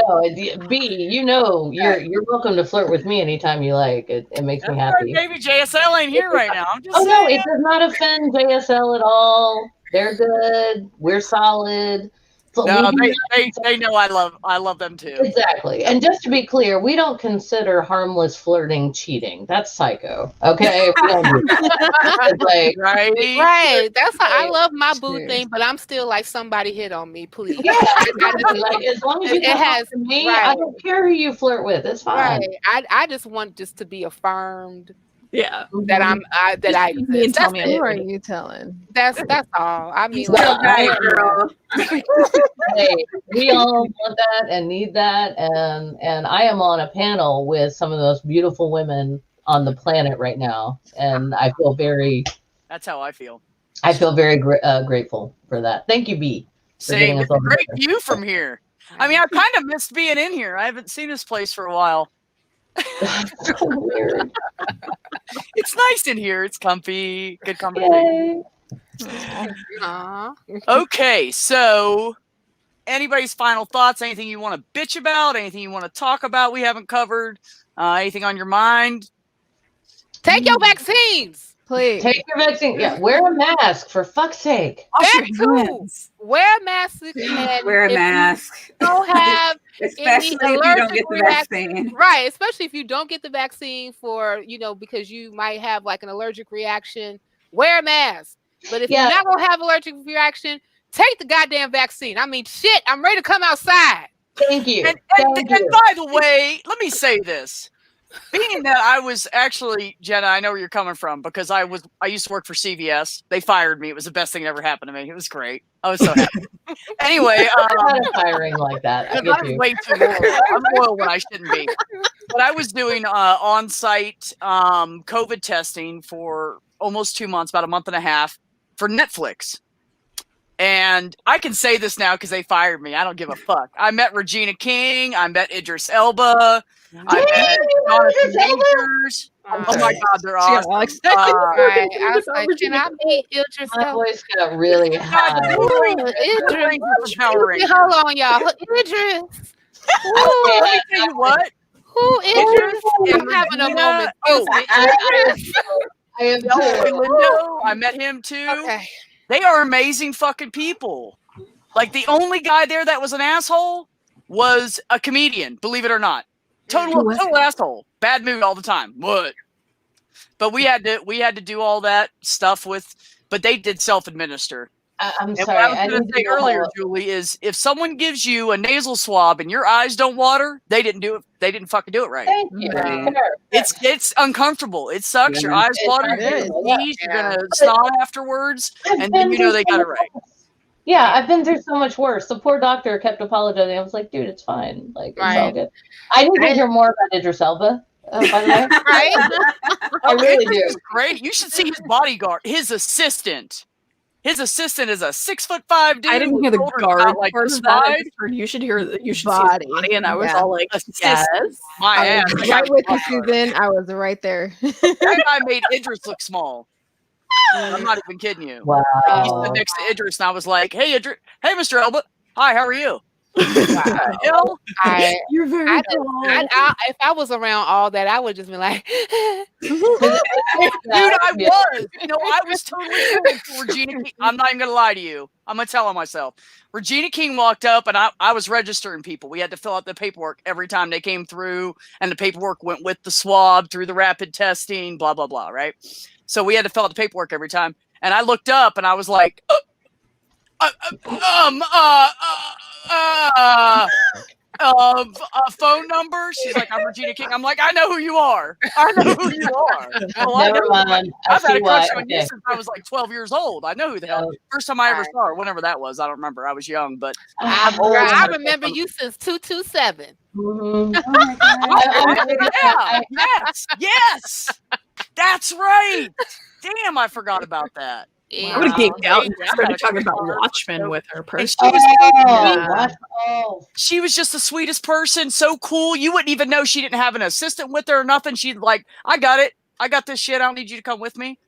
Speaker 2: B. You know, you're welcome to flirt with me anytime you like. It makes me
Speaker 1: That's
Speaker 2: happy.
Speaker 1: right, baby. JSL ain't here right now. I'm just
Speaker 2: Oh no,
Speaker 1: saying.
Speaker 2: it does not offend JSL at all. They're good. We're solid. But
Speaker 1: No,
Speaker 2: we do
Speaker 1: they know I love them too.
Speaker 2: Exactly. And just to be clear, we don't consider harmless flirting cheating. That's psycho. Okay? We don't do that. It's like,
Speaker 1: Right?
Speaker 4: Right. That's how I love my boo
Speaker 3: True.
Speaker 4: thing, but I'm still like, somebody hit on me, please.
Speaker 2: yeah, exactly. Like, as long as you
Speaker 4: It
Speaker 2: come
Speaker 4: has-
Speaker 2: up to me,
Speaker 4: right.
Speaker 2: I don't care who you flirt with. It's fine.
Speaker 4: Right. I just want this to be affirmed
Speaker 5: Yeah.
Speaker 4: that I
Speaker 5: Me and
Speaker 4: exist.
Speaker 5: Tommy
Speaker 3: Who are
Speaker 5: it.
Speaker 3: you telling?
Speaker 4: That's all. I mean,
Speaker 2: Well,
Speaker 4: like,
Speaker 6: girl.
Speaker 2: Hey, we all want that and need that. And I am on a panel with some of the most beautiful women on the planet right now. And I feel very
Speaker 1: That's how I feel.
Speaker 2: grateful for that. Thank you, B. for
Speaker 1: Same.
Speaker 2: getting us
Speaker 1: It's a
Speaker 2: over
Speaker 1: great
Speaker 2: there.
Speaker 1: view from here. I mean, I kind of missed being in here. I haven't seen this place for a while.
Speaker 2: So weird.
Speaker 1: It's nice in here. It's comfy. Good conversation.
Speaker 2: Yay.
Speaker 4: aw.
Speaker 1: Okay, so anybody's final thoughts? Anything you want to bitch about? Anything you want to talk about we haven't covered? Anything on your mind?
Speaker 4: Take your vaccines.
Speaker 3: Please.
Speaker 2: Take your vaccine. Yeah, wear a mask for fuck's sake.
Speaker 4: That too. Wear a mask and
Speaker 6: Wear a
Speaker 4: if you
Speaker 6: mask.
Speaker 4: don't have
Speaker 6: Especially if you don't get the vaccine.
Speaker 4: right, especially if you don't get the vaccine for, because you might have like an allergic reaction, wear a mask. But if you're not gonna have allergic reaction, take the goddamn vaccine. I mean, shit, I'm ready to come outside.
Speaker 2: Thank you.
Speaker 1: And by the way, let me say this. Being that I was actually, Jenna, I know where you're coming from because I used to work for CVS. They fired me. It was the best thing that ever happened to me. It was great. I was so happy. Anyway,
Speaker 2: not firing like that.
Speaker 1: I'm way too loyal. I'm loyal when I shouldn't be. But I was doing on-site COVID testing for almost 2 months, about a month and a half for Netflix. And I can say this now because they fired me. I don't give a fuck. I met Regina King. I met Idris Elba. I met Jonathan Majors. Oh my God, they're awesome.
Speaker 4: I was like, can I meet Idris
Speaker 2: My
Speaker 4: Elba?
Speaker 2: voice got really high.
Speaker 4: Idris. Hold on, y'all. Idris.
Speaker 1: Let me tell you what.
Speaker 4: Who Idris? I'm having a moment.
Speaker 2: I am too.
Speaker 1: I met him too.
Speaker 4: Okay.
Speaker 1: They are amazing fucking people. Like the only guy there that was an asshole was a comedian, believe it or not. Total asshole. Bad mood all the time. What? But we had to do all that stuff but they did self-administer.
Speaker 2: I'm
Speaker 1: and
Speaker 2: sorry.
Speaker 1: what I was going to say earlier, Julie, is if someone gives you a nasal swab and your eyes don't water, they didn't do it. They didn't fucking do it right.
Speaker 2: Thank you.
Speaker 6: Right.
Speaker 1: It's uncomfortable. It sucks. Your eyes water. You're gonna sneeze. You're gonna snot afterwards, and then they got it right.
Speaker 2: Yeah, I've been through so much worse. The poor doctor kept apologizing. I was like, dude, it's fine. Like, it's all good. I need to hear more about Idris Elba, by the way.
Speaker 4: Right?
Speaker 2: I really do.
Speaker 1: It's great. You should see his bodyguard, his assistant. His assistant is a 6'5" dude.
Speaker 5: I didn't hear the guard
Speaker 1: like
Speaker 5: part of that. I just heard you should see his body, and I was all like, yes.
Speaker 1: My ass.
Speaker 3: Right with you, Susan. I was right there.
Speaker 1: That guy made Idris look small. I'm not even kidding you.
Speaker 2: Wow.
Speaker 1: Like, he stood next to Idris, and I was like, "Hey, Idris. Hey, Mr. Elba. Hi, how are you?"
Speaker 4: Wow.
Speaker 5: You're very
Speaker 4: if I was around all that, I would just be like,
Speaker 1: dude, I was. I was totally cool for Regina King. I'm not even gonna lie to you. I'm gonna tell on myself. Regina King walked up, and I was registering people. We had to fill out the paperwork every time they came through, and the paperwork went with the swab through the rapid testing, blah blah blah. Right. So we had to fill out the paperwork every time, and I looked up, and I was like, phone number. She's like, I'm Regina King. I'm like, I know who you are. I know who you are.
Speaker 2: Never mind.
Speaker 1: I've had a crush on you since I was like 12 years old. I know who the hell. First time I ever saw her, whenever that was, I don't remember. I was young, but
Speaker 4: I remember you since 227.
Speaker 2: Mm-hmm.
Speaker 6: Oh my God.
Speaker 1: Yes. That's right. Damn, I forgot about that.
Speaker 4: Yeah.
Speaker 5: I would have geeked out and
Speaker 1: Yeah,
Speaker 5: started
Speaker 1: I
Speaker 5: talking about
Speaker 1: got
Speaker 5: Watchmen with her
Speaker 1: And
Speaker 5: personally.
Speaker 1: she was just the sweetest person, so cool. You wouldn't even know she didn't have an assistant with her or nothing. She'd like, I got it. I got this shit. I don't need you to come with me.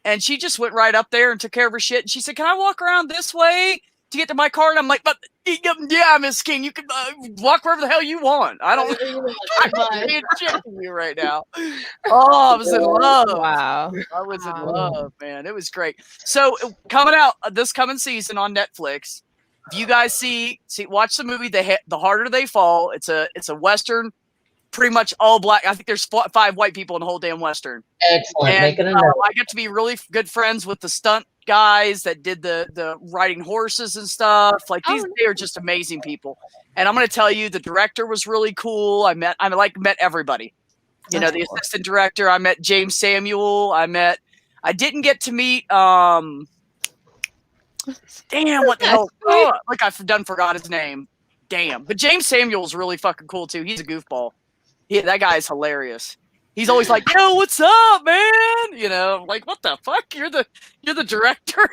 Speaker 1: And she just went right up there and took care of her shit. And she said, can I walk around this way to get to my car? And I'm like, but yeah, Miss King, you can walk wherever the hell you want. I don't I can't shit to you right now. Oh, I was in love.
Speaker 3: Wow.
Speaker 1: I was in love, man. It was great. So coming out this coming season on Netflix, if you guys watch the movie The Harder They Fall. It's a Western, pretty much all black. I think there's 5 white people in the whole damn Western.
Speaker 2: Excellent.
Speaker 1: And,
Speaker 2: Making a note.
Speaker 1: I got to be really good friends with the stunt guys that did the riding horses and stuff. Like they are just amazing people. And I'm going to tell you, the director was really cool. I met everybody. The assistant director. I met James Samuel. I didn't get to meet damn, what the hell? Oh, like I've forgot his name. Damn. But James Samuel's really fucking cool too. He's a goofball. Yeah, that guy is hilarious. He's always like, yo, what's up, man? I'm like, what the fuck? You're the director.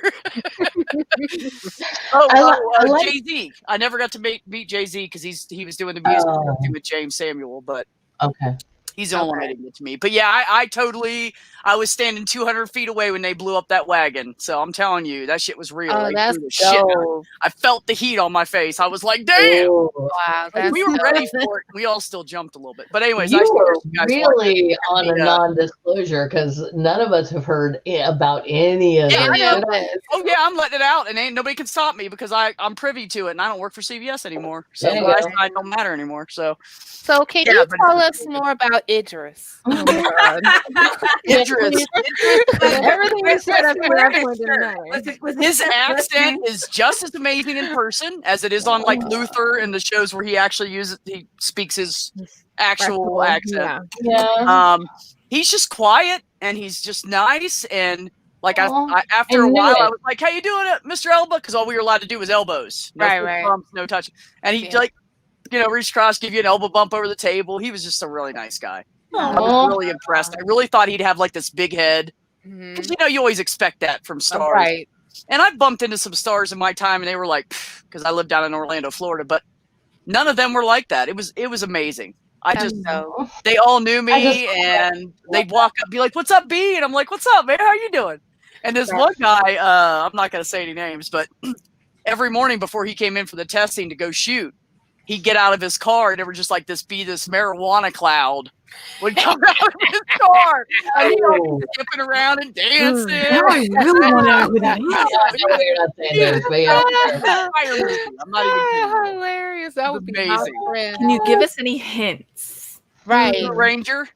Speaker 1: Jay-Z. I never got to meet Jay-Z because he was doing the music with James Samuel, but
Speaker 2: okay.
Speaker 1: He's the only one that didn't get to me. But yeah, I was standing 200 feet away when they blew up that wagon. So I'm telling you, that shit was real.
Speaker 4: Oh,
Speaker 1: They
Speaker 4: that's
Speaker 1: blew the shit out of it.
Speaker 4: dope.
Speaker 1: I felt the heat on my face. I was like, damn.
Speaker 2: Ooh.
Speaker 4: Wow,
Speaker 1: Like,
Speaker 4: that's
Speaker 1: we were
Speaker 4: dope.
Speaker 1: ready for it. We all still jumped a little bit. But anyways,
Speaker 2: You were
Speaker 1: suggest you guys
Speaker 2: really on a
Speaker 1: Yeah.
Speaker 2: non-disclosure because none of us have heard about any of
Speaker 1: Yeah,
Speaker 2: this.
Speaker 1: I know.
Speaker 2: You know?
Speaker 1: Oh yeah, I'm letting it out, and ain't nobody can stop me because I'm privy to it, and I don't work for CBS anymore, so
Speaker 2: There you
Speaker 1: my
Speaker 2: go.
Speaker 1: side don't matter anymore. So
Speaker 4: So can
Speaker 1: Yeah,
Speaker 4: you
Speaker 1: but
Speaker 4: tell
Speaker 1: it's-
Speaker 4: us more about Idris?
Speaker 3: Oh my God.
Speaker 1: Idris,
Speaker 3: Everything we said up to that point didn't matter.
Speaker 1: his accent is just as amazing in person as it is on like Luther and the shows where he speaks his actual accent.
Speaker 3: Yeah.
Speaker 1: He's just quiet and he's just nice and. Like
Speaker 2: Aw,
Speaker 1: after
Speaker 2: I
Speaker 1: a
Speaker 2: knew
Speaker 1: while,
Speaker 2: it.
Speaker 1: I was like, "How you doing, Mr. Elba?" Because all we were allowed to do was elbows, no
Speaker 4: Right,
Speaker 1: fist
Speaker 4: right.
Speaker 1: bumps, no touch. And he
Speaker 4: Yeah.
Speaker 1: like, reach across, give you an elbow bump over the table. He was just a really nice guy. I
Speaker 2: Aw.
Speaker 1: was really impressed. I really thought he'd have like this big head.
Speaker 4: Mhm.
Speaker 1: 'Cause, you always expect that from stars.
Speaker 4: Right.
Speaker 1: And I bumped into some stars in my time, and they were like, because I lived down in Orlando, Florida, but none of them were like that. It was amazing.
Speaker 4: That's dope.
Speaker 1: They all knew
Speaker 2: I
Speaker 1: me,
Speaker 2: just-
Speaker 1: and they'd walk up, be like, "What's up, B?" And I'm like, "What's up, man? How you doing?" And this
Speaker 4: Right.
Speaker 1: one guy, I'm not going to say any names, but every morning before he came in for the testing to go shoot, he'd get out of his car, and there would just like this marijuana cloud would come out of his car, and he'd
Speaker 2: Oh.
Speaker 1: like skipping around and dancing.
Speaker 5: Now I really want to know who that
Speaker 2: I
Speaker 5: is.
Speaker 2: know you're not saying names, but yeah.
Speaker 1: Fire movie. I'm not even kidding.
Speaker 4: Hilarious. That would be my
Speaker 1: amazing.
Speaker 4: friend.
Speaker 5: Can you give us any hints?
Speaker 4: Right.
Speaker 1: Blue Ranger,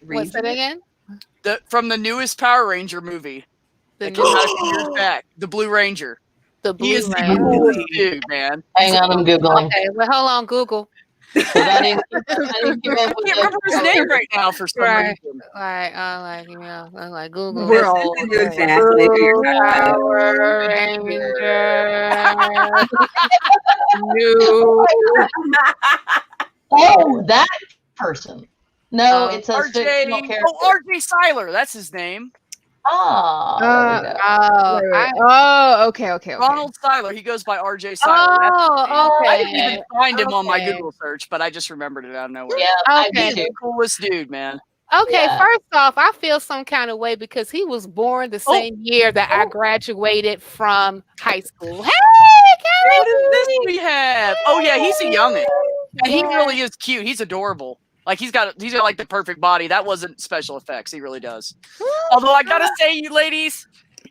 Speaker 4: What's that again?
Speaker 1: from the newest Power Ranger movie
Speaker 4: The
Speaker 1: that came out a few
Speaker 4: new,
Speaker 1: years back, the Blue Ranger.
Speaker 4: the
Speaker 1: He
Speaker 4: Blue
Speaker 1: is the
Speaker 4: Ranger.
Speaker 1: coolest dude, man.
Speaker 2: Hang on, I'm Googling.
Speaker 4: Okay, well, hold on, Google.
Speaker 2: 'Cause I didn't keep
Speaker 1: I
Speaker 2: up
Speaker 1: can't
Speaker 2: with
Speaker 1: remember his name right now for some
Speaker 4: Right.
Speaker 1: reason.
Speaker 4: Like Google.
Speaker 3: We're
Speaker 6: This
Speaker 3: all
Speaker 6: is exactly who you're talking about.
Speaker 4: Power Ranger. New.
Speaker 2: Oh, that person. No,
Speaker 4: Oh,
Speaker 2: it says fictional character.
Speaker 1: RJ Seiler, that's his name.
Speaker 2: Ah, there we go.
Speaker 4: Oh,
Speaker 3: Wait. Oh, okay.
Speaker 1: Ronald Seiler. He goes by RJ Seiler.
Speaker 4: oh,
Speaker 1: I didn't
Speaker 4: okay.
Speaker 1: even find him on my
Speaker 4: Okay.
Speaker 1: Google search, but I just remembered it out of nowhere.
Speaker 2: Yeah, I
Speaker 4: Okay.
Speaker 1: He's
Speaker 2: do
Speaker 1: the
Speaker 2: too.
Speaker 1: coolest dude, man.
Speaker 4: Okay,
Speaker 2: Yeah.
Speaker 4: first off, I feel some kind of way because he was born the same year that I graduated from high school. Hey,
Speaker 1: What is this we have? Oh yeah, he's a youngin', and he
Speaker 4: Yeah.
Speaker 1: really is cute. He's adorable. Like he's got like the perfect body. That wasn't special effects. He really does. Although I gotta say, you ladies,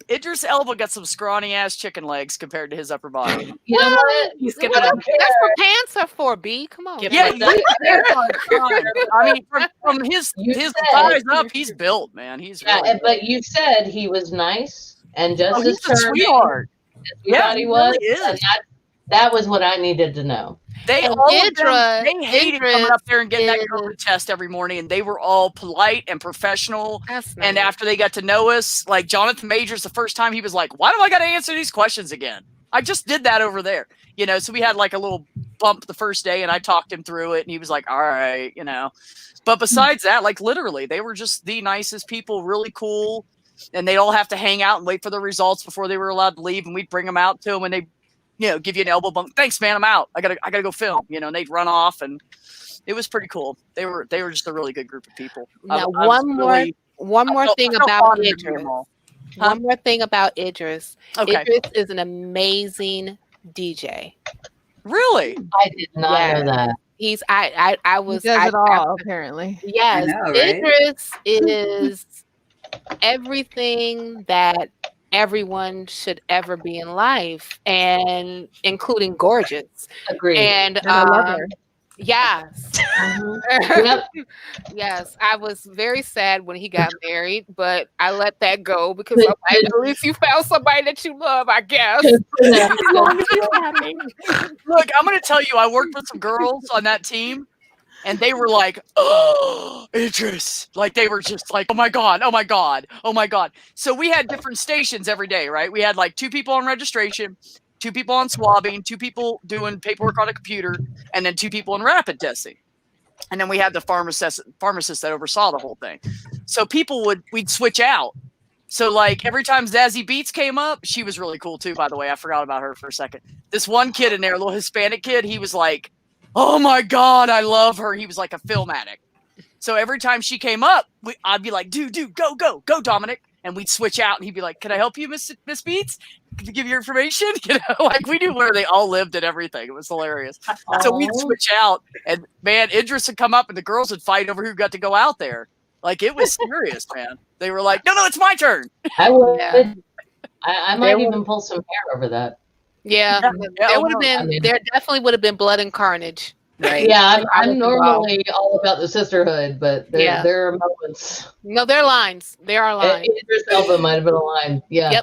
Speaker 1: Idris Elba got some scrawny ass chicken legs compared to his upper body.
Speaker 2: You know what?
Speaker 5: He's
Speaker 2: But
Speaker 5: gonna
Speaker 2: I don't care.
Speaker 4: That's what pants are for, B. Come on.
Speaker 5: Give
Speaker 1: Yeah,
Speaker 5: him
Speaker 1: he's there all the time. I mean, from his
Speaker 2: You
Speaker 1: his
Speaker 2: said-
Speaker 1: thighs up, he's built, man. He's
Speaker 2: Yeah,
Speaker 1: really
Speaker 2: but you said he was nice and just
Speaker 1: oh,
Speaker 2: as
Speaker 1: he's a
Speaker 2: charming
Speaker 1: sweetheart.
Speaker 2: as we
Speaker 1: Yeah,
Speaker 2: thought
Speaker 1: he
Speaker 2: he was.
Speaker 1: really is.
Speaker 2: And that was what I needed to know.
Speaker 1: They
Speaker 4: And
Speaker 1: all of them,
Speaker 4: Idris-
Speaker 1: they hated coming
Speaker 4: Idris
Speaker 1: up there and getting that
Speaker 4: is-
Speaker 1: COVID test every morning, and they were all polite and professional.
Speaker 4: That's
Speaker 1: And
Speaker 4: nice.
Speaker 1: after they got to know us, like Jonathan Majors, the first time he was like, "Why do I got to answer these questions again? I just did that over there." So we had like a little bump the first day, and I talked him through it, and he was like, "All right." But besides that, like literally, they were just the nicest people, really cool, and they'd all have to hang out and wait for the results before they were allowed to leave, and we'd bring them out to them, and they, give you an elbow bump. Thanks, man. I'm out. I gotta go film. And they'd run off, and it was pretty cool. They were just a really good group of people.
Speaker 4: Now,
Speaker 1: I was
Speaker 4: one more
Speaker 1: really-
Speaker 4: One
Speaker 1: I
Speaker 4: more
Speaker 1: felt-
Speaker 4: thing
Speaker 1: I felt
Speaker 4: about
Speaker 1: honored to meet
Speaker 4: Idris.
Speaker 1: them all. Huh?
Speaker 4: One more thing about Idris.
Speaker 1: Okay.
Speaker 4: Idris is an amazing DJ.
Speaker 1: Really?
Speaker 2: I did not know that.
Speaker 4: He's I
Speaker 3: He
Speaker 4: was
Speaker 3: does
Speaker 4: I,
Speaker 3: it all, apparently.
Speaker 4: Yes,
Speaker 6: I know, right?
Speaker 4: Idris is everything that everyone should ever be in life, and including gorgeous.
Speaker 2: Agreed.
Speaker 4: And
Speaker 3: I love her.
Speaker 4: yes,
Speaker 2: Yep.
Speaker 4: yes, I was very sad when he got married, but I let that go because
Speaker 2: But-
Speaker 4: I'm like, at least you found somebody that you love, I guess.
Speaker 2: Yeah.
Speaker 1: Look, I'm gonna tell you, I worked with some girls on that team, and they were like, "Oh, Idris!" Like they were just like, "Oh my god, oh my god, oh my god." So we had different stations every day, right? We had like 2 people on registration, 2 people on swabbing, 2 people doing paperwork on a computer, and then 2 people in rapid testing. And then we had the pharmacist that oversaw the whole thing. So we'd switch out. So like every time Zazie Beetz came up, she was really cool too, by the way. I forgot about her for a second. This one kid in there, a little Hispanic kid, he was like, oh my God, I love her. He was like a film addict. So every time she came up, I'd be like, dude, go, Dominic. And we'd switch out and he'd be like, can I help you, Miss Beats? Can you give your information? You know, like we knew where they all lived and everything. It was hilarious. So we'd switch out and man, Idris would come up and the girls would fight over who got to go out there. Like it was serious, man. They were like, no, it's my turn.
Speaker 2: I would.
Speaker 4: Yeah.
Speaker 2: I might even pull some hair over that.
Speaker 4: Yeah, there would have been. There definitely would have been blood and carnage. Right.
Speaker 2: Yeah, I'm normally all about the sisterhood, but there are moments.
Speaker 4: No, there are lines. There are lines.
Speaker 2: Idris Elba might have been a line. Yeah.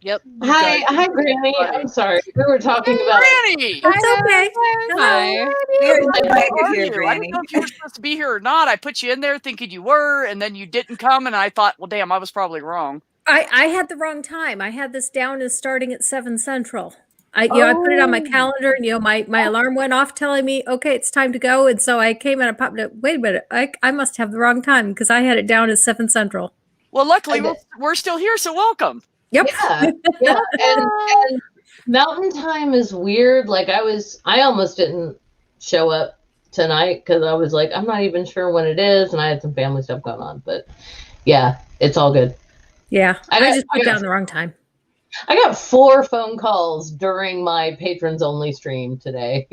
Speaker 4: Yep.
Speaker 2: Hi, Granny. I'm sorry. We were talking about
Speaker 1: Granny.
Speaker 3: It's okay.
Speaker 6: Hi.
Speaker 1: Where
Speaker 6: Glad
Speaker 1: are
Speaker 6: you're here,
Speaker 1: you? I
Speaker 6: Granny.
Speaker 1: didn't know if you were supposed to be here or not. I put you in there thinking you were, and then you didn't come, and I thought, well, damn, I was probably wrong.
Speaker 7: I had the wrong time. I had this down as starting at 7 Central. I put it on my calendar, and my alarm went off telling me, okay, it's time to go. And so I came and I popped up. Wait a minute, I must have the wrong time because I had it down as 7 Central.
Speaker 1: Well, luckily we're still here, so welcome.
Speaker 7: Yep.
Speaker 2: Yeah. And Mountain Time is weird. Like I almost didn't show up tonight because I was like, I'm not even sure when it is, and I had some family stuff going on. But yeah, it's all good.
Speaker 7: Yeah, I just put down the wrong time.
Speaker 2: I got 4 phone calls during my patrons only stream today.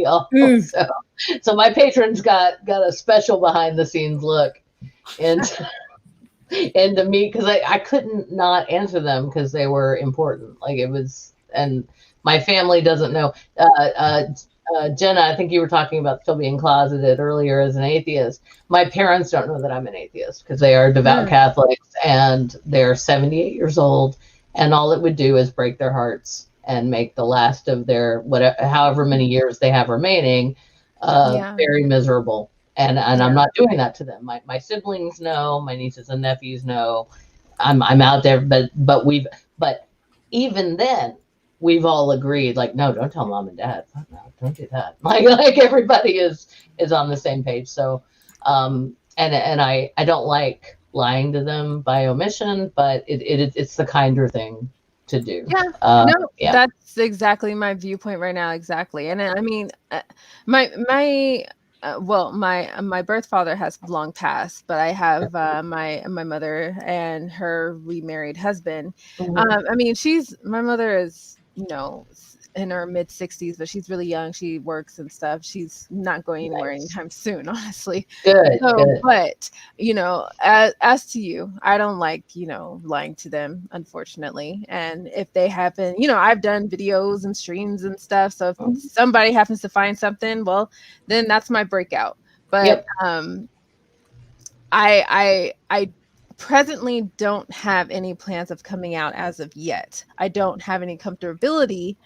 Speaker 2: So my patrons got a special behind the scenes look into me because I couldn't not answer them because they were important. Like it was, and my family doesn't know. Jenna, I think you were talking about still being closeted earlier as an atheist. My parents don't know that I'm an atheist because they are devout Catholics and they're 78 years old. And all it would do is break their hearts and make the last of their however many years they have remaining very miserable. And I'm not doing that to them. My siblings know, my nieces and nephews know. I'm out there, but even then, we've all agreed, like, no, don't tell mom and dad. No, don't do that. Like everybody is on the same page. So, and I don't like lying to them by omission, but it's the kinder thing to do.
Speaker 3: That's exactly my viewpoint right now. Exactly. And I mean, my birth father has long passed, but I have my mother and her remarried husband. I mean, my mother is, in her mid 60s, but she's really young. She works and stuff. She's not going anywhere anytime soon, honestly.
Speaker 2: Good.
Speaker 3: But, as to you, I don't like, lying to them, unfortunately. And if they happen, I've done videos and streams and stuff. So if somebody happens to find something, well, then that's my breakout. But I presently don't have any plans of coming out as of yet. I don't have any comfortability,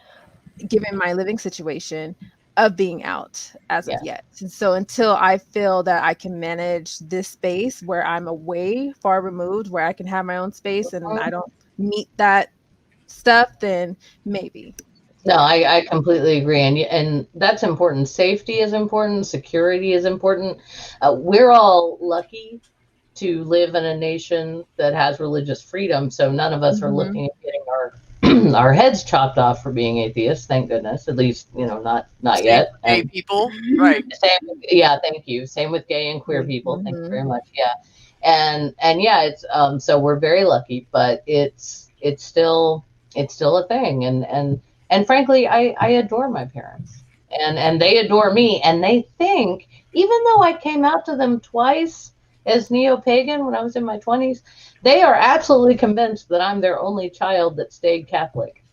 Speaker 3: given my living situation, of being out as of yet. And so until I feel that I can manage this space where I'm away, far removed, where I can have my own space and I don't meet that stuff, then maybe.
Speaker 2: No, I completely agree. And that's important. Safety is important. Security is important. We're all lucky to live in a nation that has religious freedom. So none of us are looking at getting our heads chopped off for being atheists. Thank goodness. At least, not yet.
Speaker 1: Gay people, right?
Speaker 2: Thank you. Same with gay and queer people. Thank you very much. Yeah, and it's so we're very lucky, but it's still a thing. And frankly, I adore my parents, and they adore me, and they think, even though I came out to them twice as neo-pagan when I was in my 20s, they are absolutely convinced that I'm their only child that stayed Catholic.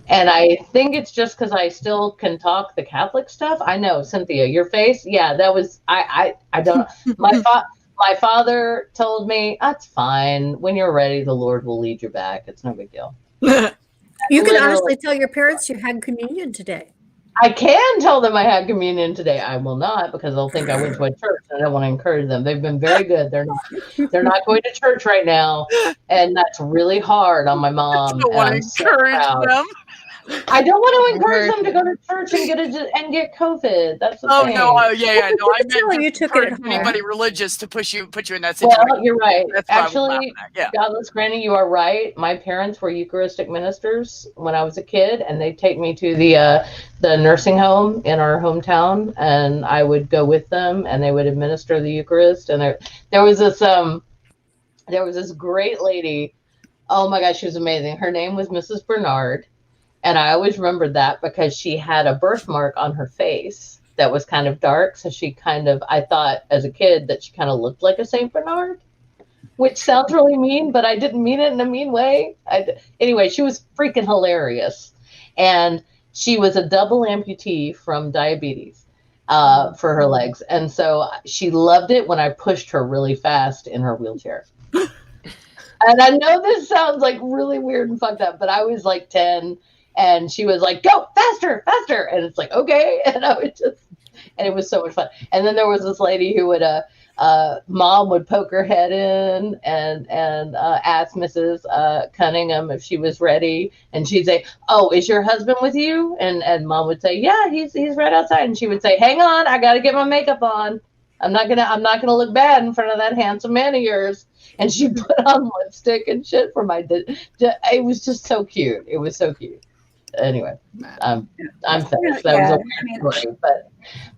Speaker 2: And I think it's just because I still can talk the Catholic stuff. I know, Cynthia, your face. Yeah, that was, I don't know. My father told me, that's fine. When you're ready, the Lord will lead you back. It's no big deal.
Speaker 7: You can honestly tell your parents you had communion today.
Speaker 2: I can tell them I had communion today. I will not, because they'll think I went to a church, and I don't want to encourage them. They've been very good. They're not going to church right now, and that's really hard on my mom.
Speaker 1: I don't want to encourage them.
Speaker 2: I don't want to encourage
Speaker 3: heard
Speaker 2: them to go to church and get COVID. That's the
Speaker 1: Oh
Speaker 2: thing.
Speaker 1: no, yeah, no. I
Speaker 7: Tell
Speaker 1: meant
Speaker 7: you
Speaker 1: to
Speaker 7: took it at
Speaker 1: encourage
Speaker 7: home.
Speaker 1: anybody religious to put you in that situation.
Speaker 2: Well, you're right.
Speaker 1: That's what I was
Speaker 2: Actually,
Speaker 1: laughing at. Yeah.
Speaker 2: Godless Granny, you are right. My parents were Eucharistic ministers when I was a kid, and they'd take me to the nursing home in our hometown, and I would go with them, and they would administer the Eucharist. And there was this great lady. Oh my gosh, she was amazing. Her name was Mrs. Bernard, and I always remembered that because she had a birthmark on her face that was kind of dark. So I thought as a kid that she kind of looked like a Saint Bernard, which sounds really mean, but I didn't mean it in a mean way. Anyway, she was freaking hilarious. And she was a double amputee from diabetes for her legs. And so she loved it when I pushed her really fast in her wheelchair. And I know this sounds like really weird and fucked up, but I was like 10 and she was like, go faster, faster. And it's like, okay. And and it was so much fun. And then there was this lady who would, mom would poke her head in and ask Mrs. Cunningham if she was ready. And she'd say, oh, is your husband with you? And mom would say, yeah, he's right outside. And she would say, hang on, I got to get my makeup on. I'm not gonna look bad in front of that handsome man of yours. And she put on lipstick and shit for my. It was just so cute. It was so cute. Anyway, I'm finished. That was a weird story,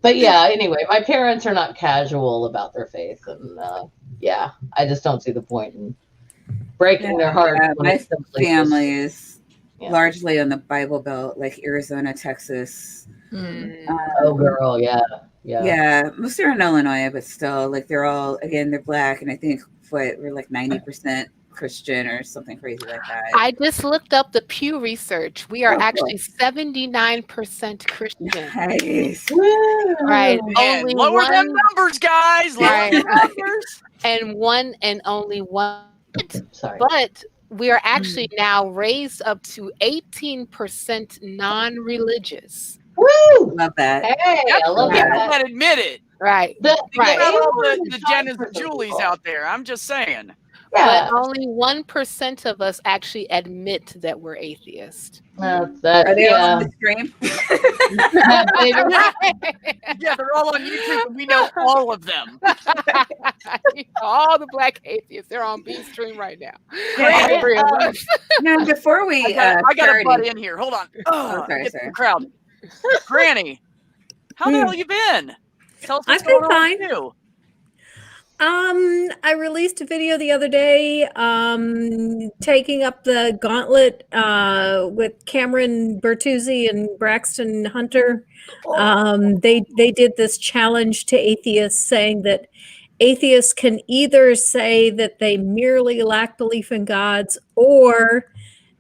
Speaker 2: but yeah. Anyway, my parents are not casual about their faith, and yeah, I just don't see the point in breaking their heart.
Speaker 6: My family is largely on the Bible Belt, like Arizona, Texas.
Speaker 2: Oh, girl, yeah.
Speaker 6: Most are in Illinois, but still, like they're Black, and I think we're like 90% Christian or something crazy like that.
Speaker 4: I just looked up the Pew Research. We are actually 79% Christian.
Speaker 6: Nice.
Speaker 4: Right.
Speaker 1: Man,
Speaker 4: Only
Speaker 1: lower them
Speaker 4: one,
Speaker 1: numbers, guys. Lower
Speaker 4: Right.
Speaker 1: them numbers.
Speaker 4: and only one.
Speaker 2: Sorry.
Speaker 4: But we are actually now raised up to 18% non-religious.
Speaker 2: Woo!
Speaker 6: Love that.
Speaker 2: Hey, I love
Speaker 1: People
Speaker 2: that.
Speaker 1: that admit it.
Speaker 4: Right.
Speaker 1: Think
Speaker 4: Right.
Speaker 1: about all the
Speaker 2: 85%
Speaker 1: Jennas and
Speaker 2: of
Speaker 1: Julies
Speaker 2: people.
Speaker 1: out there. I'm just saying.
Speaker 2: Yeah.
Speaker 4: But only 1% of us actually admit that we're atheist.
Speaker 2: That's that.
Speaker 6: Are they all on
Speaker 2: Yeah.
Speaker 6: the stream?
Speaker 1: Yeah, they're all on YouTube, and we know all of them.
Speaker 4: All the Black atheists, they're on B Stream right now.
Speaker 6: Yeah.
Speaker 4: All three of us.
Speaker 6: Now, before we
Speaker 1: I got to
Speaker 6: started-
Speaker 1: butt in here. Hold on.
Speaker 6: sorry,
Speaker 1: Get
Speaker 6: sorry.
Speaker 1: the crowd. Granny, how the hell you been? Tell us what's
Speaker 7: I've been
Speaker 1: going on
Speaker 7: fine.
Speaker 1: with you.
Speaker 7: I released a video the other day, taking up the gauntlet with Cameron Bertuzzi and Braxton Hunter. They did this challenge to atheists, saying that atheists can either say that they merely lack belief in gods, or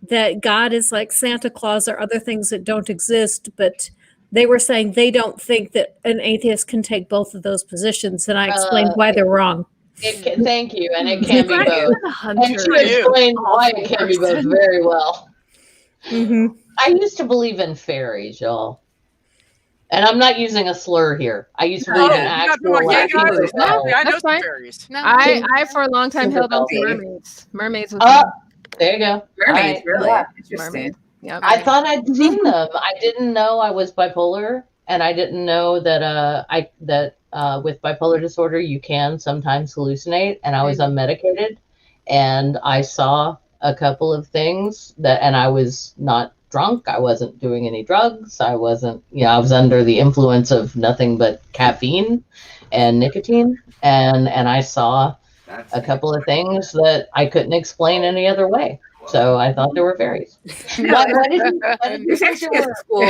Speaker 7: that God is like Santa Claus or other things that don't exist, but they were saying they don't think that an atheist can take both of those positions, and I explained why they're wrong.
Speaker 2: Thank you, and it can be both. And
Speaker 7: Hunter.
Speaker 2: she explained why it can be both very well.
Speaker 7: Mhm.
Speaker 2: I used to believe in fairies, y'all. And I'm not using a slur here. I used to believe in
Speaker 1: you're not
Speaker 2: actual
Speaker 1: doing my
Speaker 2: Latin
Speaker 1: guys.
Speaker 2: spells.
Speaker 1: I know
Speaker 3: That's
Speaker 1: some
Speaker 3: fine.
Speaker 1: fairies.
Speaker 4: No,
Speaker 3: I for a long time
Speaker 2: Super
Speaker 3: held on to
Speaker 2: healthy.
Speaker 3: mermaids. Mermaids was
Speaker 2: There you go.
Speaker 6: Mermaids,
Speaker 2: All right,
Speaker 6: really
Speaker 2: yeah.
Speaker 6: interesting.
Speaker 3: mermaid. Yeah.
Speaker 2: I thought I'd seen them. I didn't know I was bipolar, and I didn't know that with bipolar disorder you can sometimes hallucinate. And I was unmedicated, and I saw a couple of things and I was not drunk. I wasn't doing any drugs. I wasn't. I was under the influence of nothing but caffeine and nicotine, and I saw a couple of things that I couldn't explain any other way. So I thought there were fairies. Why did you
Speaker 6: There's
Speaker 2: think
Speaker 6: actually
Speaker 2: there
Speaker 6: a
Speaker 2: were?
Speaker 6: school.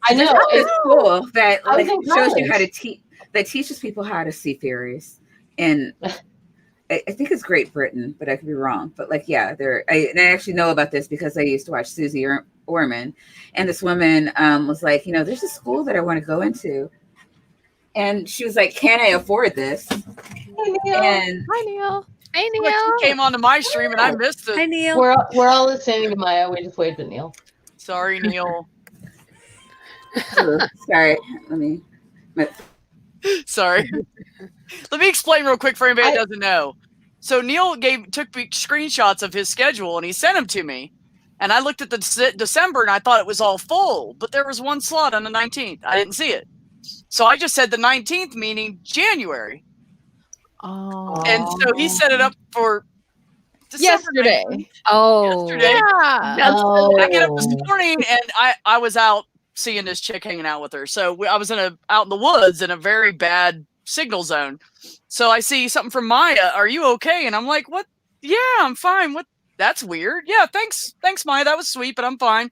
Speaker 2: I know.
Speaker 6: It's cool that
Speaker 2: I was
Speaker 6: like
Speaker 2: in
Speaker 6: shows you how to
Speaker 2: college.
Speaker 6: teach. That teaches people how to see fairies, and I think it's Great Britain, but I could be wrong. But like, yeah, I actually know about this because I used to watch Susie Orman, and this woman was like, there's a school that I want to go into, and she was like, can I afford this? And
Speaker 3: Hi, Neil.
Speaker 4: Hey,
Speaker 1: Look, you came onto my stream and I missed
Speaker 7: Hi,
Speaker 1: it.
Speaker 7: Neil.
Speaker 2: We're all listening to Maya. We just wait for Neil.
Speaker 1: Sorry, Neil.
Speaker 6: sorry,
Speaker 1: Sorry. Let me explain real quick for anybody that doesn't know. So Neil took screenshots of his schedule and he sent them to me. And I looked at the December and I thought it was all full, but there was one slot on the 19th. I didn't see it. So I just said the 19th, meaning January.
Speaker 3: Oh.
Speaker 1: And so he set it up for December
Speaker 3: Yesterday.
Speaker 1: 19th.
Speaker 4: Oh,
Speaker 1: Yesterday.
Speaker 3: Yeah.
Speaker 1: I get up this morning and I was out seeing this chick hanging out with her. So I was out in the woods in a very bad signal zone. So I see something from Maya. Are you okay? And I'm like, what? Yeah, I'm fine. What? That's weird. Yeah, thanks, Maya. That was sweet, but I'm fine.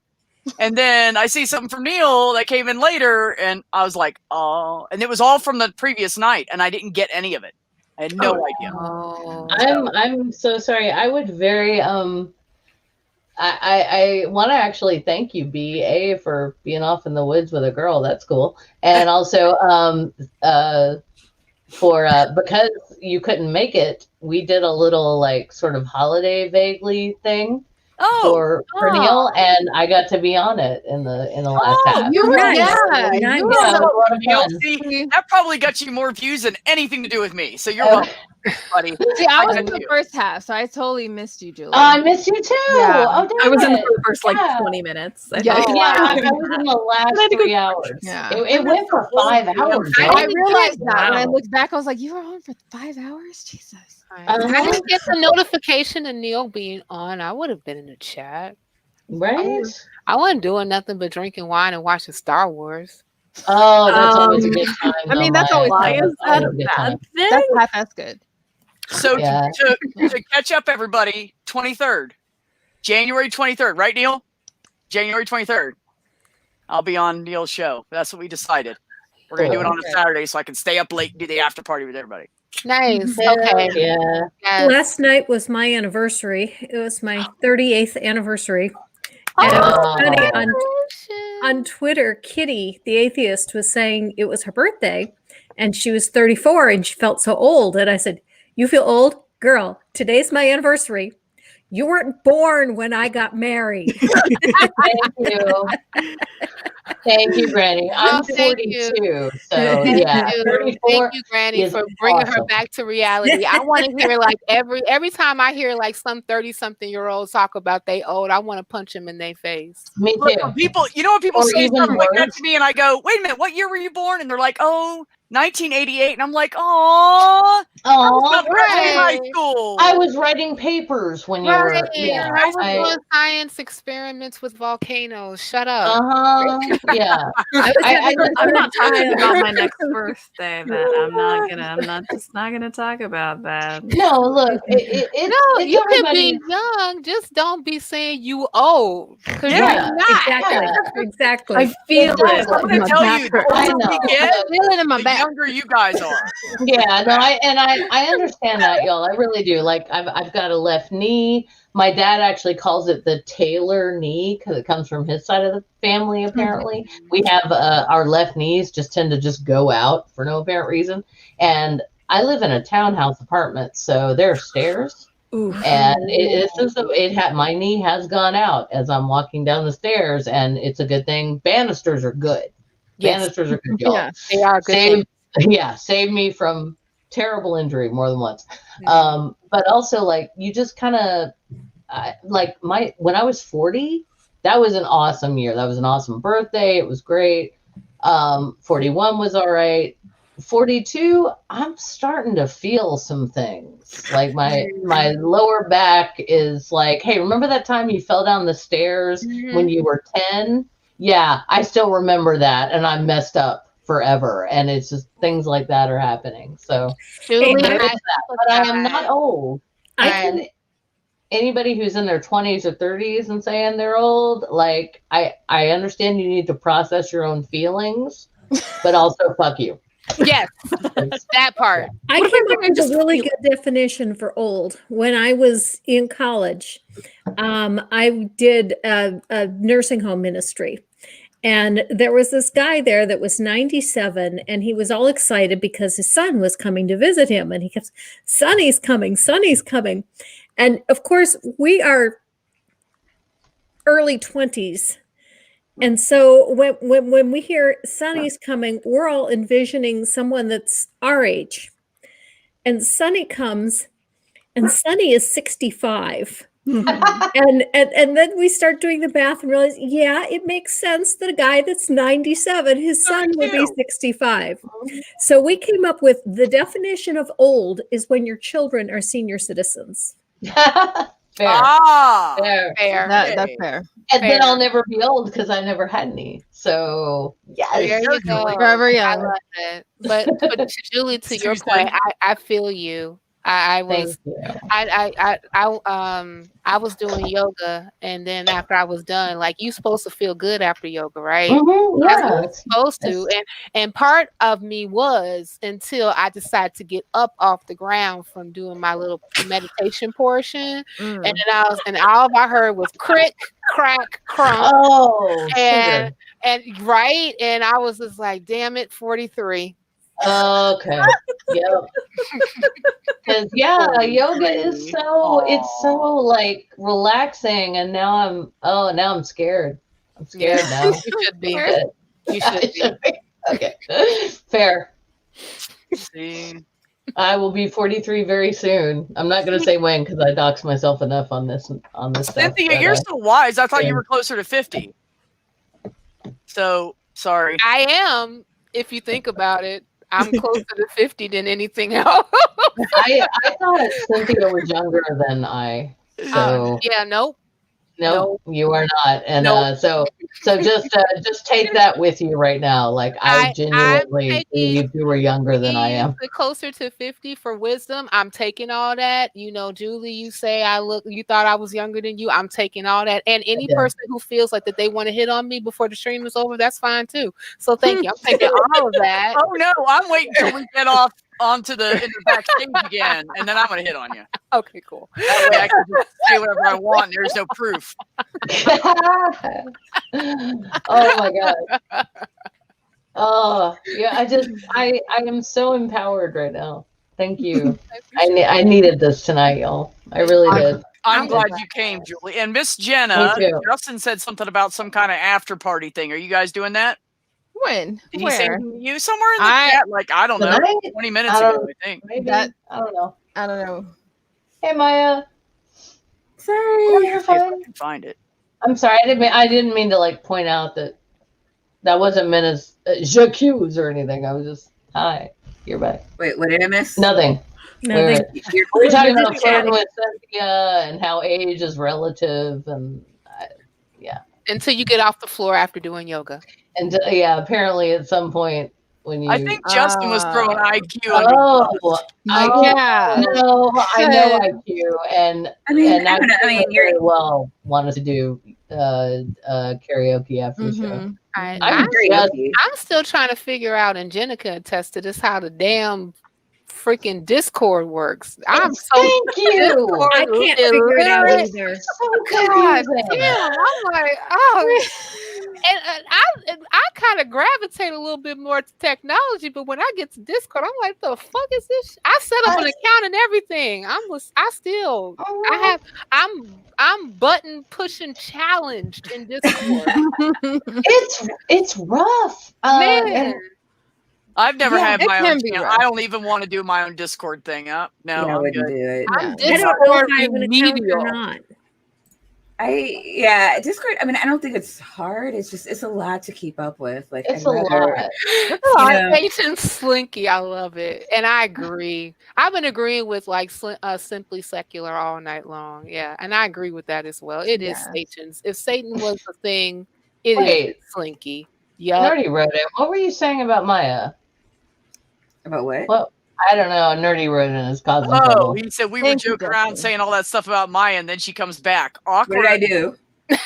Speaker 1: And then I see something from Neil that came in later, and I was like, oh. And it was all from the previous night, and I didn't get any of it. I had no idea.
Speaker 4: Oh.
Speaker 2: I'm so sorry. I would very I want to actually thank you, BA, for being off in the woods with a girl. That's cool. And also for because you couldn't make it, we did a little like sort of holiday vaguely thing for Neil, and I got to be on it in the last half.
Speaker 3: You were
Speaker 7: Nice.
Speaker 3: nice.
Speaker 7: Nice.
Speaker 3: You were
Speaker 2: Yeah, it was
Speaker 3: so
Speaker 2: a lot of
Speaker 1: Neil,
Speaker 2: fun.
Speaker 1: see, that probably got you more views than anything to do with me. So you're welcome, buddy.
Speaker 3: See, I was
Speaker 1: I
Speaker 3: in
Speaker 1: got
Speaker 3: the
Speaker 1: you.
Speaker 3: first half, so I totally missed you, Julie.
Speaker 2: Oh, I missed you too.
Speaker 3: Yeah.
Speaker 2: Oh, damn
Speaker 5: I was in
Speaker 2: it.
Speaker 5: for the first like
Speaker 2: Yeah.
Speaker 5: 20 minutes. I
Speaker 3: Yeah.
Speaker 5: think.
Speaker 2: Yeah, I was in the last 3 hours.
Speaker 3: Yeah.
Speaker 2: It went for 5 hours.
Speaker 3: I
Speaker 2: right?
Speaker 3: realized that when I
Speaker 2: Wow.
Speaker 3: looked back, I was like, "You were on for 5 hours, Jesus."
Speaker 4: I didn't get the notification of Neil being on. I would have been in the chat.
Speaker 2: Right?
Speaker 4: I wasn't doing nothing but drinking wine and watching Star Wars.
Speaker 2: Oh, that's always a good time.
Speaker 3: I mean,
Speaker 2: though,
Speaker 3: that's
Speaker 2: Maya.
Speaker 3: always
Speaker 5: Why
Speaker 2: That's
Speaker 5: is that
Speaker 2: always
Speaker 5: a
Speaker 2: good
Speaker 5: bad
Speaker 2: time.
Speaker 5: thing?
Speaker 3: That's good.
Speaker 1: So
Speaker 2: Yeah.
Speaker 1: to catch up, everybody, 23rd, January 23rd, right, Neil? January 23rd. I'll be on Neil's show. That's what we decided. We're gonna do it on a Saturday, so I can stay up late and do the after party with everybody.
Speaker 4: Nice.
Speaker 2: Hell
Speaker 4: Okay.
Speaker 2: Yeah.
Speaker 4: Yes.
Speaker 7: Last night was my anniversary. It was my 38th anniversary. And
Speaker 2: Oh.
Speaker 7: funny, on Twitter, Kitty, the atheist, was saying it was her birthday and she was 34 and she felt so old. And I said, "You feel old? Girl, today's my anniversary. You weren't born when I got married."
Speaker 2: Thank you. Thank you, Granny. I'm
Speaker 4: Oh, thank you.
Speaker 2: 42, so
Speaker 4: Thank
Speaker 2: yeah,
Speaker 4: you.
Speaker 2: 34.
Speaker 4: Thank you, Granny,
Speaker 2: is
Speaker 4: for bringing her
Speaker 2: awesome.
Speaker 4: back to reality. I want to hear like every time I hear like some 30-something-year-olds talk about they old, I want to punch them in their face.
Speaker 2: Me
Speaker 1: Look,
Speaker 2: too.
Speaker 1: when people, you know, when people
Speaker 2: Or
Speaker 1: say
Speaker 2: even
Speaker 1: something like that
Speaker 2: worse.
Speaker 1: to me, and I go, "Wait a minute, what year were you born?" And they're like, "Oh, 1988," and I'm like, "Oh,
Speaker 2: Oh,
Speaker 1: high school."
Speaker 2: I was writing papers when you were.
Speaker 4: Right.
Speaker 2: Yeah.
Speaker 4: I was doing science experiments with volcanoes. Shut up.
Speaker 2: Yeah.
Speaker 5: I'm not talking about my next birthday. I'm just not gonna talk about that.
Speaker 2: No, look,
Speaker 4: No,
Speaker 2: it's
Speaker 4: you can
Speaker 2: everybody.
Speaker 4: be young. Just don't be saying you old. Because
Speaker 2: Yeah,
Speaker 4: you're not.
Speaker 7: Exactly. Exactly.
Speaker 5: I feel
Speaker 2: Exactly.
Speaker 5: it.
Speaker 1: I'm gonna tell you, the
Speaker 2: I
Speaker 1: older we
Speaker 2: know.
Speaker 1: get,
Speaker 3: I feel it in my
Speaker 1: the
Speaker 3: back.
Speaker 1: younger you guys are.
Speaker 2: Yeah, no, I understand that, y'all. I really do. Like, I've got a left knee. My dad actually calls it the Taylor knee because it comes from his side of the family. Apparently, we have our left knees just tend to just go out for no apparent reason. And I live in a townhouse apartment, so there are stairs.
Speaker 5: Ooh.
Speaker 2: And my knee has gone out as I'm walking down the stairs, and it's a good thing. Banisters are good.
Speaker 4: Yes.
Speaker 2: Banisters are good, y'all.
Speaker 3: Yeah.
Speaker 4: They are good.
Speaker 2: Save me from terrible injury more than once. But also, like, you just kind of when I was 40, that was an awesome year. That was an awesome birthday. It was great. 41 was all right. 42, I'm starting to feel some things. Like my lower back is like, hey, remember that time you fell down the stairs when you were 10? Yeah, I still remember that, and I'm messed up forever. And it's just things like that are happening. So
Speaker 4: Julie,
Speaker 2: there is
Speaker 4: I
Speaker 2: that. But I am not old. And anybody who's in their 20s or 30s and saying they're old, like, I understand you need to process your own feelings, but also fuck you.
Speaker 4: Yes, that part.
Speaker 7: I came up with a really good definition for old. When I was in college, I did a nursing home ministry. And there was this guy there that was 97, and he was all excited because his son was coming to visit him. And he kept, "Sonny's coming, Sonny's coming." And of course, we are early 20s. And so when we hear Sonny's coming, we're all envisioning someone that's our age. And Sonny comes, and Sonny is 65. and then we start doing the math and realize, yeah, it makes sense that a guy that's 97, his son will be 65. So we came up with the definition of old is when your children are senior citizens.
Speaker 2: Fair.
Speaker 1: Ah,
Speaker 2: Fair.
Speaker 4: Fair.
Speaker 3: That's fair.
Speaker 2: And then
Speaker 4: Fair.
Speaker 2: I'll never be old because I never had any. So yes.
Speaker 4: There you go.
Speaker 3: Forever
Speaker 4: I
Speaker 3: young.
Speaker 4: love it. But Julie, to your point, I feel you. I was
Speaker 2: Thank you.
Speaker 4: I was doing yoga, and then after I was done, like you're supposed to feel good after yoga, right?
Speaker 2: Mhm,
Speaker 4: That's
Speaker 2: yeah.
Speaker 4: what you're supposed to. And part of me was until I decided to get up off the ground from doing my little meditation portion, and then all I heard was crick, crack, crunk,
Speaker 2: Oh,
Speaker 4: and
Speaker 2: sugar.
Speaker 4: right, and I was just like, damn it, 43.
Speaker 2: Okay. Yep. Because yoga is it's so like relaxing, and now I'm scared. I'm scared now.
Speaker 4: You should be.
Speaker 2: Good.
Speaker 4: You should be.
Speaker 2: Okay. Fair.
Speaker 1: see.
Speaker 2: I will be 43 very soon. I'm not going to say when because I dox myself enough on this stuff.
Speaker 1: Cynthia,
Speaker 2: but,
Speaker 1: you're so wise. I thought you
Speaker 2: yeah.
Speaker 1: were closer to 50. So sorry.
Speaker 4: I am, if you think about it. I'm closer to 50 than anything else.
Speaker 2: I thought Cynthia was younger than I. So
Speaker 4: Yeah, nope.
Speaker 2: no, you are not. And
Speaker 1: Nope.
Speaker 2: so just take that with you right now. Like I genuinely believe you were younger than I am.
Speaker 4: Closer to 50 for wisdom. I'm taking all that. You know, Julie, you say you thought I was younger than you. I'm taking all that. And any
Speaker 2: Yeah.
Speaker 4: person who feels like that they want to hit on me before the stream is over, that's fine too. So thank you. I'm taking all of that.
Speaker 1: Oh no, I'm waiting till we get off onto the backstage again, and then I'm gonna hit on you.
Speaker 4: Okay, cool.
Speaker 1: That way I can just say whatever I want. And there's no proof.
Speaker 2: Oh my god. Oh yeah, I am so empowered right now. Thank you. I needed this tonight, y'all. I really did.
Speaker 1: I'm glad you came, Julie. And Miss Jenna,
Speaker 2: Me too.
Speaker 1: Justin said something about some kind of after party thing. Are you guys doing that?
Speaker 3: When?
Speaker 1: Did he say
Speaker 3: Where?
Speaker 1: anything to you somewhere in the chat? Like, I don't know,
Speaker 2: Tonight?
Speaker 1: 20 minutes
Speaker 2: I
Speaker 1: ago,
Speaker 2: don't-
Speaker 1: I think.
Speaker 2: Maybe
Speaker 3: That-
Speaker 2: I don't know.
Speaker 3: I don't know.
Speaker 2: Hey Maya.
Speaker 6: Sorry.
Speaker 2: You're
Speaker 1: See if
Speaker 2: fine.
Speaker 1: I can find it.
Speaker 2: I'm sorry. I didn't mean to like point out that wasn't meant as j'accuse or anything. I was just hi. You're back.
Speaker 6: Wait, what did I miss?
Speaker 2: Nothing.
Speaker 7: No,
Speaker 2: We're,
Speaker 7: they-
Speaker 2: we're talking about
Speaker 1: Yeah.
Speaker 2: flirting with Cynthia and how age is relative and
Speaker 4: Until you get off the floor after doing yoga.
Speaker 2: apparently at some point when you
Speaker 1: I think Justin was throwing IQ. under the bus.
Speaker 3: Yeah.
Speaker 2: I know IQ and
Speaker 6: I mean,
Speaker 2: and
Speaker 6: I don't know. I mean,
Speaker 2: very well wanted to do karaoke after the show.
Speaker 3: Mhm.
Speaker 2: I'm
Speaker 6: karaoke.
Speaker 4: I'm still trying to figure out, and Jenna can attest to this, how the damn freaking Discord works. I'm so
Speaker 2: Thank you.
Speaker 7: I can't figure it out either.
Speaker 2: So
Speaker 4: God
Speaker 2: confusing.
Speaker 4: damn, I'm like, oh. And I kind of gravitate a little bit more to technology, but when I get to Discord, I'm like, the fuck is this? I set up an account and everything. I'm button pushing challenged in Discord.
Speaker 2: It's rough.
Speaker 4: Man,
Speaker 1: I've never
Speaker 3: Yeah,
Speaker 1: had
Speaker 3: it
Speaker 1: my
Speaker 3: can
Speaker 1: own
Speaker 3: be
Speaker 1: channel.
Speaker 3: rough.
Speaker 1: I don't even want to do my own Discord thing. No,
Speaker 6: Yeah, I
Speaker 1: I'm
Speaker 6: wouldn't
Speaker 1: good.
Speaker 6: do it.
Speaker 4: I'm
Speaker 7: I don't know
Speaker 4: Discord
Speaker 7: if I have an account or
Speaker 4: remedial.
Speaker 7: not.
Speaker 6: Discord. I mean, I don't think it's hard. It's a lot to keep up with. Like,
Speaker 2: It's
Speaker 6: I'd
Speaker 2: a
Speaker 6: rather-
Speaker 2: lot.
Speaker 6: Yeah.
Speaker 4: Patient Slinky, I love it, and I agree. I've been agreeing with like Simply Secular all night long. Yeah, and I agree with that as well. It is
Speaker 3: Yeah.
Speaker 4: Satan's. If Satan was the thing, it
Speaker 2: Wait.
Speaker 4: is Slinky.
Speaker 2: I
Speaker 4: Yeah,
Speaker 2: already wrote it. What were you saying about Maya?
Speaker 6: About what?
Speaker 2: Well, I don't know. Nerdy wrote it in his causing
Speaker 1: Oh,
Speaker 2: trouble.
Speaker 1: he said we were
Speaker 3: Thank you,
Speaker 1: joking around
Speaker 3: Justin.
Speaker 1: saying all that stuff about Maya, and then she comes back.
Speaker 6: What
Speaker 1: Awkward.
Speaker 6: did I do?
Speaker 2: You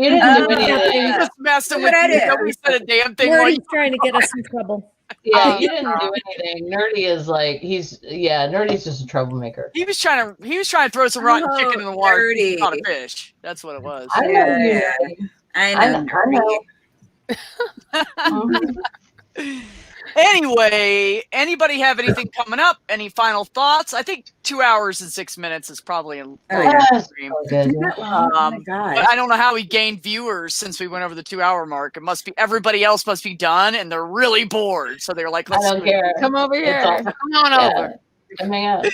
Speaker 2: didn't do any of
Speaker 1: He
Speaker 2: that.
Speaker 1: just messing
Speaker 6: What
Speaker 1: with
Speaker 6: I
Speaker 1: you.
Speaker 6: did?
Speaker 1: Nobody said a damn thing. While
Speaker 7: Nerdy's
Speaker 1: you-
Speaker 7: trying to get us in trouble.
Speaker 2: Yeah, you didn't do anything. Nerdy is like Nerdy's just a troublemaker.
Speaker 1: He was trying to throw some rotten
Speaker 6: Oh,
Speaker 1: chicken in the water.
Speaker 6: dirty.
Speaker 1: He caught a fish. That's what it was.
Speaker 2: I know
Speaker 6: Yeah,
Speaker 2: you.
Speaker 6: yeah. I know.
Speaker 2: I know.
Speaker 1: Anyway, anybody have anything coming up? Any final thoughts? I think 2 hours and 6 minutes is probably a long
Speaker 6: yeah.
Speaker 1: stream.
Speaker 2: So good.
Speaker 6: That long? Oh my
Speaker 1: But
Speaker 6: god.
Speaker 1: I don't know how we gained viewers since we went over the 2 hour mark. It must be everybody else must be done and they're really bored. So they're like,
Speaker 2: I
Speaker 1: let's
Speaker 2: don't
Speaker 1: do it.
Speaker 2: care.
Speaker 3: Come over
Speaker 2: It's
Speaker 3: here.
Speaker 2: all-
Speaker 4: come on
Speaker 2: Yeah.
Speaker 4: over.
Speaker 2: Come hang out.
Speaker 4: You're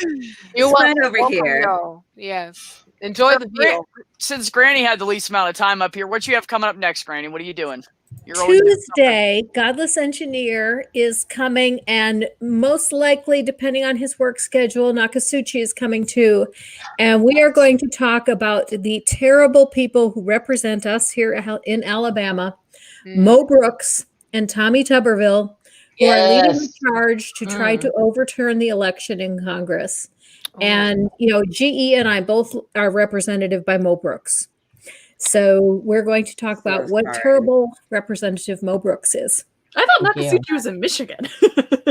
Speaker 6: It's fun
Speaker 4: welcome.
Speaker 6: over
Speaker 4: Welcome,
Speaker 6: here.
Speaker 4: y'all. Yes. Enjoy
Speaker 1: So
Speaker 4: the view.
Speaker 1: Since Granny had the least amount of time up here, what you have coming up next, Granny? What are you doing? You're always doing something.
Speaker 7: Tuesday, Godless Engineer is coming, and most likely, depending on his work schedule, Nakasuchi is coming too. And we are going to talk about the terrible people who represent us here in Alabama, Mo Brooks and Tommy Tuberville, who are leading the charge to try to overturn the election in Congress. And, GE and I both are representative by Mo Brooks. So we're going to talk about what terrible representative Mo Brooks is.
Speaker 5: I thought Nakasuchi was in Michigan.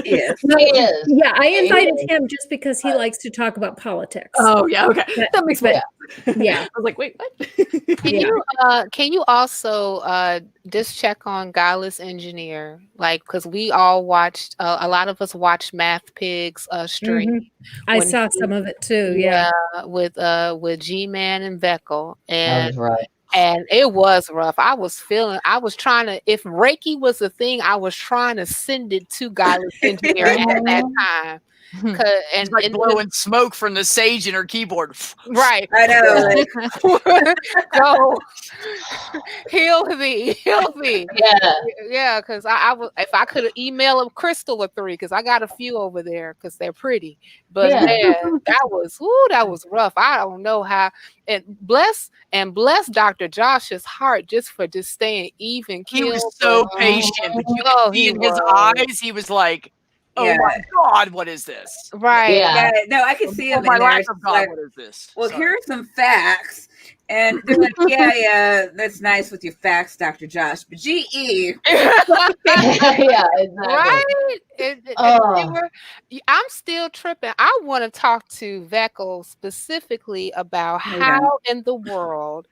Speaker 6: Yes.
Speaker 7: No,
Speaker 2: He is.
Speaker 7: yeah, I invited him just because he likes to talk about politics.
Speaker 5: Oh yeah, okay, that makes sense.
Speaker 7: Yeah.
Speaker 5: I was like, wait, what?
Speaker 4: Can you also just check on Godless Engineer, like, because we all watched, a lot of us watched Math Pigs stream.
Speaker 7: I saw some of it too. Yeah,
Speaker 4: with G-Man and Veckel,
Speaker 2: That was right.
Speaker 4: and it was rough. I was trying to, if Reiki was a thing, I was trying to send it to Godless Engineer at that time.
Speaker 1: And blowing smoke from the sage in her keyboard.
Speaker 4: Right.
Speaker 6: I know.
Speaker 4: Go. Heal thee. Yeah, because I was, if I could email a Crystal or 3, because I got a few over there because they're pretty. But man, that was rough. I don't know how. And bless Dr. Josh's heart just for just staying even.
Speaker 1: He was so patient. But you could see in his eyes, he was like, oh my God, what is this?
Speaker 4: Right.
Speaker 6: Yeah. No, I can see him.
Speaker 1: My
Speaker 6: in there.
Speaker 1: life of God,
Speaker 6: Like,
Speaker 1: what is this?
Speaker 6: well, here are some facts. And they're like, yeah, that's nice with your facts, Dr. Josh. But GE.
Speaker 2: Yeah, exactly.
Speaker 4: Right? I'm still tripping. I want to talk to Veckel specifically about how in the world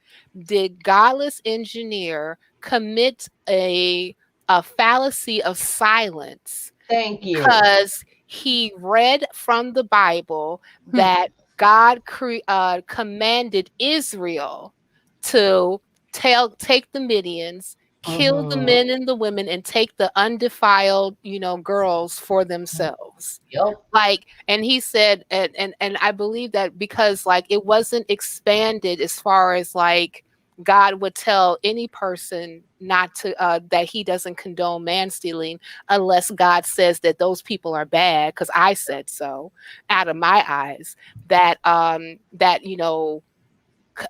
Speaker 4: did Godless Engineer commit a fallacy of silence?
Speaker 2: Thank you.
Speaker 4: Because he read from the Bible that God commanded Israel to take the Midians, kill the men and the women, and take the undefiled, girls for themselves.
Speaker 2: Yep.
Speaker 4: Like, and he said, and I believe that because like it wasn't expanded as far as like God would tell any person not to, that he doesn't condone man stealing unless God says that those people are bad, because I said so out of my eyes, that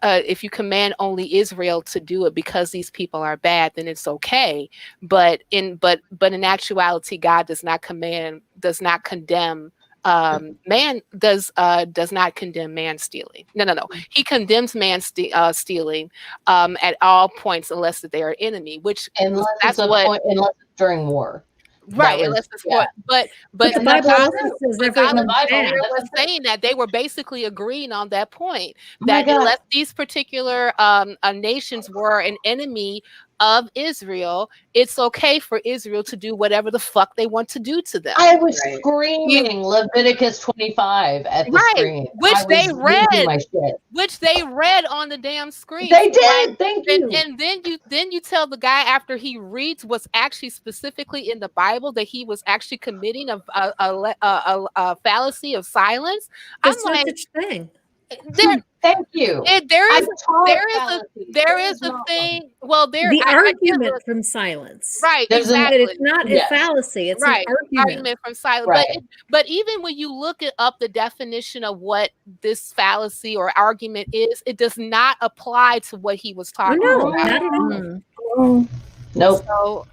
Speaker 4: if you command only Israel to do it because these people are bad, then it's okay. But in actuality, God does not condemn man does not condemn man stealing. No. He condemns man stealing at all points unless that they are enemy, which
Speaker 2: unless
Speaker 4: that's
Speaker 2: unless it's during war.
Speaker 4: Right, unless it's war. But
Speaker 7: the Bible
Speaker 4: was saying that they were basically agreeing on that point, that unless these particular nations were an enemy of Israel, it's okay for Israel to do whatever the fuck they want to do to them.
Speaker 2: I was screaming Leviticus 25 at the screen,
Speaker 4: which they read on the damn screen.
Speaker 2: They did. Thank you.
Speaker 4: And then you tell the guy after he reads what's actually specifically in the Bible that he was actually committing a fallacy of silence.
Speaker 7: There's no such thing.
Speaker 2: Thank you.
Speaker 4: There is a thing. Well,
Speaker 7: the argument from silence,
Speaker 4: right?
Speaker 7: Exactly. It's not a fallacy. It's an argument
Speaker 4: from silence. Right. But even when you look up the definition of what this fallacy or argument is, it does not apply to what he was talking about.
Speaker 7: Not at all.
Speaker 2: Nope.
Speaker 4: So,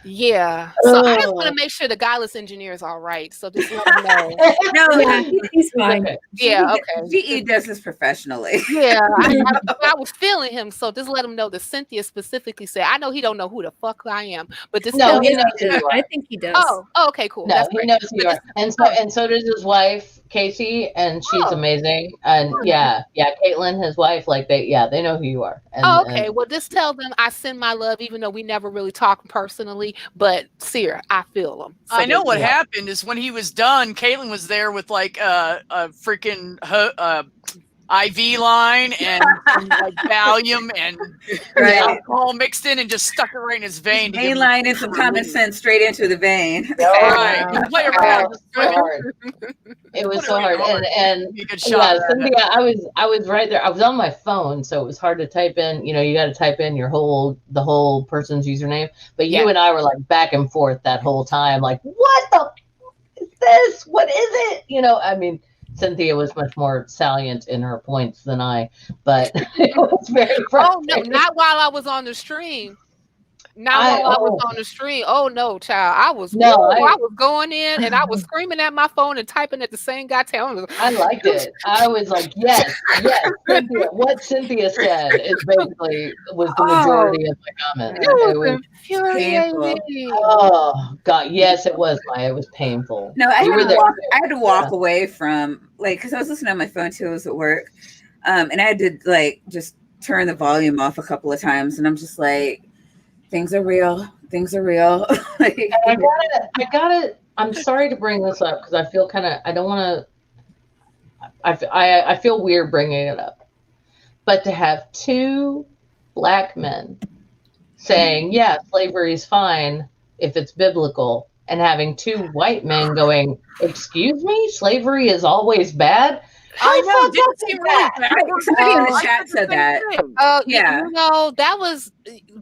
Speaker 4: yeah. So I just want to make sure the Godless Engineer is all right. So just let him know.
Speaker 7: He's fine.
Speaker 2: Okay.
Speaker 4: Yeah. Okay.
Speaker 6: GE does this professionally.
Speaker 4: Yeah. I was feeling him. So just let him know that Cynthia specifically said, I know he don't know who the fuck I am, but this
Speaker 2: no, he knows who you are.
Speaker 7: I think he does.
Speaker 4: Oh, okay, cool.
Speaker 2: No, he knows who you are. And so does his wife, Casey, and she's amazing. And Caitlin, his wife, like they know who you are. And,
Speaker 4: okay. Well, just tell them I send my love, even though we never really talk personally. But Seer, I feel them.
Speaker 1: So I know what happened is when he was done, Caitlin was there with like a freaking IV line and like Valium and
Speaker 6: Right.
Speaker 1: alcohol mixed in and just stuck it right in his vein. to give
Speaker 6: Vein
Speaker 1: him
Speaker 6: line and some common sense straight into the vein.
Speaker 1: Right.
Speaker 3: Wow.
Speaker 1: You play
Speaker 2: Oh,
Speaker 1: around. Just
Speaker 2: so hard. It was so hard. And
Speaker 1: be a good shot.
Speaker 2: yeah, Cynthia, I was right there. I was on my phone, so it was hard to type in. You know, you got to type in the whole person's username. But you
Speaker 4: Yeah.
Speaker 2: and I were like back and forth that whole time. Like, what the is this? What is it? You know, I mean, Cynthia was much more salient in her points than I, but it was very
Speaker 4: Oh no,
Speaker 2: frustrating.
Speaker 4: not while I was on the stream. Not while I was on the stream. Oh no, child. I was I was going in and I was screaming at my phone and typing at the same goddamn.
Speaker 2: I liked it. I was like, yes. Cynthia, what Cynthia said is basically was the majority of my comment. It was
Speaker 4: infuriating.
Speaker 2: oh god, yes, it was Maya. It was painful.
Speaker 6: No, I
Speaker 2: You were
Speaker 6: had, to
Speaker 2: there.
Speaker 6: walk, I had to walk away from, like, because I was listening on my phone too. I was at work, and I had to like just turn the volume off a couple of times, and I'm just like, things are real. Things are real. Like,
Speaker 2: And I gotta. I'm sorry to bring this up because I feel kind of. I don't want to. I feel weird bringing it up, but to have two black men saying, "Yeah, slavery is fine if it's biblical," and having two white men going, "Excuse me, slavery is always bad."
Speaker 1: I know.
Speaker 2: How
Speaker 1: Didn't
Speaker 2: fucked
Speaker 1: seem
Speaker 2: up
Speaker 1: really
Speaker 2: is that?
Speaker 1: bad.
Speaker 6: somebody in the
Speaker 1: I
Speaker 6: chat
Speaker 1: did the
Speaker 6: said
Speaker 1: same
Speaker 6: that.
Speaker 1: thing.
Speaker 6: Yeah.
Speaker 4: You know, that was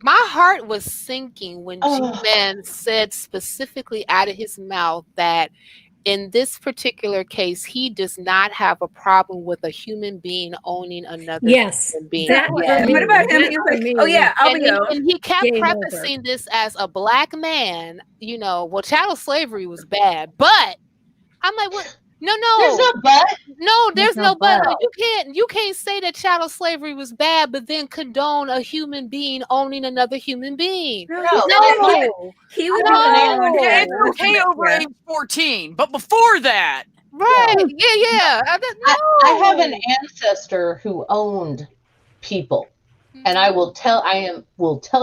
Speaker 4: my heart was sinking when
Speaker 2: Oh.
Speaker 4: G-Man said specifically out of his mouth that in this particular case, he does not have a problem with a human being owning another
Speaker 7: Yes,
Speaker 4: human being.
Speaker 7: that
Speaker 2: Yeah.
Speaker 7: for me,
Speaker 6: What about him?
Speaker 7: that
Speaker 6: He was
Speaker 7: for
Speaker 6: like,
Speaker 7: me
Speaker 6: oh yeah, I'll
Speaker 4: And
Speaker 6: be
Speaker 4: he,
Speaker 6: owned.
Speaker 4: and he kept
Speaker 7: Game over.
Speaker 4: prefacing this as a black man, you know, well, chattel slavery was bad, but I'm like, what?
Speaker 2: There's
Speaker 4: No,
Speaker 2: no but.
Speaker 4: there's
Speaker 3: no
Speaker 4: no but.
Speaker 3: but.
Speaker 4: You can't say that chattel slavery was bad, but then condone a human being owning another human being.
Speaker 2: No,
Speaker 4: No,
Speaker 6: He would
Speaker 4: No.
Speaker 6: have
Speaker 1: Yeah,
Speaker 6: an
Speaker 1: it's okay over age 14, but before that,
Speaker 4: right? Yeah.
Speaker 2: I have an ancestor who owned people. And I will tell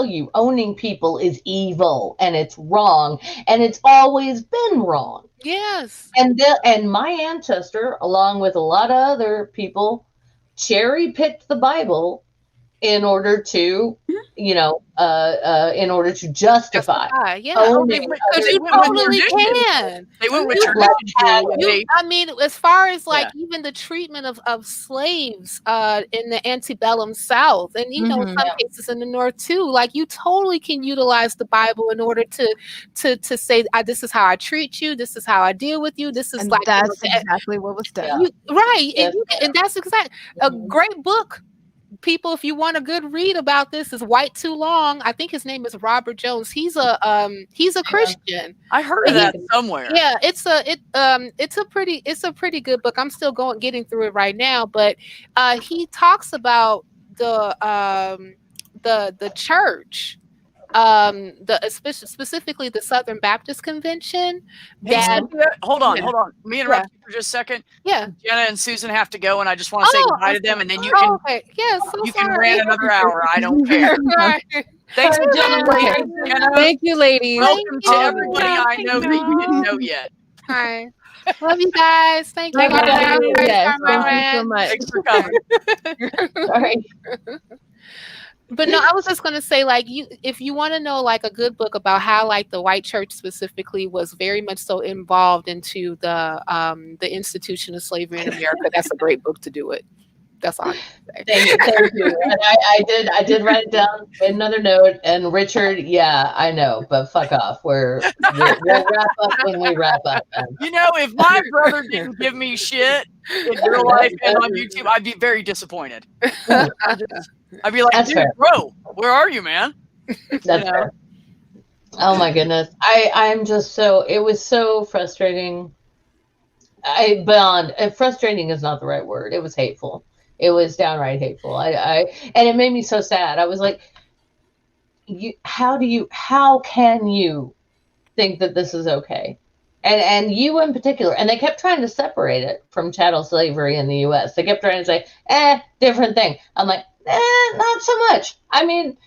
Speaker 2: you, owning people is evil and it's wrong and it's always been wrong.
Speaker 4: Yes.
Speaker 2: And my ancestor, along with a lot of other people, cherry picked the Bible in order to, in order to justify.
Speaker 4: Yeah.
Speaker 2: owning
Speaker 4: Because
Speaker 2: other
Speaker 4: you
Speaker 1: went with
Speaker 4: totally
Speaker 1: tradition.
Speaker 4: can.
Speaker 1: they went with
Speaker 2: You
Speaker 1: tradition.
Speaker 2: had
Speaker 1: and
Speaker 2: to.
Speaker 1: they-
Speaker 4: I mean, as far as like even the treatment of slaves in the antebellum South, and in some cases in the North too, like you totally can utilize the Bible in order to say, this is how I treat you, this is how I deal with you, this is
Speaker 3: And
Speaker 4: like
Speaker 3: that's exactly what was done.
Speaker 4: right,
Speaker 2: Yes.
Speaker 4: and that's exactly a great book. People, if you want a good read about this, is White Too Long. I think his name is Robert Jones. He's a Christian.
Speaker 1: I heard of that somewhere.
Speaker 4: Yeah, it's a pretty good book. I'm still getting through it right now, but he talks about the church, specifically the Southern Baptist Convention.
Speaker 1: Hey,
Speaker 4: That
Speaker 1: Cynthia, hold on. Me interrupt you for just a second.
Speaker 4: yeah.
Speaker 1: Jenna and Susan have to go, and I just want to say goodbye to them, and then you can
Speaker 4: okay. Yeah, so
Speaker 1: you can
Speaker 4: sorry.
Speaker 1: rant another hour. I don't care.
Speaker 4: Right.
Speaker 1: Thanks for
Speaker 2: Jenna.
Speaker 1: joining, Jenna.
Speaker 3: Thank you, ladies.
Speaker 1: Welcome to
Speaker 4: you.
Speaker 1: everybody I know that you didn't know yet.
Speaker 4: Hi. Love you guys. Thank you.
Speaker 2: Love you guys.
Speaker 3: Yes,
Speaker 4: Bye,
Speaker 3: thank you so
Speaker 4: Rand.
Speaker 3: much.
Speaker 1: Thanks for coming.
Speaker 2: Sorry.
Speaker 4: But no, I was just gonna say, like, if you want to know like a good book about how like the white church specifically was very much so involved into the institution of slavery in America, that's a great book to do it. That's all I can say.
Speaker 2: Thank you. And I did write it down, made another note. And Richard, yeah, I know, but fuck off. We'll wrap up when we wrap up.
Speaker 1: You know, if my brother didn't give me shit in real life and on YouTube, I'd be very disappointed. I'd be like,
Speaker 2: That's
Speaker 1: dude,
Speaker 2: fair.
Speaker 1: bro, where are you, man?
Speaker 2: That's
Speaker 1: You know?
Speaker 2: fair. Oh my goodness. I'm just it was so frustrating. Frustrating is not the right word. It was hateful. It was downright hateful. And it made me so sad. I was like, how can you think that this is okay? And you in particular, and they kept trying to separate it from chattel slavery in the US. They kept trying to say, different thing. I'm like, not so much. I mean,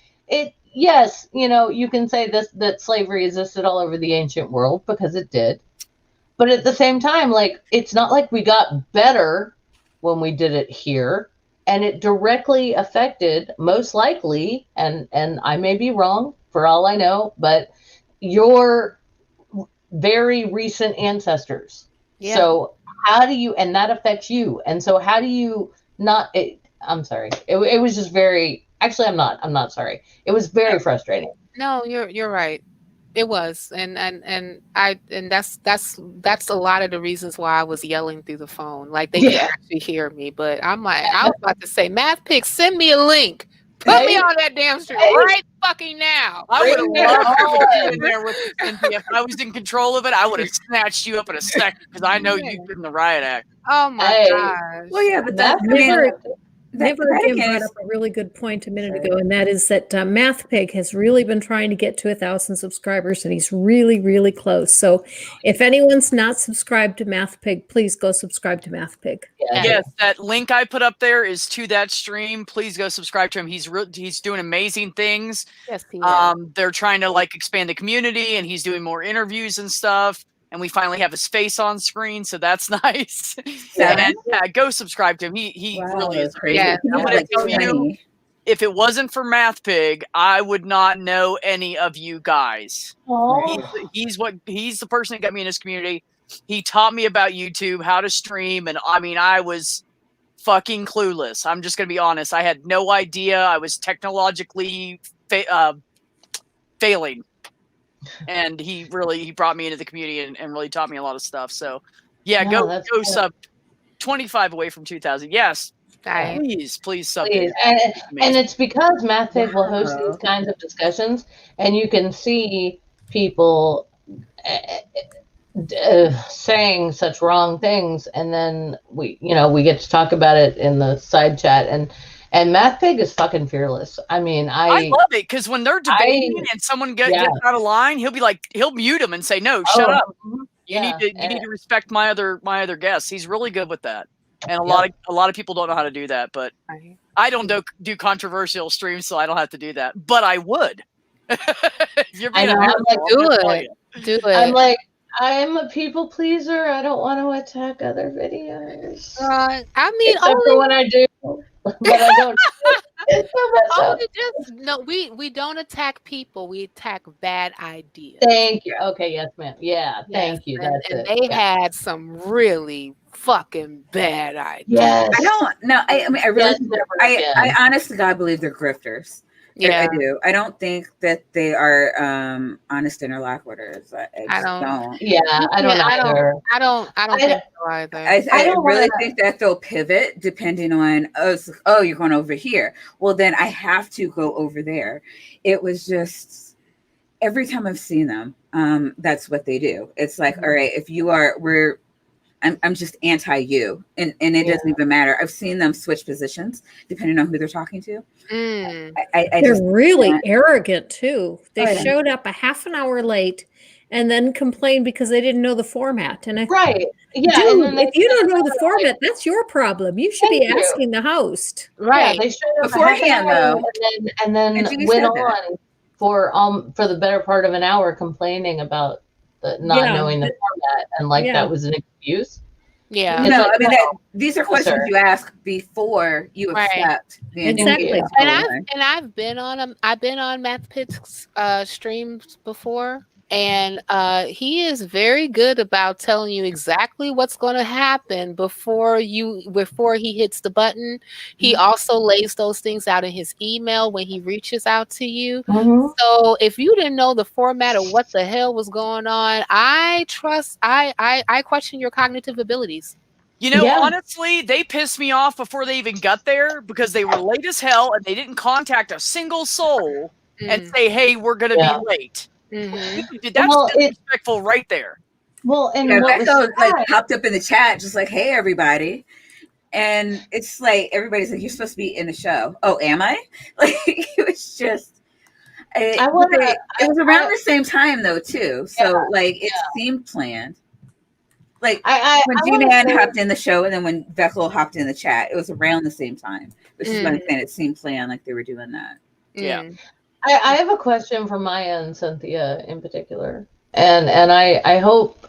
Speaker 2: yes, you can say that slavery existed all over the ancient world because it did. But at the same time, like, it's not like we got better when we did it here, and it directly affected, most likely, and I may be wrong for all I know, but your very recent ancestors.
Speaker 4: Yeah.
Speaker 2: So how do you, and that affects you. And so how do you not, I'm sorry. It was just very, actually, I'm not sorry. It was very frustrating.
Speaker 4: No, you're right. It was, and that's a lot of the reasons why I was yelling through the phone. Like they could actually hear me, but I'm like, I was about to say, MathPix, send me a link. Put me on that damn stream right fucking now.
Speaker 1: I would have loved to put you in there with Cynthia. If I was in control of it, I would have snatched you up in a second because I know you've been the riot act.
Speaker 4: Oh my gosh.
Speaker 6: Well, yeah, but that's
Speaker 7: Never again brought up a really good point a minute ago, and that is that MathPig has really been trying to get to 1,000 subscribers, and he's really, really close. So if anyone's not subscribed to MathPig, please go subscribe to MathPig.
Speaker 1: Yes, that link I put up there is to that stream. Please go subscribe to him. He's doing amazing things.
Speaker 4: Yes, he is.
Speaker 1: They're trying to like expand the community, and he's doing more interviews and stuff. And we finally have his face on screen, so that's nice. And go subscribe to him. He really is crazy.
Speaker 4: Yeah,
Speaker 1: I'm gonna tell you, if it wasn't for MathPig, I would not know any of you guys. He's the person that got me in his community. He taught me about YouTube, how to stream, and I mean, I was fucking clueless. I'm just gonna be honest. I had no idea. I was technologically failing. And he brought me into the community and really taught me a lot of stuff. So yeah, go sub 25 away from 2,000. Yes. Please sub.
Speaker 2: Please. And it's because MathPig will host these kinds of discussions, and you can see people saying such wrong things, and then we get to talk about it in the side chat, and MathPig is fucking fearless. I mean, I
Speaker 1: love it because when they're debating and someone gets out of line, he'll mute them and say, "No, shut up. You need to respect my other guests." He's really good with that, and a lot of people don't know how to do that. But I don't do controversial streams, so I don't have to do that. But I would. If you're being
Speaker 4: do it.
Speaker 2: I'm like, I'm a people pleaser. I don't want to attack other videos.
Speaker 4: I mean,
Speaker 2: except for when I do. But I don't.
Speaker 4: We don't attack people. We attack bad ideas.
Speaker 2: Thank you. Okay, yes, ma'am. Yeah, thank you. That's
Speaker 4: and
Speaker 2: it.
Speaker 4: They had some really fucking bad ideas.
Speaker 2: Yes.
Speaker 6: I don't know. I mean, I really, I honest to God believe they're grifters.
Speaker 4: Yeah,
Speaker 6: I do. I don't think that they are honest interlocutors. I don't.
Speaker 2: Yeah, I don't either.
Speaker 4: I don't think so either.
Speaker 6: I really think that they'll pivot depending on you're going over here. Well, then I have to go over there. It was just every time I've seen them, that's what they do. It's like, all right, if you are, I'm just anti you, and it doesn't even matter. I've seen them switch positions depending on who they're talking to.
Speaker 7: They're really arrogant too. They showed up a half an hour late and then complained because they didn't know the format. And
Speaker 2: right, yeah.
Speaker 7: Dude, if you don't know the format, that's your problem. You should be asking the host.
Speaker 2: Right, they showed up
Speaker 6: beforehand though,
Speaker 2: and then went on for the better part of an hour complaining about not knowing the format, and that was an excuse.
Speaker 4: Yeah.
Speaker 6: No, I mean these are questions you ask before you accept.
Speaker 7: Exactly.
Speaker 4: And I've been on MathPig's streams before, and he is very good about telling you exactly what's going to happen before he hits the button. He also lays those things out in his email when he reaches out to you. So if you didn't know the format of what the hell was going on, I question your cognitive abilities.
Speaker 1: Honestly, they pissed me off before they even got there because they were late as hell and they didn't contact a single soul and say, "Hey, we're going to be late." That's disrespectful right there.
Speaker 2: Well, and
Speaker 6: Becca popped up in the chat just like, "Hey, everybody," and it's like everybody's like, "You're supposed to be in the show." Oh, am I? Like it was just. It was around the same time though too, so it seemed planned. Like when G-Man hopped in the show, and then when Beckel hopped in the chat, it was around the same time. Which is what I'm saying. It seemed planned, like they were doing that.
Speaker 1: Yeah.
Speaker 2: I have a question for Maya and Cynthia in particular, and I hope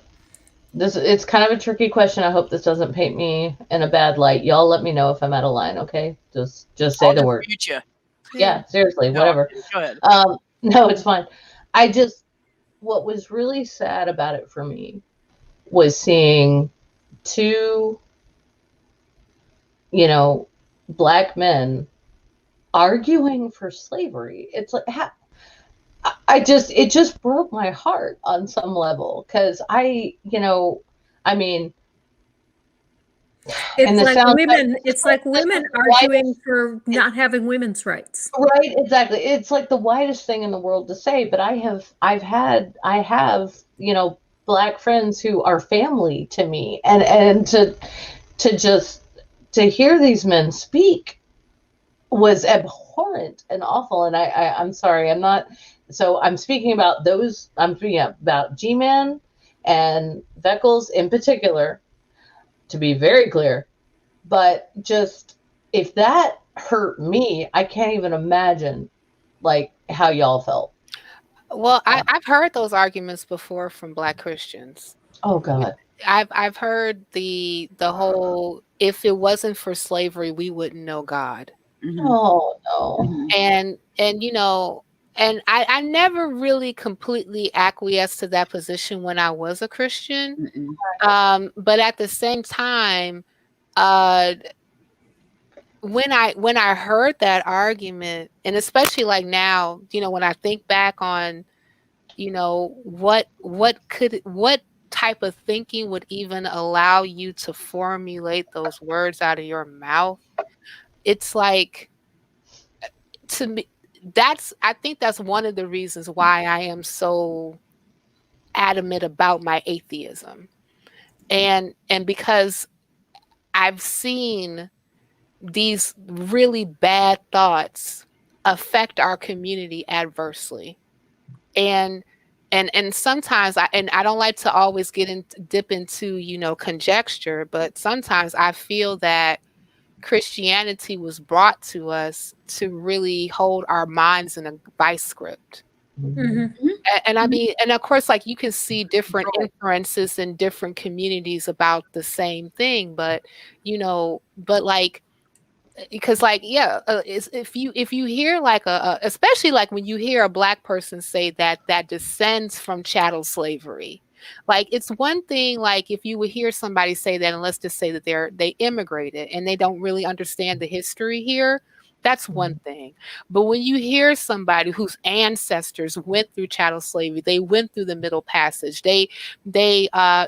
Speaker 2: it's kind of a tricky question. I hope this doesn't paint me in a bad light. Y'all let me know if I'm out of line, okay? Just say
Speaker 1: I'll
Speaker 2: the word.
Speaker 1: dispute you.
Speaker 2: Yeah, seriously,
Speaker 1: No,
Speaker 2: whatever.
Speaker 1: Go ahead.
Speaker 2: No, it's fine. What was really sad about it for me was seeing two, Black men arguing for slavery. It's like, it just broke my heart on some level, because
Speaker 7: It's like women arguing for not having women's rights.
Speaker 2: right, exactly. It's like the widest thing in the world to say, but I have Black friends who are family to me, and to hear these men speak was abhorrent and awful. And I'm sorry, I'm speaking about those. I'm speaking about G-Man and Beckles in particular, to be very clear. But just, if that hurt me, I can't even imagine like how y'all felt.
Speaker 4: Well, I've heard those arguments before from Black Christians.
Speaker 2: Oh God.
Speaker 4: I've heard the whole, if it wasn't for slavery, we wouldn't know God.
Speaker 2: Oh no.
Speaker 4: And and I never really completely acquiesced to that position when I was a Christian. But at the same time, when I heard that argument, and especially like now, when I think back on, what type of thinking would even allow you to formulate those words out of your mouth, it's like, to me, I think that's one of the reasons why I am so adamant about my atheism. And because I've seen these really bad thoughts affect our community adversely. And sometimes I don't like to always dip into, conjecture, but sometimes I feel that Christianity was brought to us to really hold our minds in a vice grip. And I mean, and of course, like, you can see different inferences in different communities about the same thing, but like, because like, if you hear like especially like when you hear a Black person say that descends from chattel slavery, like, it's one thing, like, if you would hear somebody say that, and let's just say that they immigrated and they don't really understand the history here, that's one thing. But when you hear somebody whose ancestors went through chattel slavery, they went through the Middle Passage, they have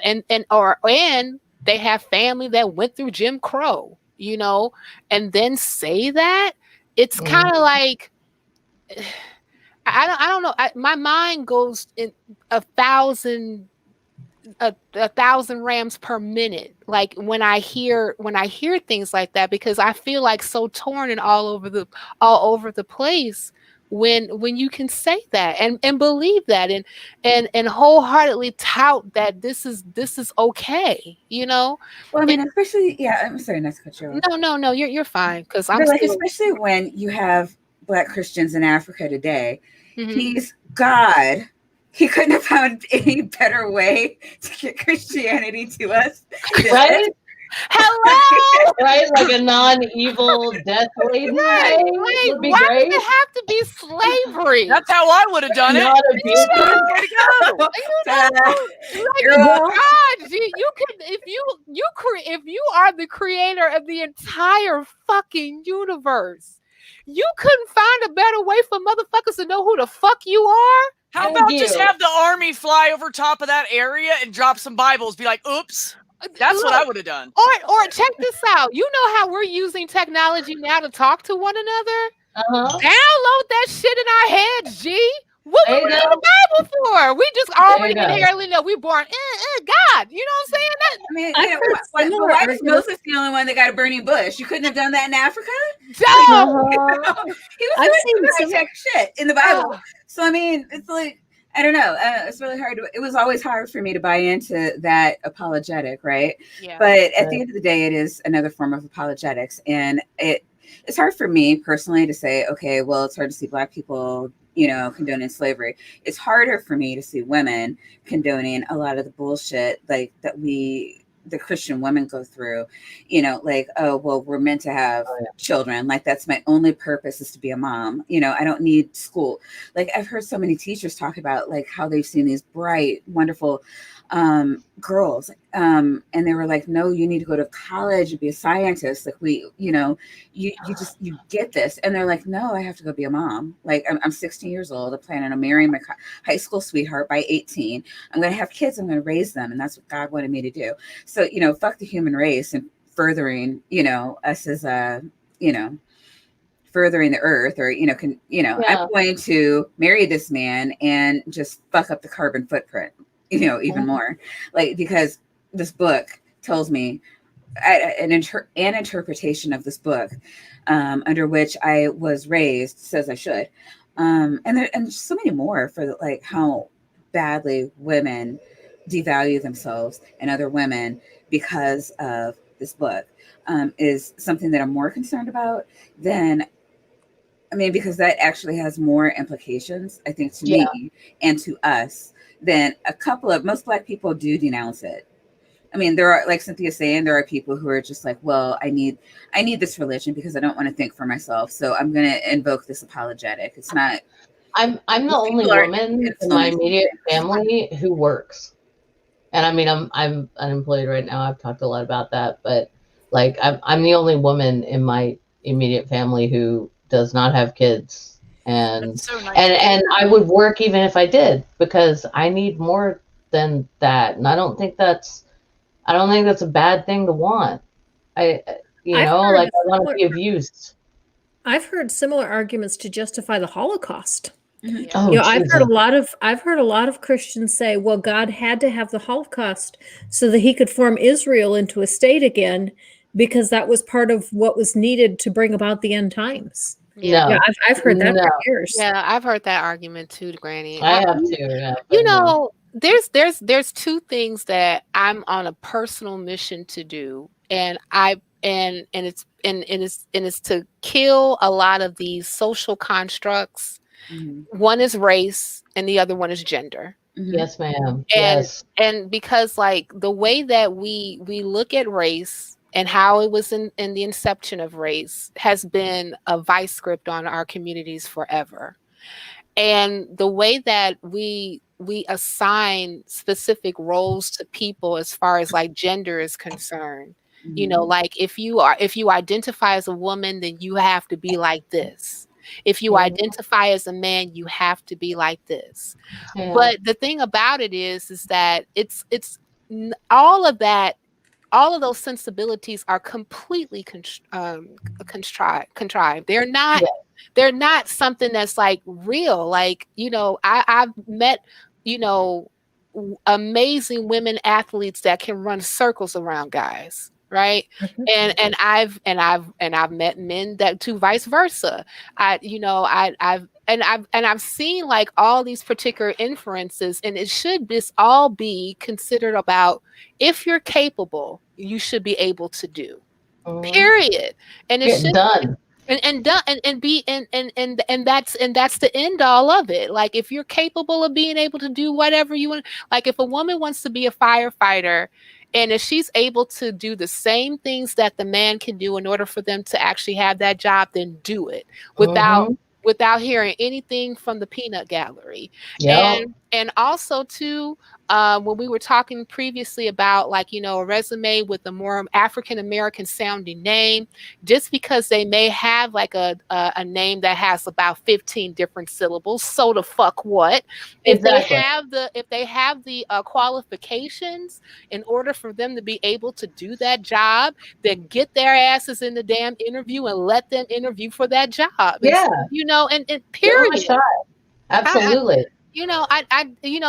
Speaker 4: family that went through Jim Crow, and then say that, it's kind of like, I don't know. My mind goes in 1,000 rams per minute, like when I hear things like that, because I feel like so torn and all over the place when you can say that and believe that and wholeheartedly tout that this is okay.
Speaker 6: Well, I mean, especially, I'm sorry not to cut you off.
Speaker 4: No, you're fine, because I'm
Speaker 6: like, especially when you have Black Christians in Africa today. He's God. He couldn't have found any better way to get Christianity to us.
Speaker 2: Right?
Speaker 4: Hello?
Speaker 2: Right? Like a non-evil death laden way.
Speaker 4: Right.
Speaker 2: Would be
Speaker 4: Why
Speaker 2: great.
Speaker 4: does it have to be slavery?
Speaker 1: That's how I would have done it.
Speaker 2: Not abuse.
Speaker 4: God, you can, if you are the creator of the entire fucking universe, you couldn't find a better way for motherfuckers to know who the fuck you are?
Speaker 1: How about just have the army fly over top of that area and drop some Bibles? Be like, oops. That's what I would have done.
Speaker 4: Or check this out. You know how we're using technology now to talk to one another? Download that shit in our heads, G. What we read the Bible for? We just already inherently know we're born. God, you know what I'm saying?
Speaker 6: I mean, why was Moses the only one that got a burning bush? You couldn't have done that in Africa?
Speaker 4: No.
Speaker 6: He was doing some high-tech shit in the Bible. So, I mean, it's like, I don't know. It's really hard. It was always hard for me to buy into that apologetic, right?
Speaker 4: Yeah.
Speaker 6: But at the end of the day, it is another form of apologetics. And it's hard for me personally to say, okay, well, it's hard to see Black people, condoning slavery. It's harder for me to see women condoning a lot of the bullshit like that the Christian women go through, like, oh, well, we're meant to have children. Like, that's my only purpose is to be a mom. I don't need school. Like, I've heard so many teachers talk about like how they've seen these bright, wonderful girls. And they were like, no, you need to go to college and be a scientist. Like you get this. And they're like, no, I have to go be a mom. Like I'm 16 years old. I'm planning on marrying my high school sweetheart by 18. I'm going to have kids. I'm going to raise them. And that's what God wanted me to do. So, fuck the human race and furthering, us as furthering the earth or, I'm going to marry this man and just fuck up the carbon footprint, even more, like, because this book tells me an interpretation of this book under which I was raised says I should. And so many more for like how badly women devalue themselves and other women because of this book is something that I'm more concerned about than, because that actually has more implications, I think, to me and to us than most Black people do denounce it. There are, like Cynthia's saying, there are people who are just like, well, I need this religion because I don't want to think for myself. So I'm going to invoke this apologetic. It's not.
Speaker 2: I'm the only woman in my immediate family who works. And I'm unemployed right now. I've talked a lot about that, but like, I'm the only woman in my immediate family who does not have kids. And
Speaker 1: so nice.
Speaker 2: and I would work even if I did, because I need more than that. And I don't think that's a bad thing to want. I want to be of use.
Speaker 7: I've heard similar arguments to justify the Holocaust.
Speaker 2: Mm-hmm. Oh,
Speaker 7: I've heard a lot of Christians say, well, God had to have the Holocaust so that he could form Israel into a state again, because that was part of what was needed to bring about the end times.
Speaker 2: Yeah,
Speaker 7: I've heard that for years.
Speaker 4: Yeah, I've heard that argument too, Granny.
Speaker 2: I have too. Yeah,
Speaker 4: there's two things that I'm on a personal mission to do, and it's to kill a lot of these social constructs. Mm-hmm. One is race, and the other one is gender.
Speaker 2: Mm-hmm. Yes, ma'am.
Speaker 4: And because like the way that we look at race and how it was in the inception of race has been a vice script on our communities forever. And the way that we assign specific roles to people as far as like gender is concerned, like if you identify as a woman, then you have to be like this. If you identify as a man, you have to be like this. Yeah. But the thing about it is that it's all of that. All of those sensibilities are completely contrived. They're not something that's like real. Like, I've met, amazing women athletes that can run circles around guys. Right. And I've met men that too, vice versa. I've seen like all these particular inferences, and it should just all be considered about if you're capable, you should be able to do. Period. And it should done. And done and be and that's the end all of it. Like if you're capable of being able to do whatever you want, like if a woman wants to be a firefighter, and if she's able to do the same things that the man can do in order for them to actually have that job, then do it without hearing anything from the peanut gallery. Yep. And also too, when we were talking previously about like, a resume with a more African-American sounding name, just because they may have like a name that has about 15 different syllables, so the fuck what? Exactly. If they have the qualifications in order for them to be able to do that job, then get their asses in the damn interview and let them interview for that job.
Speaker 2: Yeah.
Speaker 4: And period.
Speaker 2: Absolutely.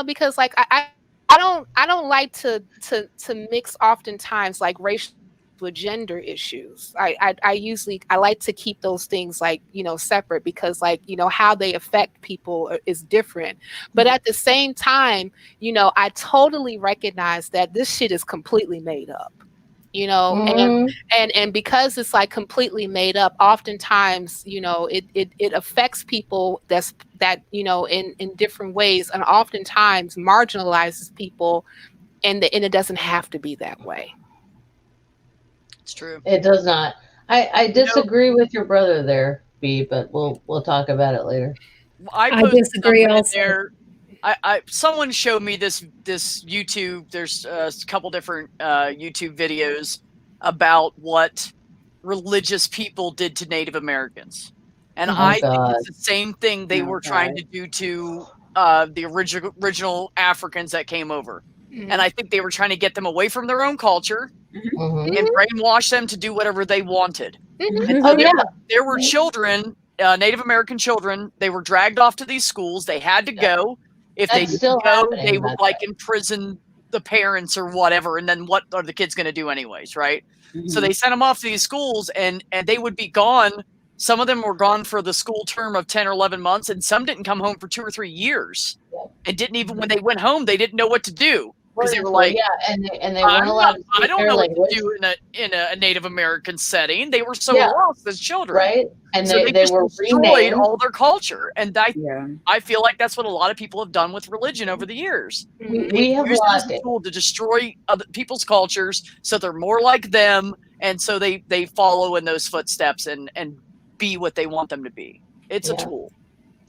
Speaker 4: Because like I don't like to mix oftentimes like racial with gender issues. I like to keep those things like, separate, because like, how they affect people is different. But at the same time, I totally recognize that this shit is completely made up. you know,
Speaker 2: Mhm.
Speaker 4: and because it's like completely made up, oftentimes, you know, it affects people that, you know, in different ways, and oftentimes marginalizes people, and it doesn't have to be that way.
Speaker 1: It's true.
Speaker 2: It does not. I
Speaker 1: You know,
Speaker 2: disagree with your brother there, B, but we'll talk about it later.
Speaker 1: I
Speaker 7: I
Speaker 1: posted
Speaker 7: disagree
Speaker 1: something in
Speaker 7: also.
Speaker 1: there. Someone showed me this YouTube. There's a couple different YouTube videos about what religious people did to Native Americans, and
Speaker 2: Oh
Speaker 1: I think
Speaker 2: God.
Speaker 1: it's the same thing they
Speaker 6: Oh,
Speaker 1: were trying
Speaker 6: God.
Speaker 1: to do to the original Africans that came over, and I think they were trying to get them away from their own culture
Speaker 2: Mhm.
Speaker 1: and brainwash them to do whatever they wanted. And
Speaker 2: Oh
Speaker 1: so
Speaker 2: yeah.
Speaker 1: there were children, Native American children. They were dragged off to these schools. They had to go. If they
Speaker 2: That's
Speaker 1: didn't
Speaker 2: still
Speaker 1: go,
Speaker 2: happening,
Speaker 1: they would
Speaker 2: that
Speaker 1: like imprison the parents or whatever. And then what are the kids going to do anyways, right? So
Speaker 6: Mhm.
Speaker 1: they sent them off to these schools, and they would be gone. Some of them were gone for the school term of 10 or 11 months, and some didn't come home for 2 or 3 years, and didn't even, when they went home, they didn't know what to do because they were
Speaker 2: Well,
Speaker 1: like,
Speaker 2: yeah, and they weren't allowed to
Speaker 1: I
Speaker 2: speak
Speaker 1: don't
Speaker 2: their
Speaker 1: know what
Speaker 2: language,
Speaker 1: to do in a Native American setting. They were so
Speaker 2: Yeah.
Speaker 1: lost as children,
Speaker 2: right? And
Speaker 1: so
Speaker 2: they
Speaker 1: just
Speaker 2: were
Speaker 1: destroyed
Speaker 2: renamed.
Speaker 1: all their culture. And
Speaker 6: Yeah.
Speaker 1: I feel like that's what a lot of people have done with religion over the years.
Speaker 4: Mhm.
Speaker 2: We
Speaker 1: They've
Speaker 2: have
Speaker 1: used it as
Speaker 2: lost
Speaker 1: a
Speaker 2: it.
Speaker 1: tool to destroy other people's cultures, so they're more like them, and so they follow in those footsteps and be what they want them to be. It's a
Speaker 2: Yeah.
Speaker 1: tool.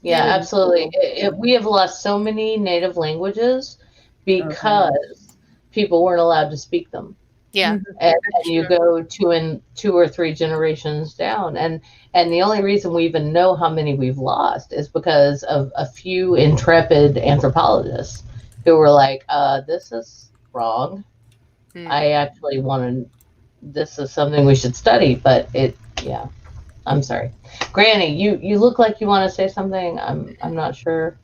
Speaker 2: Yeah,
Speaker 6: Yeah.
Speaker 2: absolutely. We have lost so many native languages because people weren't allowed to speak them.
Speaker 4: Yeah.
Speaker 7: Mhm.
Speaker 2: And
Speaker 4: That's
Speaker 2: you
Speaker 4: true.
Speaker 2: go 2 or 3 generations down, and the only reason we even know how many we've lost is because of a few intrepid anthropologists who were like, this is wrong.
Speaker 4: Mm.
Speaker 2: I actually want to, this is something we should study, but yeah, I'm sorry. Granny, you look like you want to say something. I'm not sure.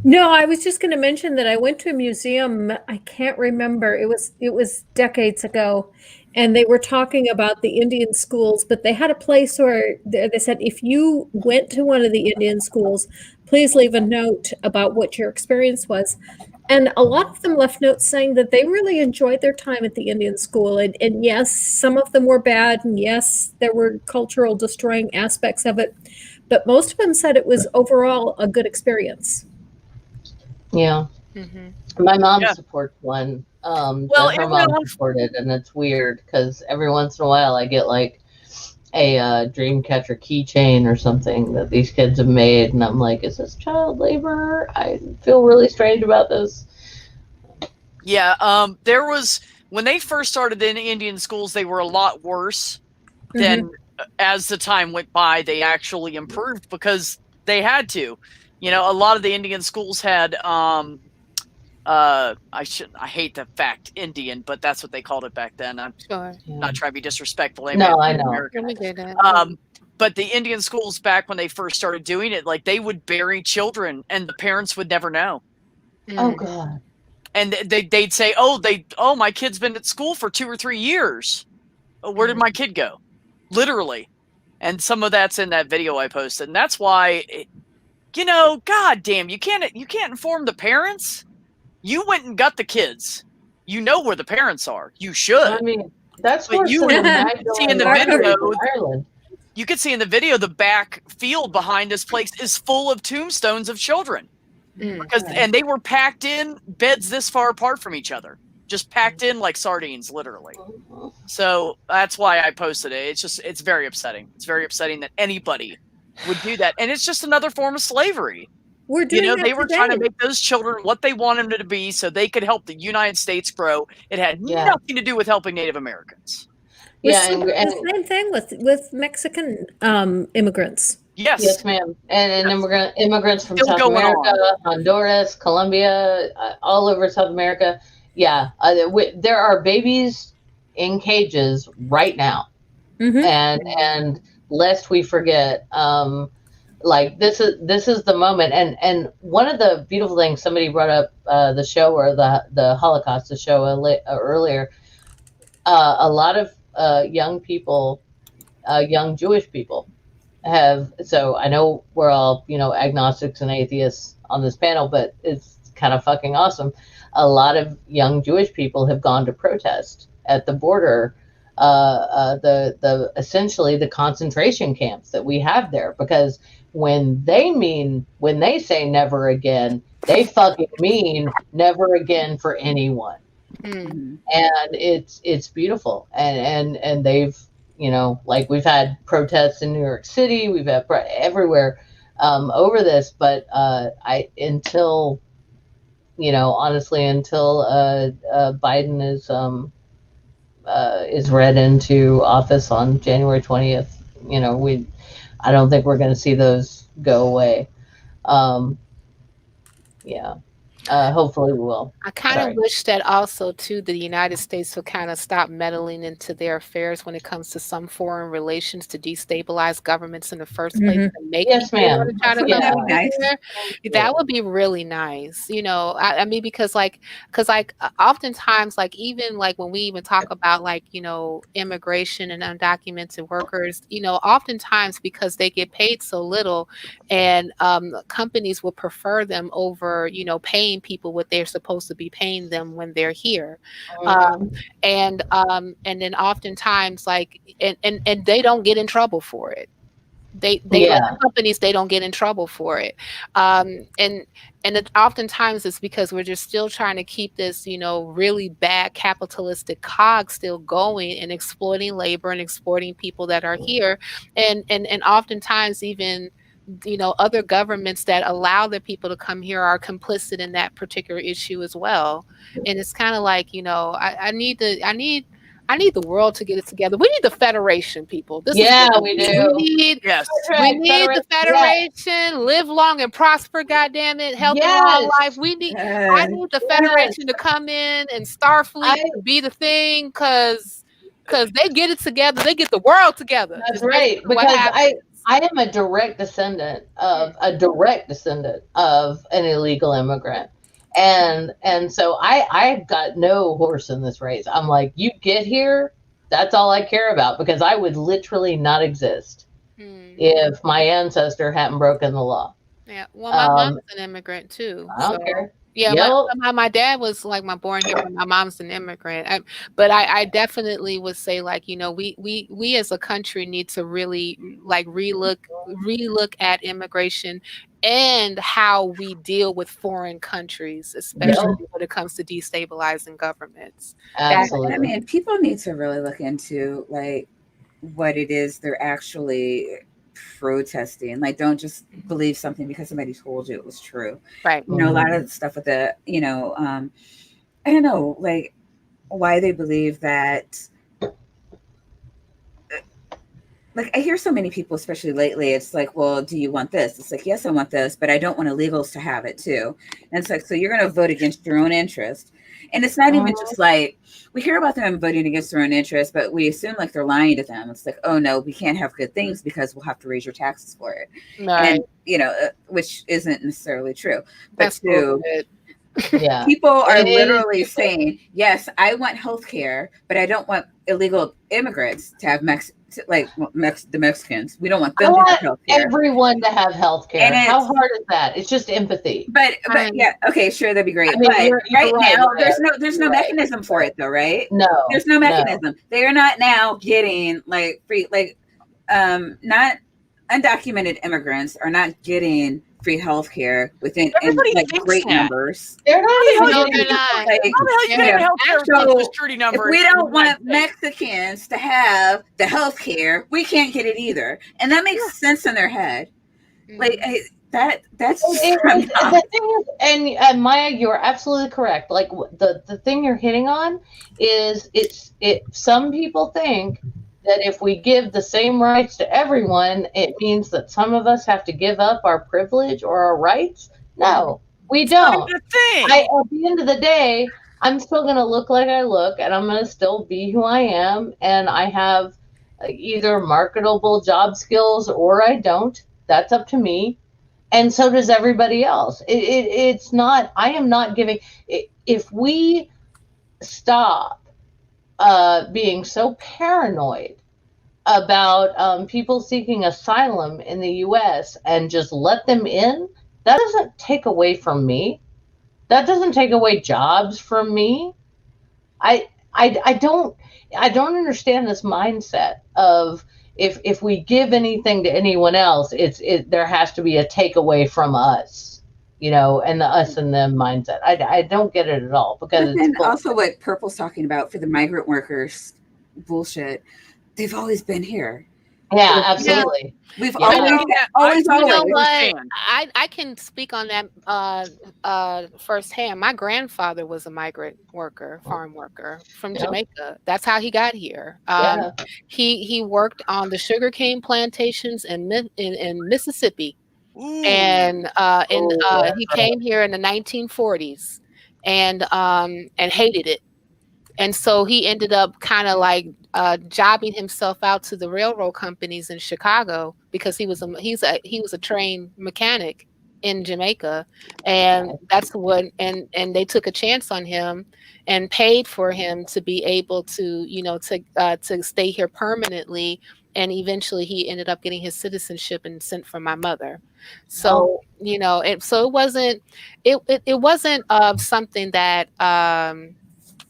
Speaker 7: No, I was just going to mention that I went to a museum. I can't remember. It was decades ago, and they were talking about the Indian schools. But they had a place where they said if you went to one of the Indian schools, please leave a note about what your experience was. And a lot of them left notes saying that they really enjoyed their time at the Indian school. And yes, some of them were bad, and yes, there were cultural destroying aspects of it. But most of them said it was overall a good experience.
Speaker 2: Yeah.
Speaker 4: Mhm.
Speaker 2: My mom
Speaker 1: Yeah.
Speaker 2: supports one.
Speaker 1: Well,
Speaker 2: That her
Speaker 1: it went
Speaker 2: mom
Speaker 1: on
Speaker 2: supported, and it's weird because every once in a while I get like a Dreamcatcher keychain or something that these kids have made, and I'm like, is this child labor? I feel really strange about this.
Speaker 1: Yeah, there was, when they first started in Indian schools, they were a lot worse. Then as the time went by, they actually improved because they had to. You know, a lot of the Indian schools had I hate the fact Indian, but that's what they called it back then. I'm
Speaker 4: Sure.
Speaker 1: not trying to be disrespectful.
Speaker 2: No, I know.
Speaker 1: American.
Speaker 4: Let me get it.
Speaker 1: But the Indian schools back when they first started doing it, like they would bury children and the parents would never know.
Speaker 2: Oh
Speaker 4: Mm.
Speaker 2: God.
Speaker 1: And they'd say, oh, my kid's been at school for 2 or 3 years. Oh, where did my kid go? Literally. And some of that's in that video I posted. And that's why, God damn, you can't inform the parents. You went and got the kids. You know where the parents are. You should.
Speaker 2: I mean, that's
Speaker 1: But
Speaker 2: worse
Speaker 1: you
Speaker 2: than the
Speaker 7: would
Speaker 1: see in the
Speaker 2: Magdalene
Speaker 1: video-
Speaker 2: in Ireland.
Speaker 1: You can see in the video the back field behind this place is full of tombstones of children.
Speaker 4: Mm.
Speaker 1: And they were packed in beds this far apart from each other. Just packed in like sardines, literally. So that's why I posted it. It's very upsetting. It's very upsetting that anybody would do that. And it's just another form of slavery.
Speaker 7: We're doing that
Speaker 1: They were trying to
Speaker 7: today.
Speaker 1: make those children what they want them to be so they could help the United States grow. It had
Speaker 2: Yeah.
Speaker 1: nothing to do with helping Native Americans.
Speaker 7: We're
Speaker 2: Yeah,
Speaker 7: seeing
Speaker 2: and
Speaker 7: the same thing with Mexican immigrants.
Speaker 1: Yes.
Speaker 2: yes, ma'am. And immigrants from
Speaker 1: Still
Speaker 2: South
Speaker 1: going
Speaker 2: America, Honduras, Colombia, all over South America. Yeah, there are babies in cages right now,
Speaker 7: Mhm.
Speaker 2: and lest we forget, like this is the moment. And one of the beautiful things somebody brought up the show or the Holocaust, the show earlier. A lot of young people, young Jewish people, have. So I know we're all agnostics and atheists on this panel, but it's kind of fucking awesome. A lot of young Jewish people have gone to protest at the border the essentially the concentration camps that we have there, because when they say never again, they fucking mean never again for anyone.
Speaker 4: Mm.
Speaker 2: And it's beautiful, and they've, like, we've had protests in New York City, we've had everywhere over this, but honestly, until Biden is read into office on January 20th, I don't think we're going to see those go away. Hopefully we will.
Speaker 4: I kind of wish that also too the United States would kind of stop meddling into their affairs when it comes to some foreign relations to destabilize governments in the first place and make
Speaker 2: Yes,
Speaker 4: people
Speaker 2: ma'am.
Speaker 4: want to try to
Speaker 6: Yeah,
Speaker 4: go
Speaker 6: nice.
Speaker 4: there. That would be really nice. I mean, because oftentimes, like, even like when we even talk about, like, immigration and undocumented workers, oftentimes because they get paid so little, and companies will prefer them over, paying people what they're supposed to be paying them when they're here. And then oftentimes, like, and they don't get in trouble for it. They companies, they don't get in trouble for it. And it oftentimes it's because we're just still trying to keep this, really bad capitalistic cog still going and exploiting labor and exploiting people that are here. And oftentimes even other governments that allow their people to come here are complicit in that particular issue as well. And it's kind of like, I need the world to get it together. We need the Federation, people.
Speaker 2: We do.
Speaker 4: We need the Federation. Live long and prosper, goddammit. Health and long life. I need the Federation to come in and Starfleet to be the thing, because they get it together. They get the world together.
Speaker 2: That's right. Because I am a direct descendant of an illegal immigrant. And so I've got no horse in this race. I'm like, you get here, that's all I care about, because I would literally not exist if my ancestor hadn't broken the law.
Speaker 4: Yeah, well, my mom's an immigrant too.
Speaker 2: I don't care.
Speaker 4: Yeah, my dad was like born here, but my mom's an immigrant. But I definitely would say, like, we as a country need to really, like, relook at immigration and how we deal with foreign countries, especially when it comes to destabilizing governments.
Speaker 2: Absolutely.
Speaker 6: I mean, people need to really look into, like, what it is they're actually protesting. Like, don't just believe something because somebody told you it was true.
Speaker 4: Right.
Speaker 6: A lot of the stuff with the, I don't know, like, why they believe that. Like, I hear so many people, especially lately, it's like, well, do you want this? It's like, yes, I want this, but I don't want illegals to have it too. And it's like, so you're going to vote against your own interest. And it's not even just like, we hear about them voting against their own interest, but we assume like they're lying to them. It's like, oh no, we can't have good things because we'll have to raise your taxes for it.
Speaker 4: Right.
Speaker 6: And, which isn't necessarily true. But
Speaker 4: That's
Speaker 6: too,
Speaker 2: yeah,
Speaker 6: people are literally saying, yes, I want healthcare, but I don't want illegal immigrants to have the Mexicans. We don't want them to have healthcare.
Speaker 2: Everyone to have healthcare. And how hard is that? It's just empathy.
Speaker 6: But yeah, okay, sure, that'd be great.
Speaker 2: I mean,
Speaker 6: but
Speaker 2: you're
Speaker 6: right now,
Speaker 2: there.
Speaker 6: there's no mechanism for it, though, right?
Speaker 2: No,
Speaker 6: there's no mechanism. They are not now getting like free, like not undocumented immigrants are not getting free healthcare within like great numbers.
Speaker 2: They're not
Speaker 1: even security number.
Speaker 6: If we don't want Mexicans to have the healthcare, we can't get it either, and that makes sense in their head. Like that's
Speaker 2: the thing is, and Maya, you're absolutely correct. Like the thing you're hitting on is some people think that if we give the same rights to everyone, it means that some of us have to give up our privilege or our rights. No, we don't. At the end of the day, I'm still going to look like I look, and I'm going to still be who I am, and I have either marketable job skills or I don't. That's up to me, and so does everybody else. It's not. I am not giving. If we stop being so paranoid about people seeking asylum in the U.S. and just let them in, that doesn't take away from me. That doesn't take away jobs from me. I I don't understand this mindset of if we give anything to anyone else, there has to be a takeaway from us, and the us and them mindset. I don't get it at all, because
Speaker 6: But then
Speaker 2: it's
Speaker 6: also what Purple's talking about for the migrant workers bullshit, they've always been here.
Speaker 2: yeah, absolutely.
Speaker 6: We've
Speaker 2: Yeah.
Speaker 6: always
Speaker 4: You know
Speaker 6: always.
Speaker 4: what? I can speak on that firsthand. My grandfather was a migrant worker, farm worker from
Speaker 2: Yeah.
Speaker 4: Jamaica. That's how he got here.
Speaker 2: Yeah.
Speaker 4: He worked on the sugarcane plantations in Mississippi,
Speaker 1: Ooh.
Speaker 4: and
Speaker 2: Oh,
Speaker 4: he came here in the 1940s, and hated it. And so he ended up kind of like jobbing himself out to the railroad companies in Chicago, because he was a trained mechanic in Jamaica, and that's what and they took a chance on him and paid for him to be able to to stay here permanently. And eventually he ended up getting his citizenship and sent for my mother. So it wasn't something that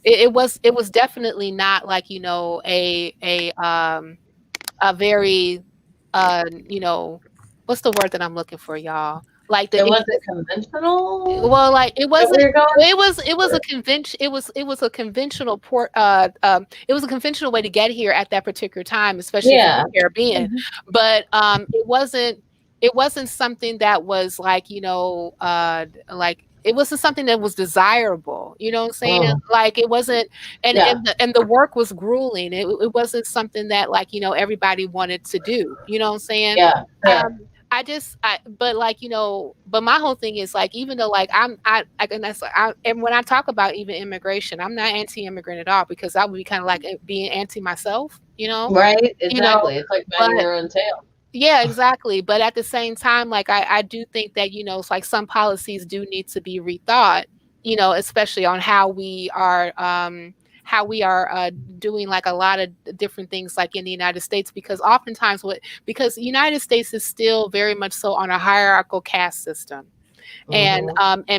Speaker 4: it was definitely not like a very what's the word that I'm looking for, y'all? Like
Speaker 2: it wasn't conventional.
Speaker 4: well, like it wasn't.
Speaker 2: Where you're going?
Speaker 4: It was a convention. It was a conventional port. It was a conventional way to get here at that particular time, especially
Speaker 2: Yeah.
Speaker 4: from the Caribbean. But it wasn't. It wasn't something that was like like. It wasn't something that was desirable. You know what I'm saying?
Speaker 2: Mm.
Speaker 4: Like it wasn't, and
Speaker 2: Yeah.
Speaker 4: and the work was grueling. It wasn't something that like everybody wanted to do. You know what I'm saying?
Speaker 2: Yeah. Yeah.
Speaker 4: But my whole thing is like, even though like and when I talk about even immigration, I'm not anti-immigrant at all, because that would be kind of like being anti myself,
Speaker 2: Right. Exactly. It's like biting your own tail.
Speaker 4: Yeah, exactly. But at the same time, like I do think that it's like some policies do need to be rethought, especially on how we are doing like a lot of different things like in the United States, because oftentimes because the United States is still very much so on a hierarchical caste system. And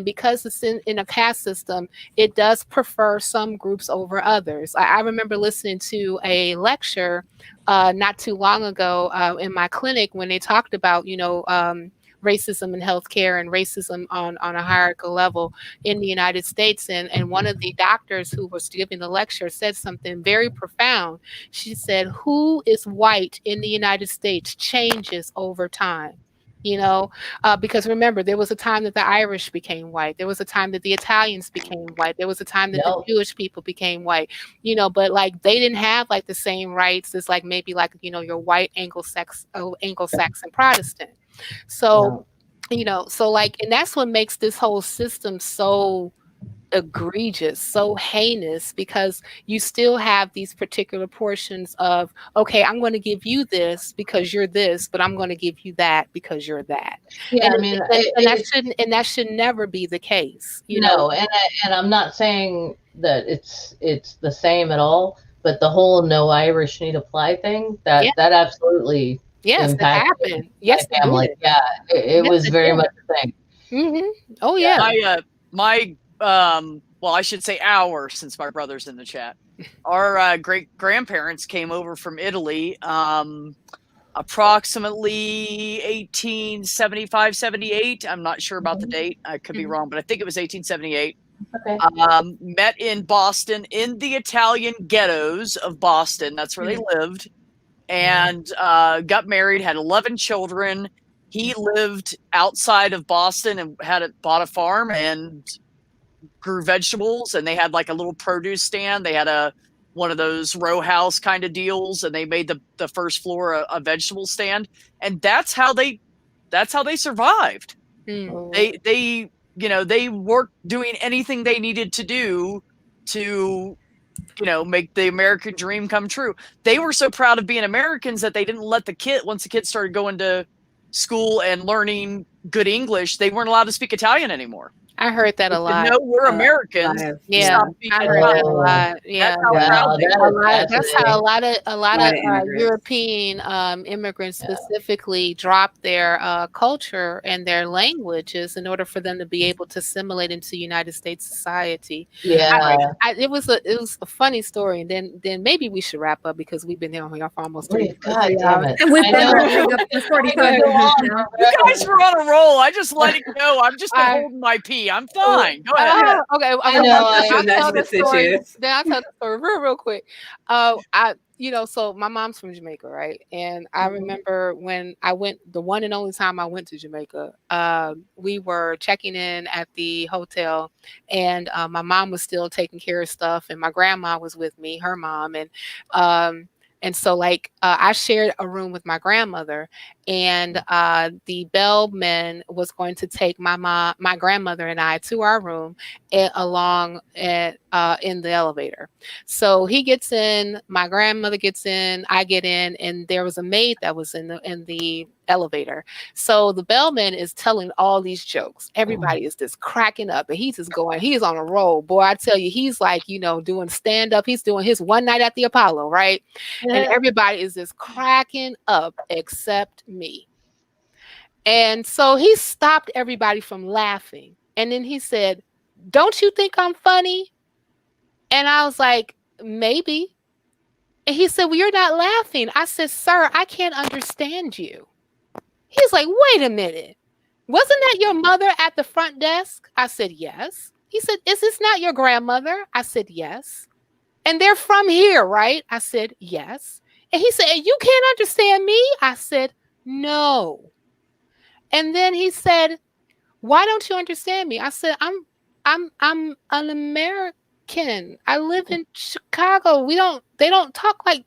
Speaker 4: because it's in a caste system, it does prefer some groups over others. I remember listening to a lecture not too long ago in my clinic, when they talked about racism in healthcare and racism on a hierarchical level in the United States. And one of the doctors who was giving the lecture said something very profound. She said, "Who is white in the United States changes over time." Because remember, there was a time that the Irish became white. There was a time that the Italians became white. There was a time that the Jewish people became white, but like they didn't have like the same rights as like maybe like, your white Anglo-Saxon Protestant. So, so like, and that's what makes this whole system so egregious, so heinous, because you still have these particular portions of, okay, I'm going to give you this because you're this, but I'm going to give you that because you're that.
Speaker 2: Yeah,
Speaker 4: and that should never be the case,
Speaker 2: No, and I'm not saying that it's the same at all, but the whole no Irish need apply thing, that absolutely
Speaker 4: it happened. Yes,
Speaker 2: my family. Yeah, it was very much a thing.
Speaker 4: Mm-hmm. Oh yeah.
Speaker 1: Well, I should say our, since my brother's in the chat. Our great grandparents came over from Italy approximately 1875, 78. I'm not sure about the date. I could be wrong, but I think it was 1878.
Speaker 2: Okay.
Speaker 1: Met in Boston, in the Italian ghettos of Boston. That's where they lived. And got married, had 11 children. He lived outside of Boston and bought a farm and grew vegetables, and they had like a little produce stand. They had one of those row house kind of deals, and they made the first floor a vegetable stand, and that's how they survived. They worked doing anything they needed to do to make the American dream come true. They were so proud of being Americans that they didn't let once the kids started going to school and learning good English, they weren't allowed to speak Italian anymore.
Speaker 4: I heard that a lot.
Speaker 1: No, we're Americans.
Speaker 4: Yeah,
Speaker 1: Stop speaking
Speaker 4: I heard that a lot. Yeah,
Speaker 1: That's how proud they are.
Speaker 4: that's how a lot of
Speaker 6: immigrants.
Speaker 4: European immigrants specifically drop their culture and their languages in order for them to be able to assimilate into United States society.
Speaker 2: Yeah.
Speaker 4: It was a funny story, and then maybe we should wrap up because we've been down here for almost 3
Speaker 2: Wait, God damn it.
Speaker 7: And we've
Speaker 2: I
Speaker 7: been
Speaker 2: know.
Speaker 7: wrapping up for 45
Speaker 2: Go on
Speaker 7: minutes now.
Speaker 1: You guys
Speaker 2: forever.
Speaker 1: were on a roll. I just let it go. I'm just holding my pee. I'm fine. Go ahead.
Speaker 4: Okay,
Speaker 2: I know,
Speaker 4: I'll tell the
Speaker 6: That's
Speaker 4: story.
Speaker 6: issues.
Speaker 4: Then I'll tell the story real quick. So my mom's from Jamaica, right? And I remember when I went, the one and only time I went to Jamaica, we were checking in at the hotel, and my mom was still taking care of stuff, and my grandma was with me, her mom, and so like I shared a room with my grandmother, and the bellman was going to take my grandmother and I to our room along in the elevator. So he gets in, my grandmother gets in, I get in, and there was a maid that was in the elevator. So the bellman is telling all these jokes. Everybody is just cracking up, and he's just going, he's on a roll. Boy, I tell you, he's like, doing stand-up. He's doing his one night at the Apollo, right? And everybody is just cracking up except me. And so he stopped everybody from laughing. And then he said, "Don't you think I'm funny?" And I was like, "Maybe." And he said, "Well, you're not laughing." I said, "Sir, I can't understand you." He's like, "Wait a minute. Wasn't that your mother at the front desk?" I said, "Yes." He said, "Is this not your grandmother?" I said, "Yes." "And they're from here, right?" I said, "Yes." And he said, "And you can't understand me?" I said, "No." And then he said, "Why don't you understand me?" I said, I'm an American. I live in Chicago. They don't talk like,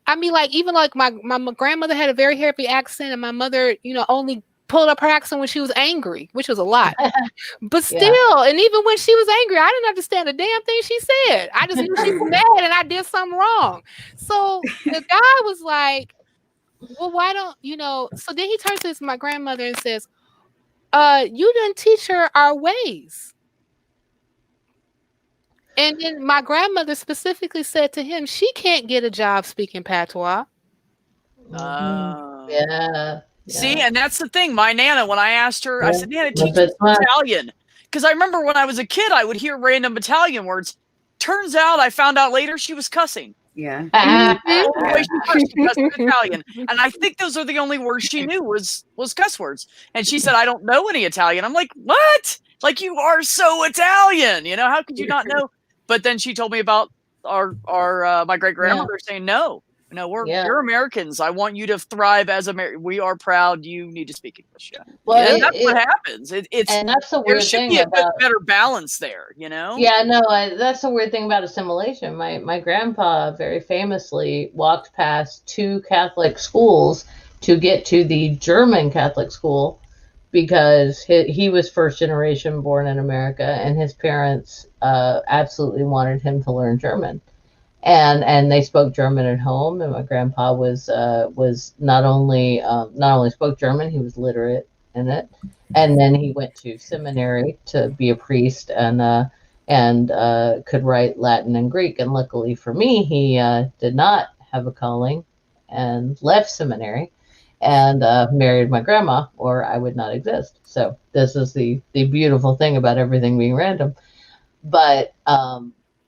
Speaker 4: even like my grandmother had a very heavy accent, and my mother, only pulled up her accent when she was angry, which was a lot. But still, and even when she was angry, I didn't understand a damn thing she said. I just knew she was mad and I did something wrong. So the guy was like, "Well, why don't so then he turns to my grandmother and says, "You didn't teach her our ways." And then my grandmother specifically said to him, "She can't get a job speaking patois."
Speaker 2: Yeah.
Speaker 1: See, and that's the thing. My Nana, when I asked her, I said, "Nana, teach
Speaker 2: That's
Speaker 1: me Italian." Because I remember when I was a kid, I would hear random Italian words. Turns out, I found out later she was cussing.
Speaker 6: Yeah.
Speaker 1: The way she cussed in Italian. And I think those are the only words she knew was cuss words. And she said, "I don't know any Italian." I'm like, "What? Like, you are so Italian. How could you not know?" But then she told me about my great grandmother saying, "No, you're Americans. I want you to thrive as American. We are proud. You need to speak English." Yeah.
Speaker 2: Well,
Speaker 1: That's what happens.
Speaker 2: and that's the
Speaker 1: There
Speaker 2: weird
Speaker 1: should
Speaker 2: thing
Speaker 1: be a
Speaker 2: about
Speaker 1: better balance there,
Speaker 2: Yeah, no, that's the weird thing about assimilation. My grandpa very famously walked past 2 Catholic schools to get to the German Catholic school because he was first generation born in America, and his parents absolutely wanted him to learn German. And they spoke German at home, and my grandpa was not only spoke German, he was literate in it, and then he went to seminary to be a priest and could write Latin and Greek. And luckily for me, he did not have a calling and left seminary and married my grandma, or I would not exist. So this is the beautiful thing about everything being random. But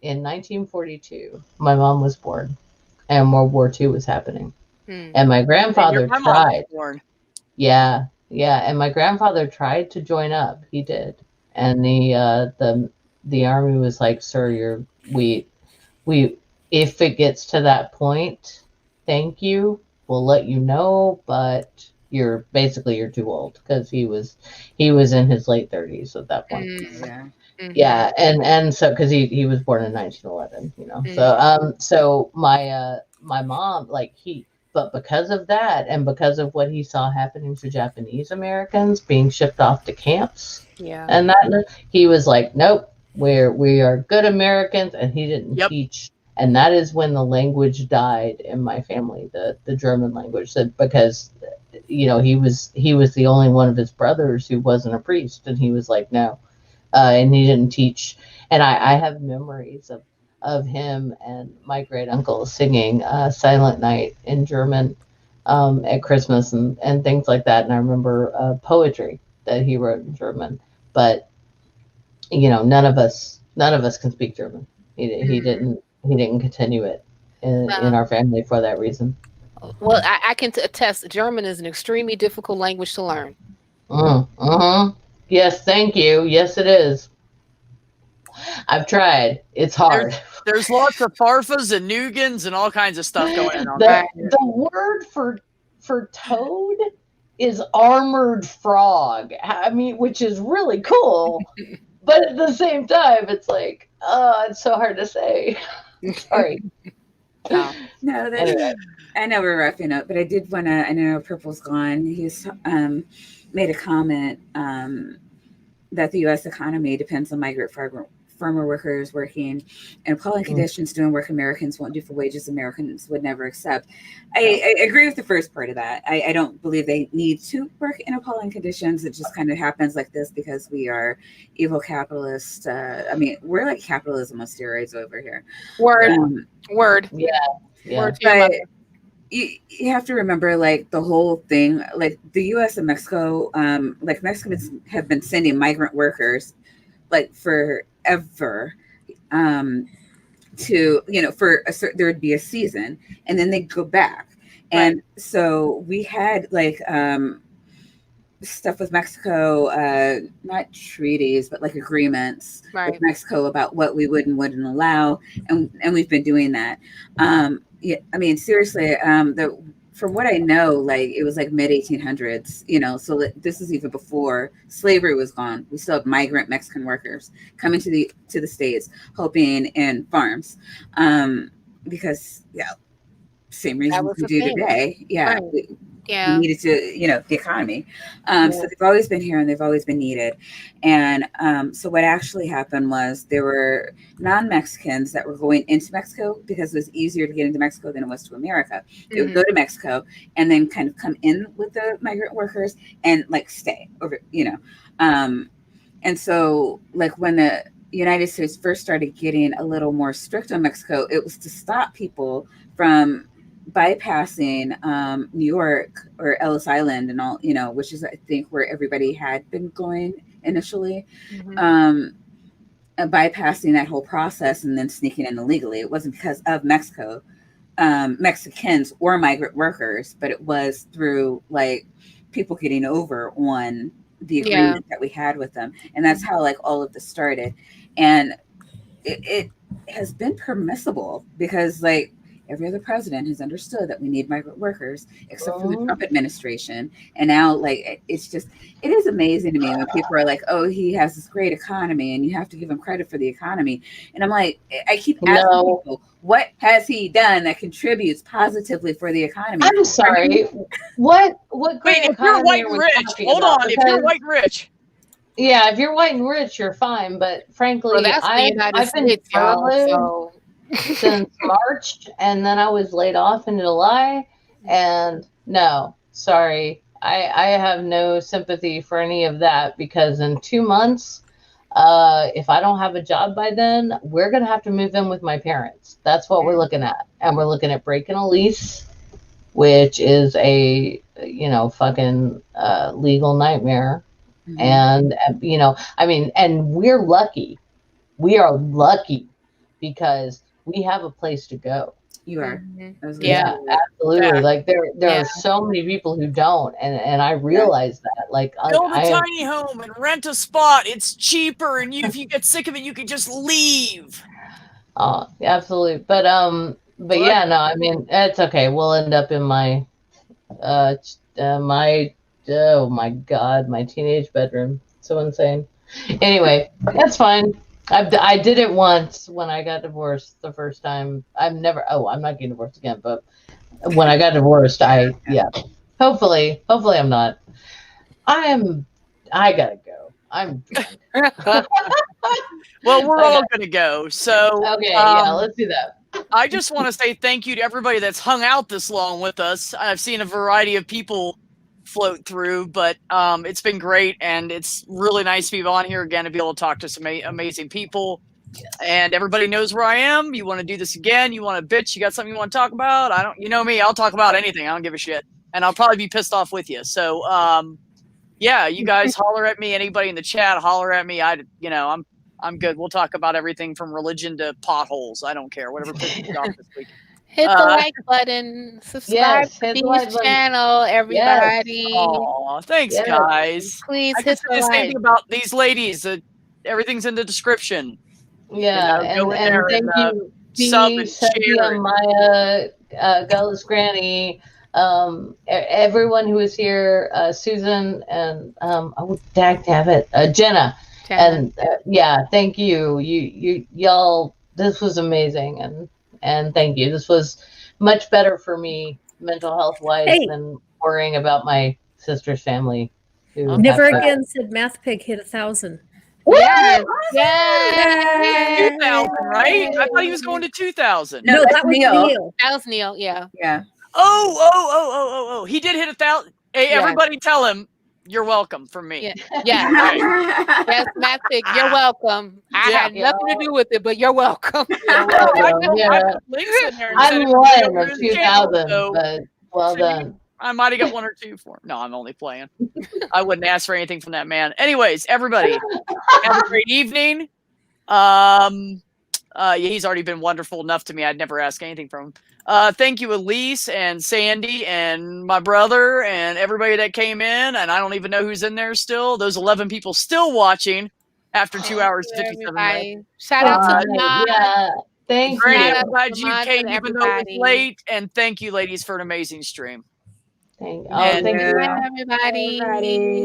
Speaker 2: in 1942, my mom was born, and World War II was happening. And my grandfather tried. Yeah. And my grandfather tried to join up. He did. And the army was like, "Sir, we if it gets to that point, thank you. We'll let you know, but you're too old," because he was in his late 30s at that point.
Speaker 6: Yeah.
Speaker 2: Yeah, and so because he was born in 1911, so my mom, but because of that, and because of what he saw happening to Japanese Americans being shipped off to camps, and that, he was like, "Nope, we are good Americans," and he didn't teach. And that is when the language died in my family, the German language, because he was the only one of his brothers who wasn't a priest, and he was like, no, and he didn't teach. And I have memories of him and my great uncle singing Silent Night in German at Christmas and things like that. And I remember poetry that he wrote in German, but none of us can speak German. He didn't continue it in our family for that reason.
Speaker 4: Well, I can attest, German is an extremely difficult language to learn.
Speaker 2: Yes, thank you. Yes, it is. I've tried. It's hard.
Speaker 1: There's lots of farfas and nougans and all kinds of stuff going on.
Speaker 2: The word for toad is armored frog. I mean, which is really cool, but at the same time, it's like, it's so hard to say. Sorry.
Speaker 6: No, anyway. I know we're wrapping up, but I did want to. I know Purple's gone. He's made a comment that the U.S. economy depends on migrant farmer workers working in appalling conditions, doing work Americans won't do for wages Americans would never accept. I agree with the first part of that. I don't believe they need to work in appalling conditions. It just kind of happens like this because we are evil capitalists. I mean, we're like capitalism on steroids over here.
Speaker 4: Word.
Speaker 2: Yeah.
Speaker 4: Word to your mother.
Speaker 6: You have to remember, like, the whole thing, like the U.S. and Mexico, like Mexicans have been sending migrant workers, like, forever, to, for there would be a season, and then they'd go back. And so we had, like, stuff with Mexico, not treaties, but like agreements with Mexico about what we would and wouldn't allow. And we've been doing that. Yeah, I mean, seriously, from what I know, like it was like mid 1800s, so this is even before slavery was gone. We still have migrant Mexican workers coming to the States, helping in farms, because same reason we do today. Yeah. We needed to, the economy. So they've always been here and they've always been needed. And so what actually happened was there were non-Mexicans that were going into Mexico because it was easier to get into Mexico than it was to America. They would go to Mexico and then kind of come in with the migrant workers and like stay over, and so like when the United States first started getting a little more strict on Mexico, it was to stop people from bypassing New York or Ellis Island and all, which is I think where everybody had been going initially, bypassing that whole process and then sneaking in illegally. It wasn't because of Mexico, Mexicans or migrant workers, but it was through like people getting over on the agreement that we had with them. And that's how like all of this started. And it has been permissible because like every other president has understood that we need migrant workers, except for the Trump administration. And now, like, it is amazing to me when people are like, oh, he has this great economy and you have to give him credit for the economy. And I'm like, I keep asking people, what has he done that contributes positively for the economy?
Speaker 2: I'm sorry. What
Speaker 1: Wait, if you're white and rich, hold on. If you're white and rich.
Speaker 2: Yeah, if you're white and rich, you're fine. But frankly, I've been furloughed since March, and then I was laid off in July. And no, sorry, I have no sympathy for any of that because in 2 months, if I don't have a job by then, we're gonna have to move in with my parents. That's what we're looking at, and we're looking at breaking a lease, which is a fucking legal nightmare. And I mean, and we're lucky. We are lucky because we have a place to go.
Speaker 6: You are.
Speaker 2: Yeah, absolutely. Yeah. Like there are so many people who don't, and I realize that. Like
Speaker 1: build a tiny home and rent a spot. It's cheaper, and if you get sick of it, you can just leave.
Speaker 2: Oh, absolutely. But yeah, no, I mean it's okay. We'll end up in my oh my God, my teenage bedroom. So insane. Anyway, that's fine. I did it once when I got divorced the first time. I'm not getting divorced again, but when I got divorced, hopefully I'm not. I gotta go. I'm
Speaker 1: well, we're all gonna go. So
Speaker 2: okay, let's do that.
Speaker 1: I just want to say thank you to everybody that's hung out this long with us. I've seen a variety of people float through, but it's been great, and it's really nice to be on here again and be able to talk to some amazing people. And everybody knows where I am. You want to do this again? You want to bitch? You got something you want to talk about? I don't. You know me. I'll talk about anything. I don't give a shit, and I'll probably be pissed off with you. So, yeah, you guys holler at me. Anybody in the chat, holler at me. I'm good. We'll talk about everything from religion to potholes. I don't care. Whatever pisses you off this week.
Speaker 4: Hit the like button, subscribe
Speaker 2: Yes,
Speaker 4: to
Speaker 2: hit the like
Speaker 4: Bee's
Speaker 2: button.
Speaker 4: channel, everybody.
Speaker 1: Aw, thanks,
Speaker 2: Yes.
Speaker 1: guys.
Speaker 4: Please
Speaker 1: I can
Speaker 4: hit
Speaker 1: say
Speaker 4: the
Speaker 1: the same
Speaker 4: like.
Speaker 1: thing about these ladies. Everything's in the description.
Speaker 2: Yeah,
Speaker 1: Go in there
Speaker 2: and thank
Speaker 1: and,
Speaker 2: you,
Speaker 1: sub
Speaker 2: Dee,
Speaker 1: and share
Speaker 2: Cynthia,
Speaker 1: and-
Speaker 2: Maya, Gullis Granny, everyone who is here, Susan, and Jenna. And yeah, thank you. Y'all, this was amazing, and thank you. This was much better for me mental health wise
Speaker 7: Hey.
Speaker 2: than worrying about my sister's family. who
Speaker 7: Never
Speaker 2: passed away.
Speaker 7: again said Math Pig hit 1,000.
Speaker 4: Yes.
Speaker 7: Yay!
Speaker 1: 2,000, right? I thought he was going to 2,000.
Speaker 7: No,
Speaker 6: that's
Speaker 7: that was
Speaker 6: Neil.
Speaker 7: Neil.
Speaker 4: That was Neil. Yeah.
Speaker 6: Yeah.
Speaker 1: Oh. He did hit 1,000. Hey,
Speaker 4: Yeah.
Speaker 1: everybody tell him you're welcome from me.
Speaker 4: Yeah. Yeah. Yes, Matt Pick, you're welcome. I
Speaker 1: Yeah.
Speaker 4: had nothing to do with it, but you're welcome.
Speaker 2: Yeah.
Speaker 1: I put links in there and said
Speaker 2: I'm
Speaker 1: if
Speaker 2: one
Speaker 1: you're
Speaker 2: of
Speaker 1: over the channel,
Speaker 2: 2,000,
Speaker 1: so
Speaker 2: but well
Speaker 1: so you-
Speaker 2: done.
Speaker 1: I might have got one or two for him. No, I'm only playing. I wouldn't ask for anything from that man. Anyways, everybody, have a great evening. Yeah, he's already been wonderful enough to me. I'd never ask anything from him. Thank you, Elise and Sandy and my brother and everybody that came in. And I don't even know who's in there still. Those 11 people still watching after 2 hours, 57 minutes.
Speaker 4: Everybody. Shout out to Ahmad.
Speaker 2: Yeah, thank
Speaker 1: Granny,
Speaker 2: you.
Speaker 1: I'm glad you
Speaker 4: Ahmad
Speaker 1: came
Speaker 4: and
Speaker 1: even though it was
Speaker 4: everybody.
Speaker 1: late. And thank you, ladies, for an amazing stream.
Speaker 2: Thank
Speaker 1: And-
Speaker 2: you.
Speaker 4: Everybody.
Speaker 6: Everybody.